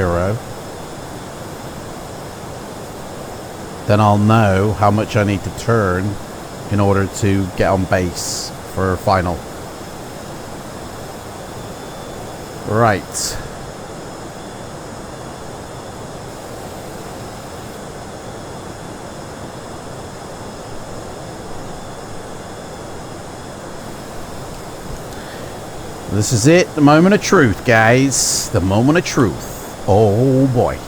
then I'll know how much I need to turn in order to get on base for final. Right. This is it, the moment of truth, guys. The moment of truth. Oh boy.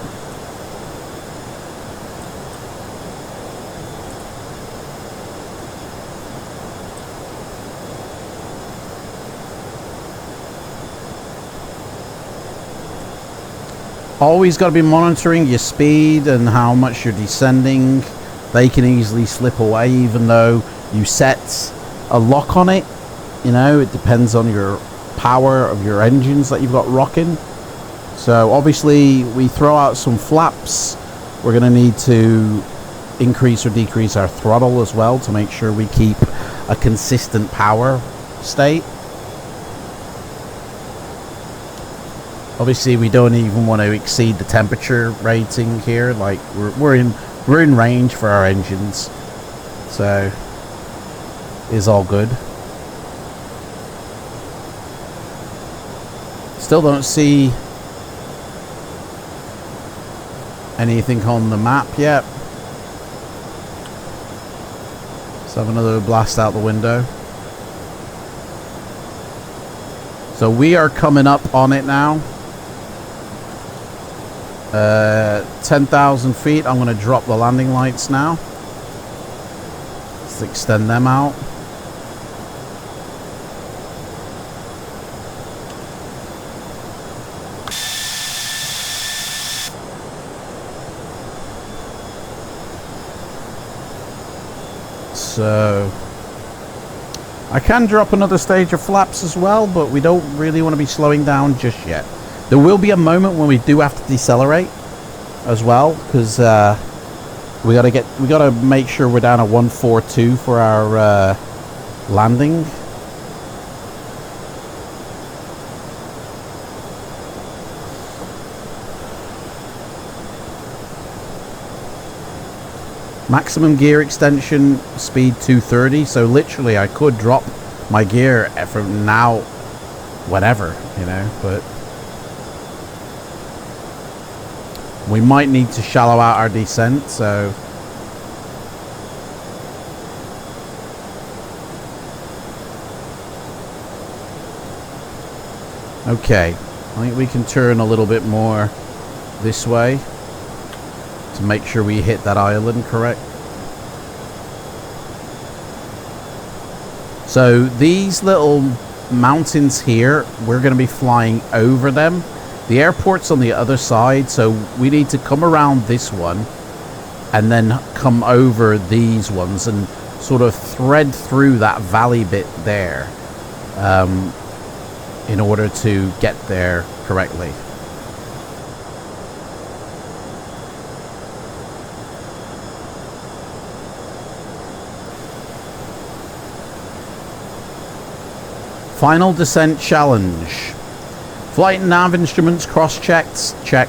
Always got to be monitoring your speed and how much you're descending. They can easily slip away even though you set a lock on it. You know, it depends on your power of your engines that you've got rocking. So obviously we throw out some flaps. We're going to need to increase or decrease our throttle as well to make sure we keep a consistent power state. Obviously we don't even want to exceed the temperature rating here. Like we're in range for our engines, so it's all good. Still don't see anything on the map yet. Let's have another blast out the window. So we are coming up on it now. 10,000 feet. I'm going to drop the landing lights now. Let's extend them out. So I can drop another stage of flaps as well, but we don't really want to be slowing down just yet. There will be a moment when we do have to decelerate as well, because we gotta make sure we're down at 142 for our landing. Maximum gear extension speed 230, so literally I could drop my gear from now whenever, you know, but we might need to shallow out our descent, so okay, I think we can turn a little bit more this way to make sure we hit that island correct. So these little mountains here, we're going to be flying over them. The airport's on the other side, so we need to come around this one and then come over these ones and sort of thread through that valley bit there in order to get there correctly. Final descent challenge. Flight and nav instruments cross-checked. Check.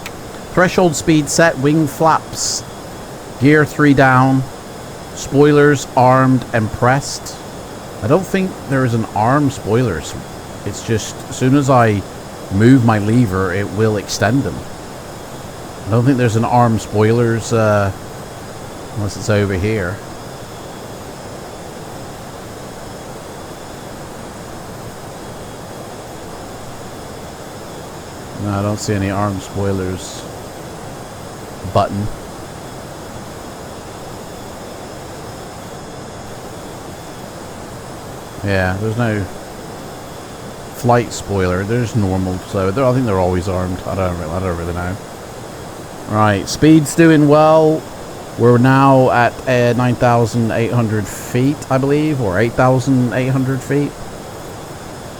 Threshold speed set. Wing flaps. Gear 3 down. Spoilers armed and pressed. I don't think there is an arm spoilers. It's just as soon as I move my lever, it will extend them. I don't think there's an arm spoilers unless it's over here. No, I don't see any arm spoilers button. Yeah, there's no flight spoiler. There's normal, so I think they're always armed. I don't really know. Right, speed's doing well. We're now at 9,800 feet, I believe, or 8,800 feet.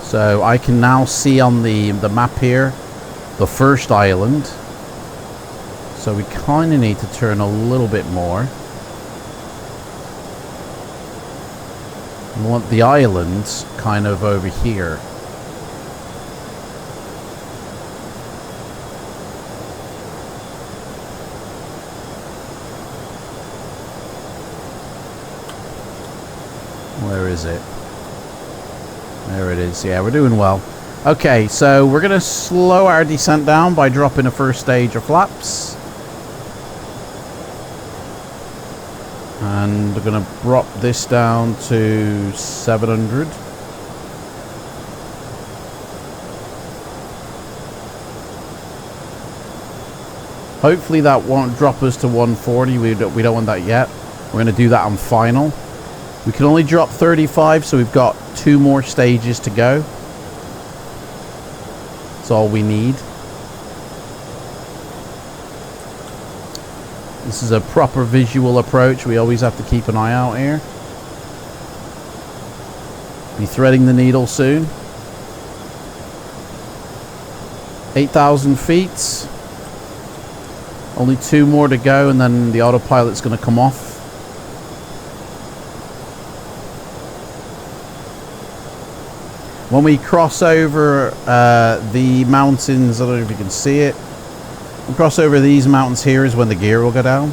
So I can now see on the map here the first island. So we kind of need to turn a little bit more. We want the islands kind of over here. Where is it? There it is. Yeah, we're doing well. Okay, so we're going to slow our descent down by dropping a first stage of flaps. And we're going to drop this down to 700. Hopefully that won't drop us to 140. We don't want that yet. We're going to do that on final. We can only drop 35, so we've got 2 more stages to go. That's all we need. This is a proper visual approach. We always have to keep an eye out here. Be threading the needle soon. 8,000 feet. Only 2 more to go, and then the autopilot's going to come off. When we cross over the mountains, I don't know if you can see it. We cross over these mountains here is when the gear will go down.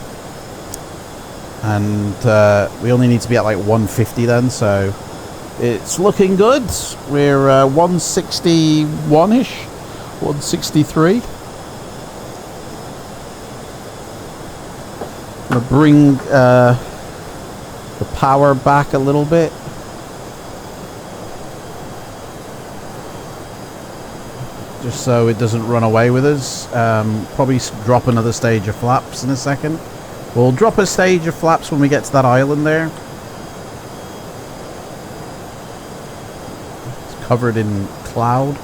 And we only need to be at like 150 then, so it's looking good. We're 161-ish, 163. I'm going to bring the power back a little bit. Just so it doesn't run away with us. Probably drop another stage of flaps in a second. We'll drop a stage of flaps when we get to that island there. It's covered in cloud.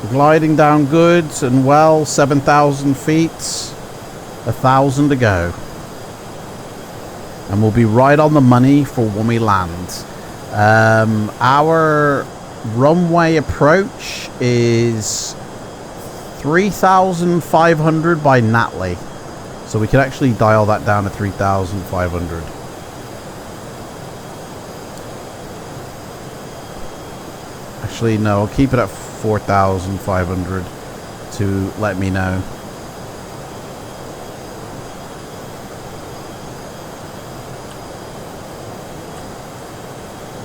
Gliding down good and well, 7,000 feet. 1,000 to go. And we'll be right on the money for when we land. Our runway approach is 3,500 by Natley. So we can actually dial that down to 3,500. Actually, no, I'll keep it at 4,500 to let me know.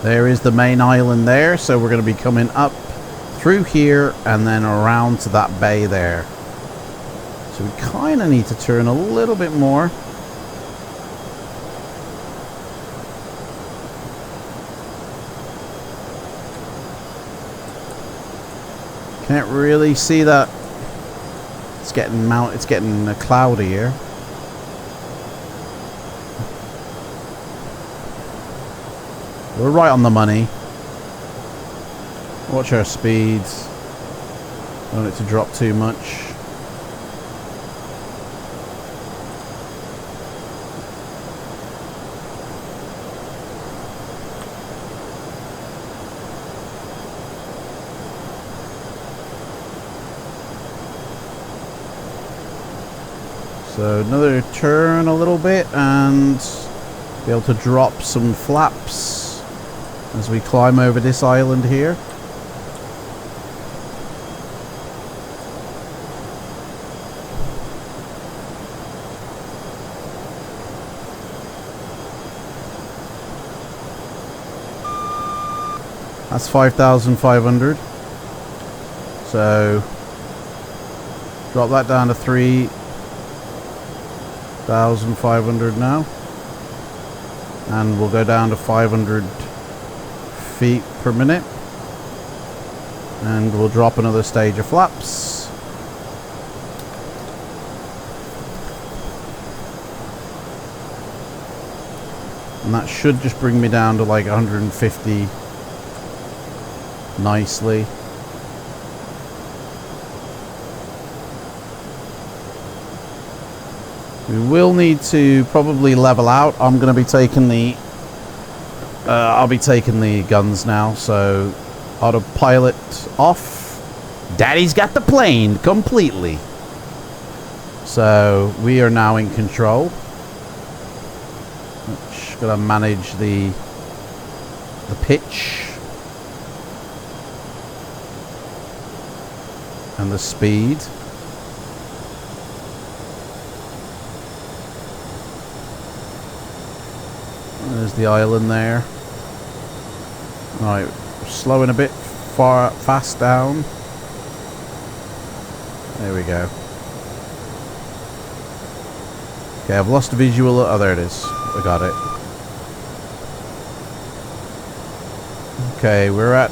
There is the main island there, so we're going to be coming up through here and then around to that bay there. So we kind of need to turn a little bit more. Can't really see that. It's getting cloudy here. We're right on the money. Watch our speeds. Don't want it to drop too much. So another turn a little bit and be able to drop some flaps as we climb over this island here. That's 5,500. So drop that down to 3. 1,500 now. And we'll go down to 500 feet per minute. And we'll drop another stage of flaps. And that should just bring me down to like 150 nicely. We will need to probably level out. I'm going to be taking the I'll be taking the guns now, so autopilot off. Daddy's got the plane completely. So we are now in control. Just gotta manage the pitch and the speed. There's the island there. Alright, slowing a bit fast down. There we go. Okay, I've lost visual. Oh, there it is. I got it. Okay, we're at...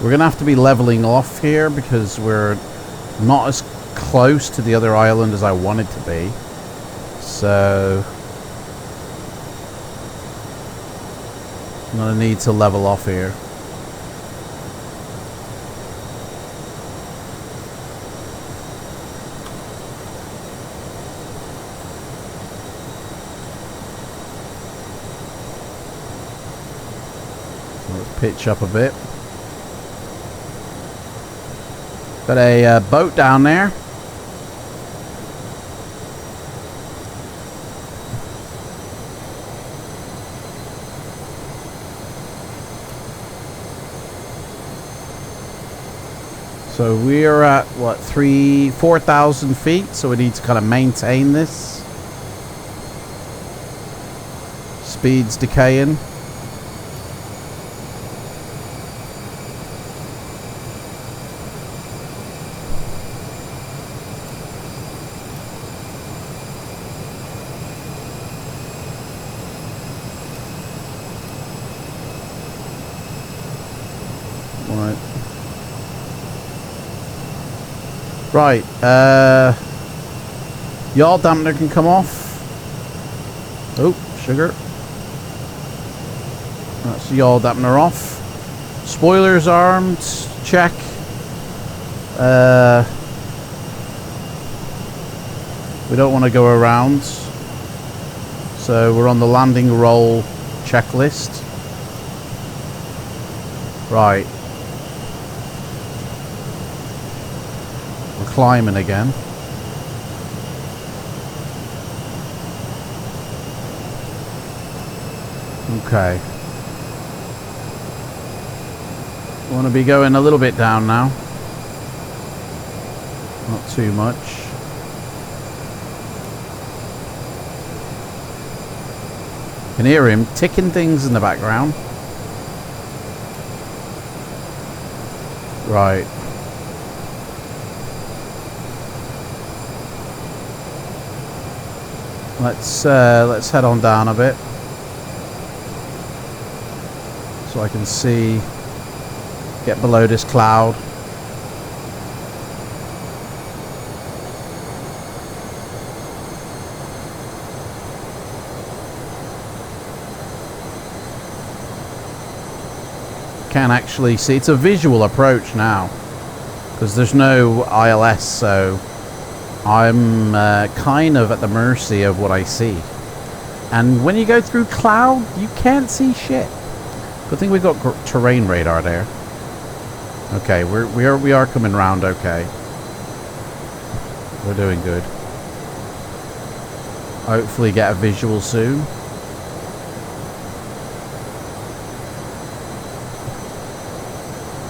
we're gonna have to be leveling off here because we're not as close to the other island as I wanted to be. So... I'm gonna need to level off here. So let's pitch up a bit. Got a boat down there. So we are at what, 4,000 feet, so we need to kind of maintain this. Speed's decaying. Right, yaw dampener can come off. Oh, sugar. That's the yaw dampener off. Spoilers armed, check. We don't want to go around. So we're on the landing roll checklist. Right. Climbing again. Okay. Want to be going a little bit down now. Not too much. Can hear him ticking things in the background. Right. Let's head on down a bit so I can see, get below this cloud. Can actually see, it's a visual approach now because there's no ILS, so I'm kind of at the mercy of what I see. And when you go through cloud, you can't see shit. Good thing we've got terrain radar there. Okay, we are coming round okay. We're doing good. Hopefully get a visual soon.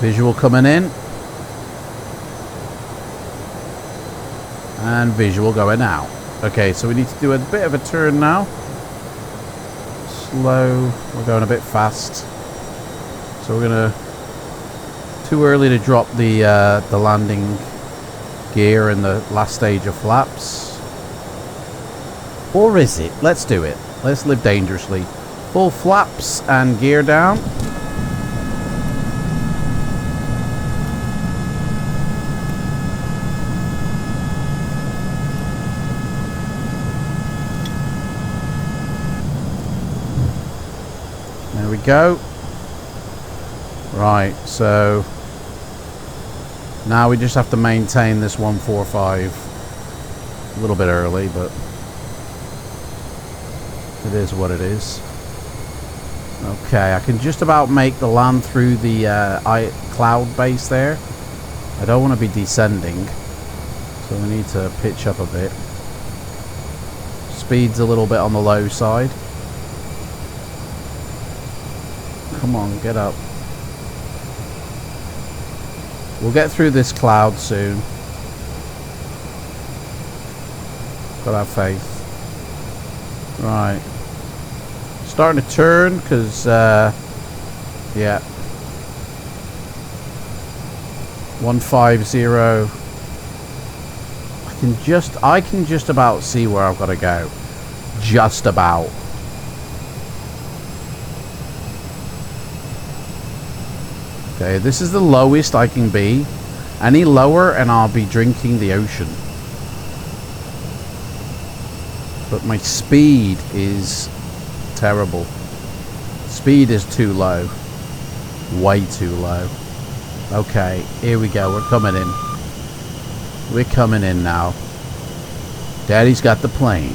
Visual coming in. And visual going out. Okay, so we need to do a bit of a turn now. Slow. We're going a bit fast. So we're gonna... Too early to drop the landing gear in the last stage of flaps. Or is it? Let's do it. Let's live dangerously. Full flaps and gear down. There we go. Right, so now we just have to maintain this 145. A little bit early, but it is what it is. Okay, I can just about make the land through the cloud base there. I don't want to be descending, so we need to pitch up a bit. Speed's a little bit on the low side. Come on, get up. We'll get through this cloud soon. Gotta have faith. Right. Starting to turn, because, yeah. 150. I can just about see where I've got to go. Just about. Okay, this is the lowest I can be. Any lower and I'll be drinking the ocean. But my speed is terrible. Speed is too low. Way too low. Okay, here we go. We're coming in. We're coming in now. Daddy's got the plane.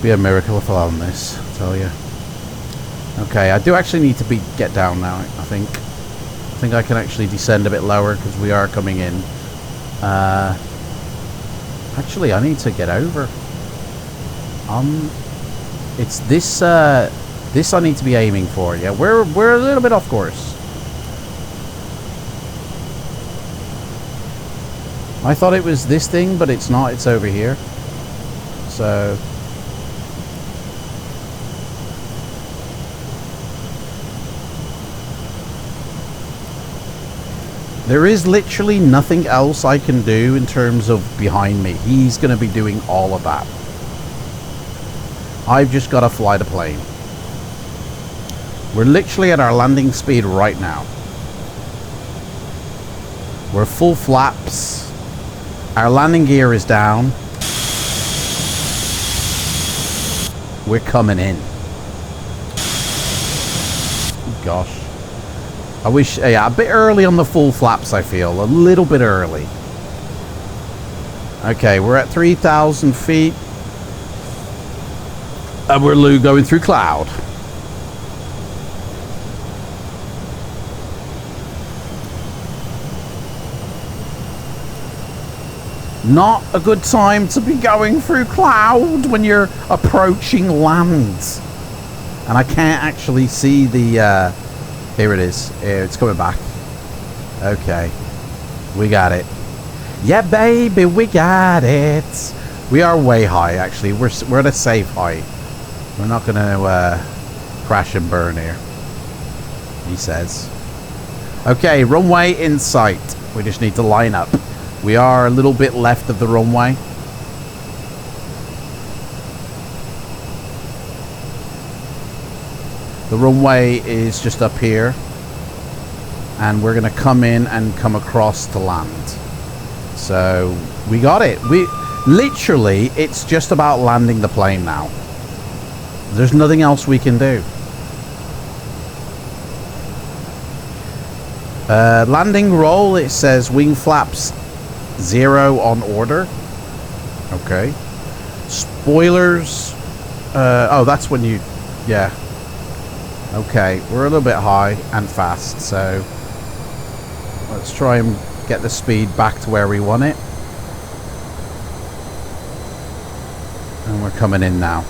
Be a miracle if I land this, I tell you. Okay, I do actually need to get down now, I think. I think I can actually descend a bit lower because we are coming in. Actually, I need to get over. It's this, this I need to be aiming for. Yeah, we're a little bit off course. I thought it was this thing, but it's not. It's over here. So... there is literally nothing else I can do in terms of behind me. He's going to be doing all of that. I've just got to fly the plane. We're literally at our landing speed right now. We're full flaps. Our landing gear is down. We're coming in. Gosh. I wish, yeah, a bit early on the full flaps, I feel. A little bit early. Okay, we're at 3,000 feet. And we're going through cloud. Not a good time to be going through cloud when you're approaching land. And I can't actually see the... here it is. Here, it's coming back. Okay. We got it. Yeah, baby, we got it. We are way high, actually. We're at a safe height. We're not going to crash and burn here, he says. Okay, runway in sight. We just need to line up. We are a little bit left of the runway. The runway is just up here, and we're going to come in and come across to land. So we got it. We literally, it's just about landing the plane now. There's nothing else we can do. Landing roll, it says wing flaps 0 on order. Okay. Spoilers. Oh, that's when you, yeah. Okay, we're a little bit high and fast, so let's try and get the speed back to where we want it. And we're coming in now.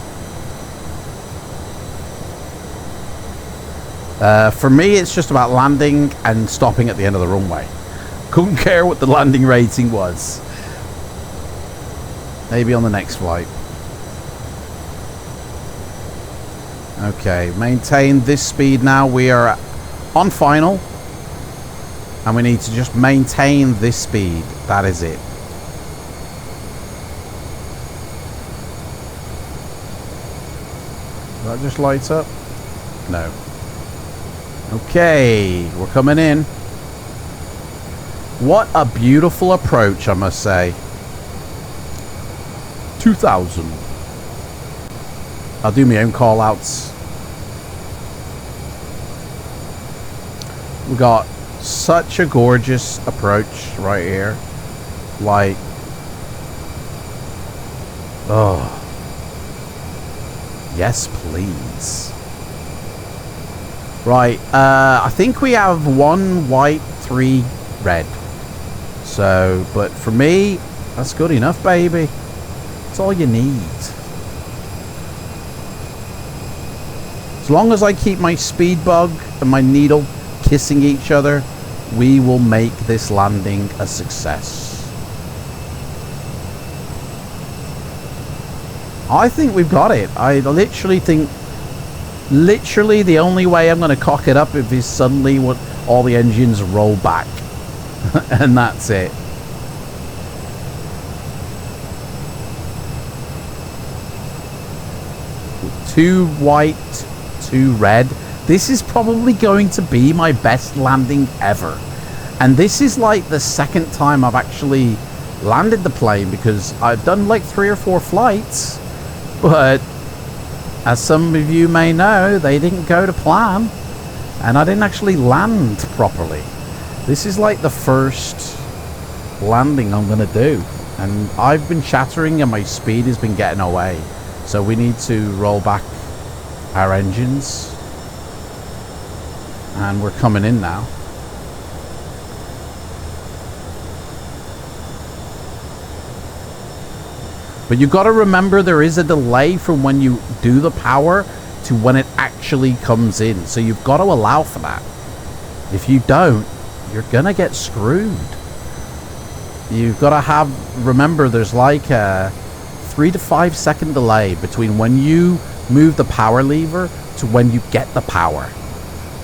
For me, it's just about landing and stopping at the end of the runway. Couldn't care what the landing rating was. Maybe on the next flight. Okay, maintain this speed now. We are on final. And we need to just maintain this speed. That is it. That just lights up? No. Okay, we're coming in. What a beautiful approach, I must say. 2,000. I'll do my own call outs. We got such a gorgeous approach right here. Like, oh, yes please. Right, I think we have 1 white, 3 red. So, but for me, that's good enough, baby. That's all you need. As long as I keep my speed bug and my needle kissing each other, we will make this landing a success. I think we've got it. I literally think, the only way I'm going to cock it up is suddenly what all the engines roll back. And that's it. Two white, 2 red. This is probably going to be my best landing ever. And this is like the second time I've actually landed the plane, because I've done like 3 or 4 flights. But as some of you may know, they didn't go to plan. And I didn't actually land properly. This is like the first landing I'm going to do. And I've been chattering and my speed has been getting away. So we need to roll back our engines. And we're coming in now. But you've got to remember there is a delay from when you do the power to when it actually comes in. So you've got to allow for that. If you don't, you're going to get screwed. You've got to remember there's like a 3 to 5 second delay between when you move the power lever to when you get the power.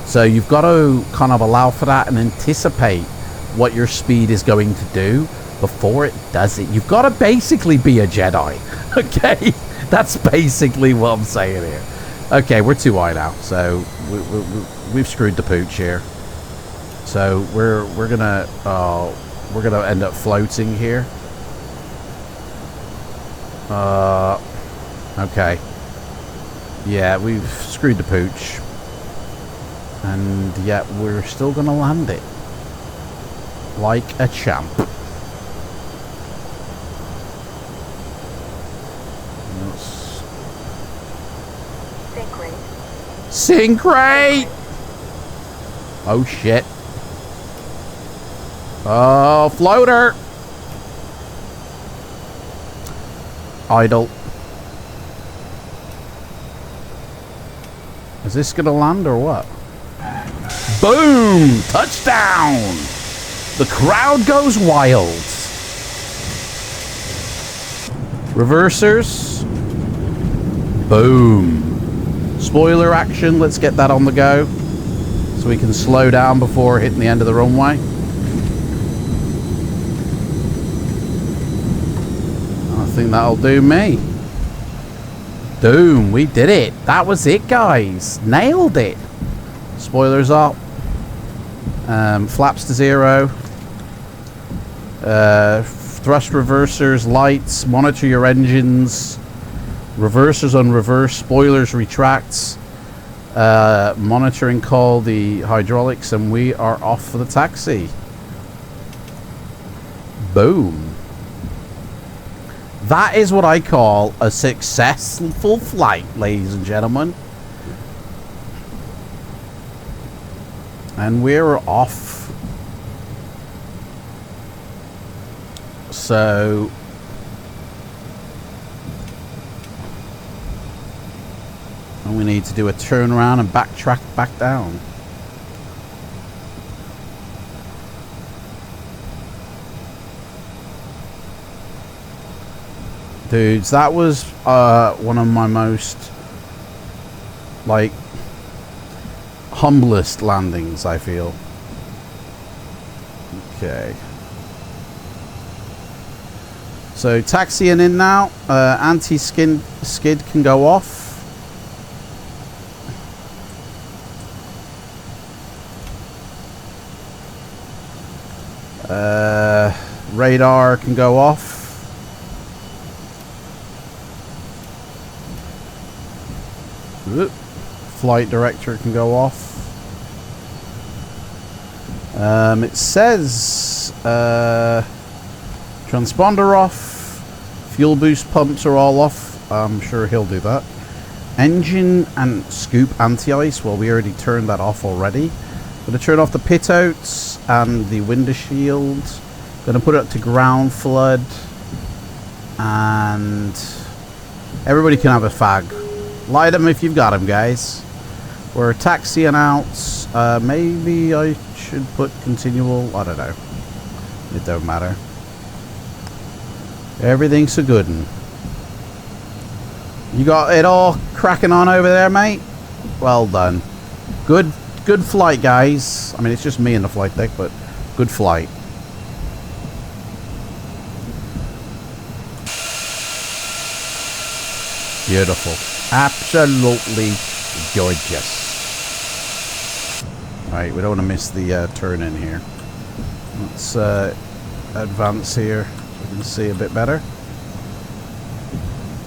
So you've got to kind of allow for that and anticipate what your speed is going to do before it does it. You've got to basically be a Jedi. Okay? That's basically what I'm saying here. Okay, we're too high now. So we've screwed the pooch here. So we're gonna end up floating here. Okay. Yeah, we've screwed the pooch. And yet we're still gonna land it. Like a champ. Sync rate! Oh shit. Oh, floater! Idle. Is this gonna land or what? Boom! Touchdown! The crowd goes wild. Reversers. Boom. Spoiler action. Let's get that on the go. So we can slow down before hitting the end of the runway. I think that'll do me. Boom. We did it. That was it, guys. Nailed it. Spoilers up. Flaps to 0. Thrust reversers, lights, monitor your engines. Reversers on reverse, spoilers retracts. Monitoring call the hydraulics, and we are off for the taxi. Boom. That is what I call a successful flight, ladies and gentlemen. And we're off. So and we need to do a turnaround and backtrack back down. Dudes, that was one of my most like humblest landings, I feel. Okay. So taxiing in now. Anti-skid can go off. Radar can go off. Oop. Flight director can go off. It says transponder off. Fuel boost pumps are all off. I'm sure he'll do that. Engine and scoop anti-ice. Well, we already turned that off already. Gonna turn off the pit outs and the window shield. Gonna put it up to ground flood. And everybody can have a fag. Light them if you've got them, guys. We're taxiing out. Maybe I should put continual. I don't know. It don't matter. Everything's so good. You got it all cracking on over there, mate? Well done. Good flight, guys. I mean, it's just me in the flight deck, but good flight. Beautiful. Absolutely gorgeous. Right, we don't want to miss the turn in here. Let's advance here so we can see a bit better.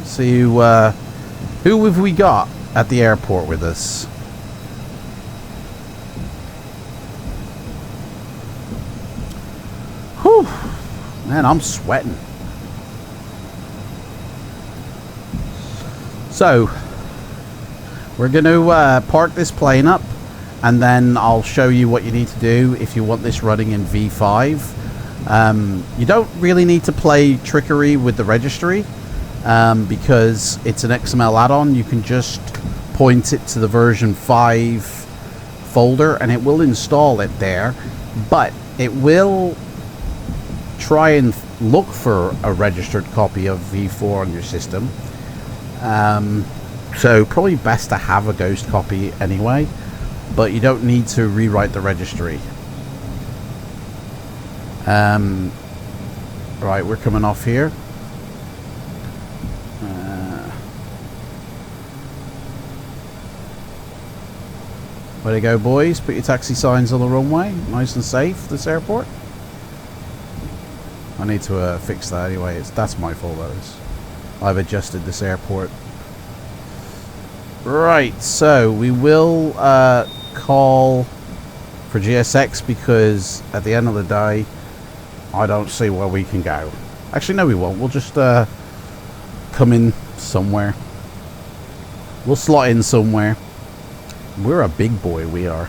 See who have we got at the airport with us? Whew, man, I'm sweating. So we're going to park this plane up, and then I'll show you what you need to do if you want this running in V5. You don't really need to play trickery with the registry. Because it's an XML add-on. You can just point it to the version 5 folder and it will install it there, but it will try and look for a registered copy of V4 on your system. So probably best to have a ghost copy anyway, but you don't need to rewrite the registry. Right, we're coming off here. Way to go, boys. Put your taxi signs on the runway. Nice and safe, this airport. I need to fix that anyway. That's my fault, that is. I've adjusted this airport. Right, so we will call for GSX because at the end of the day, I don't see where we can go. Actually, no, we won't. We'll just come in somewhere. We'll slot in somewhere. We're a big boy, we are.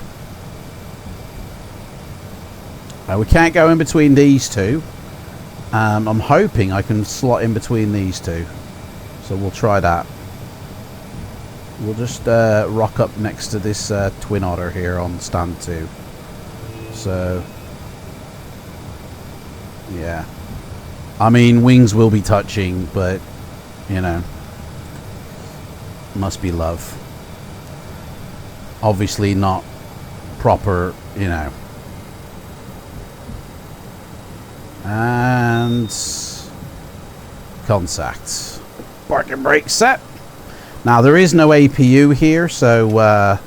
We can't go in between these two. I'm hoping I can slot in between these two. So we'll try that. We'll just rock up next to this Twin Otter here on stand 2. So, yeah. I mean, wings will be touching, but, you know, must be love. Obviously not proper, you know. And contact. Parking brake set. Now there is no APU here, so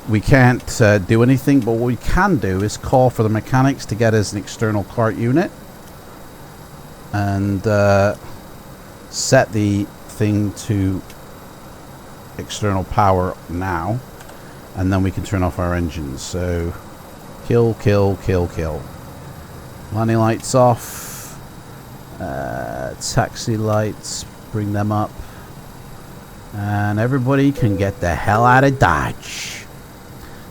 we can't do anything, but what we can do is call for the mechanics to get us an external cart unit and set the thing to external power now. And then we can turn off our engines. So, kill, kill, kill, kill. Landing lights off. Taxi lights, bring them up. And everybody can get the hell out of Dodge.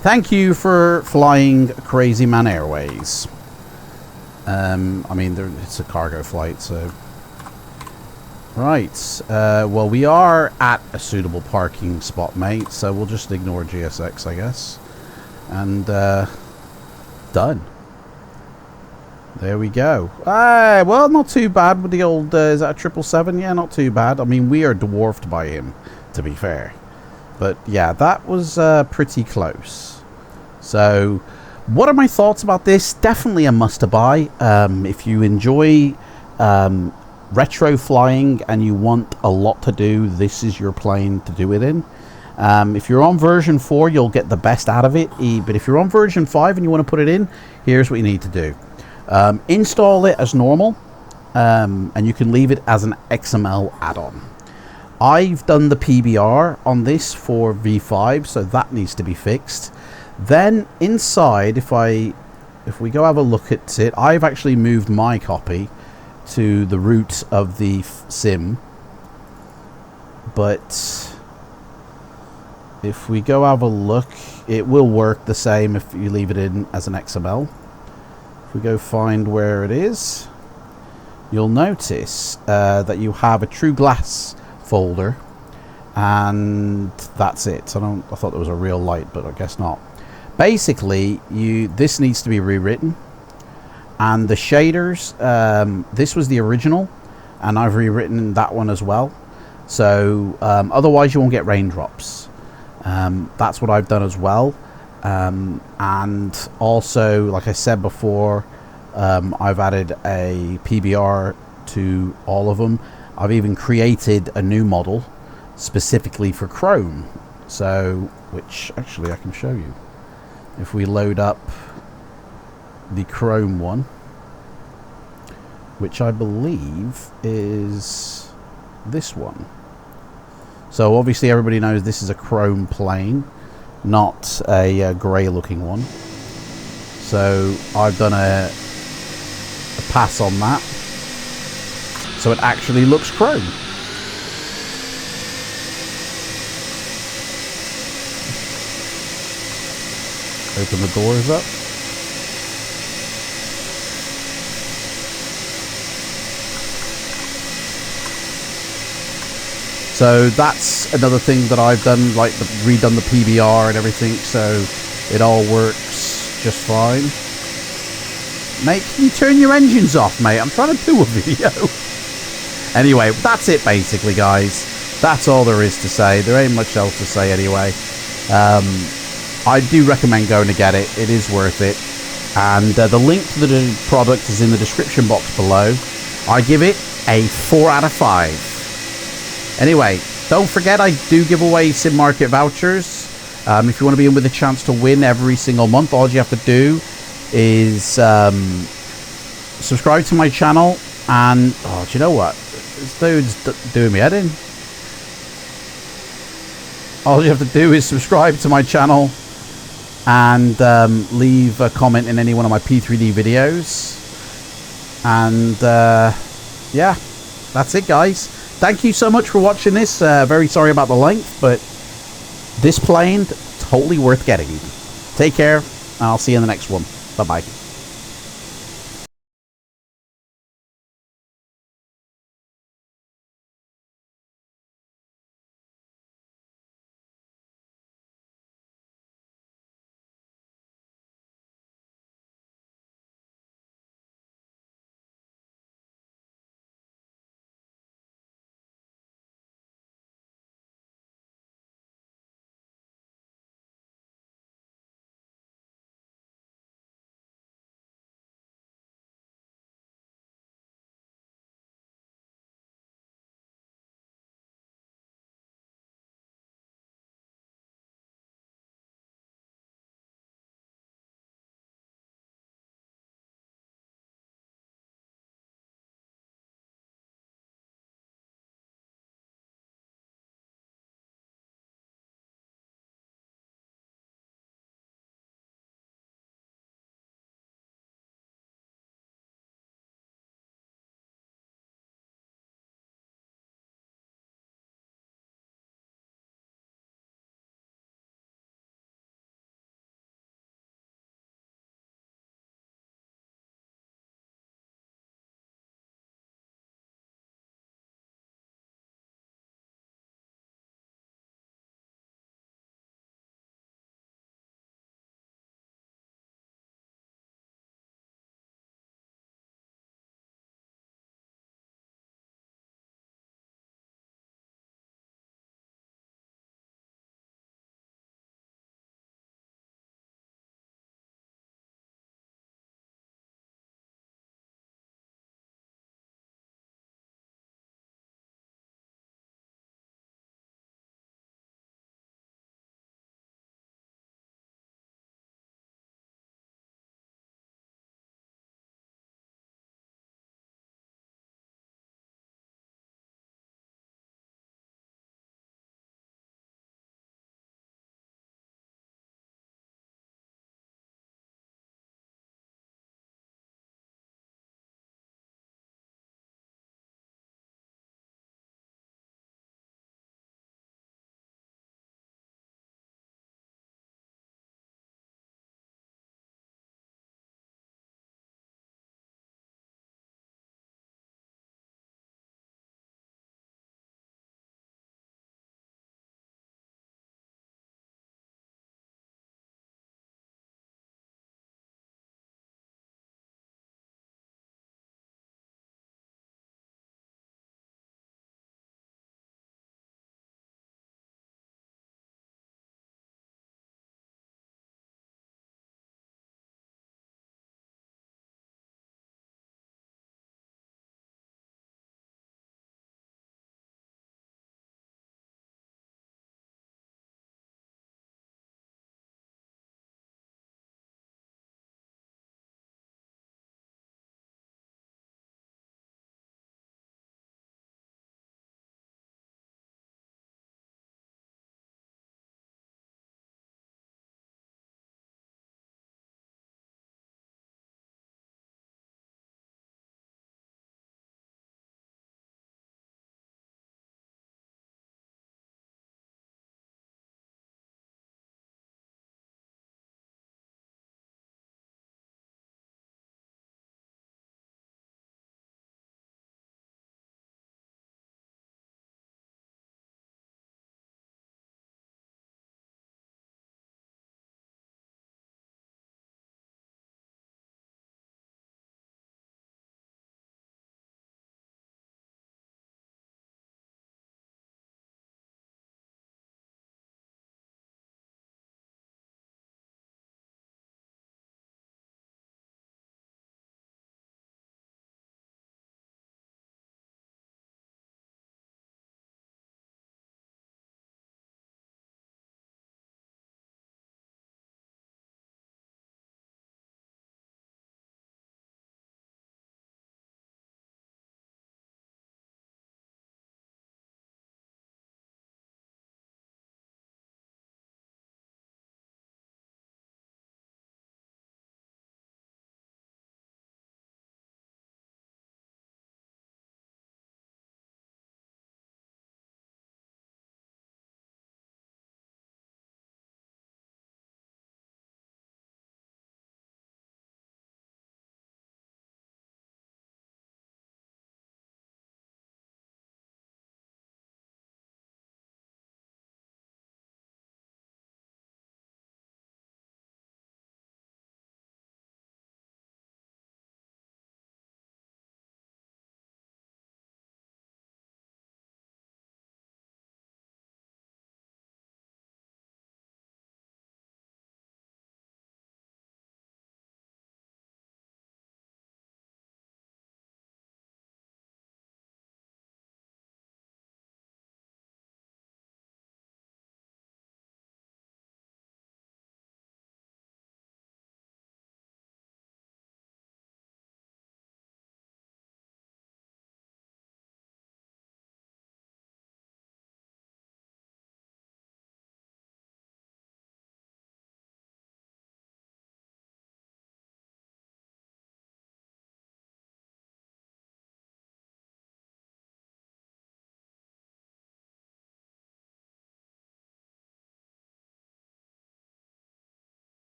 Thank you for flying Crazy Man Airways. I mean, it's a cargo flight, so... Right, well, we are at a suitable parking spot, mate, so we'll just ignore GSX, I guess. And, done. There we go. Well, not too bad with the old, is that a 777? Yeah, not too bad. I mean, we are dwarfed by him, to be fair. But, yeah, that was pretty close. So, what are my thoughts about this? Definitely a must-to-buy. If you enjoy... retro flying and you want a lot to do, this is your plane to do it in. If you're on version 4, you'll get the best out of it, but if you're on version 5 and you want to put it in, here's what you need to do. Install it as normal, and you can leave it as an XML add-on. I've done the PBR on this for V5, so that needs to be fixed. Then inside, if we go have a look at it, I've actually moved my copy to the root of the sim, but if we go have a look, it will work the same if you leave it in as an XML. If we go find where it is, you'll notice that you have a True Glass folder, and that's it. I thought there was a real light, but I guess not. Basically, this needs to be rewritten, and the shaders, this was the original, and I've rewritten that one as well. So otherwise you won't get raindrops. That's what I've done as well. And also, like I said before, I've added a PBR to all of them. I've even created a new model specifically for Chrome, so which actually I can show you. If we load up the Chrome one, which I believe is this one. So obviously everybody knows this is a Chrome plane, not a grey looking one. So I've done a pass on that, so it actually looks Chrome. Open the doors up. So that's another thing that I've done, like redone the PBR and everything, so it all works just fine. Mate, can you turn your engines off, mate? I'm trying to do a video. Anyway, that's it basically, guys. That's all there is to say. There ain't much else to say anyway. I do recommend going to get it. It is worth it. And the link to the product is in the description box below. I give it a 4 out of 5. Anyway, don't forget I do give away Sim Market vouchers. If you want to be in with a chance to win every single month, all you have to do is subscribe to my channel. And, oh, do you know what? This dude's doing me head in. All you have to do is subscribe to my channel and leave a comment in any one of my P3D videos. And yeah, that's it, guys. Thank you so much for watching this. Very sorry about the length, but this plane, totally worth getting. Take care, and I'll see you in the next one. Bye-bye.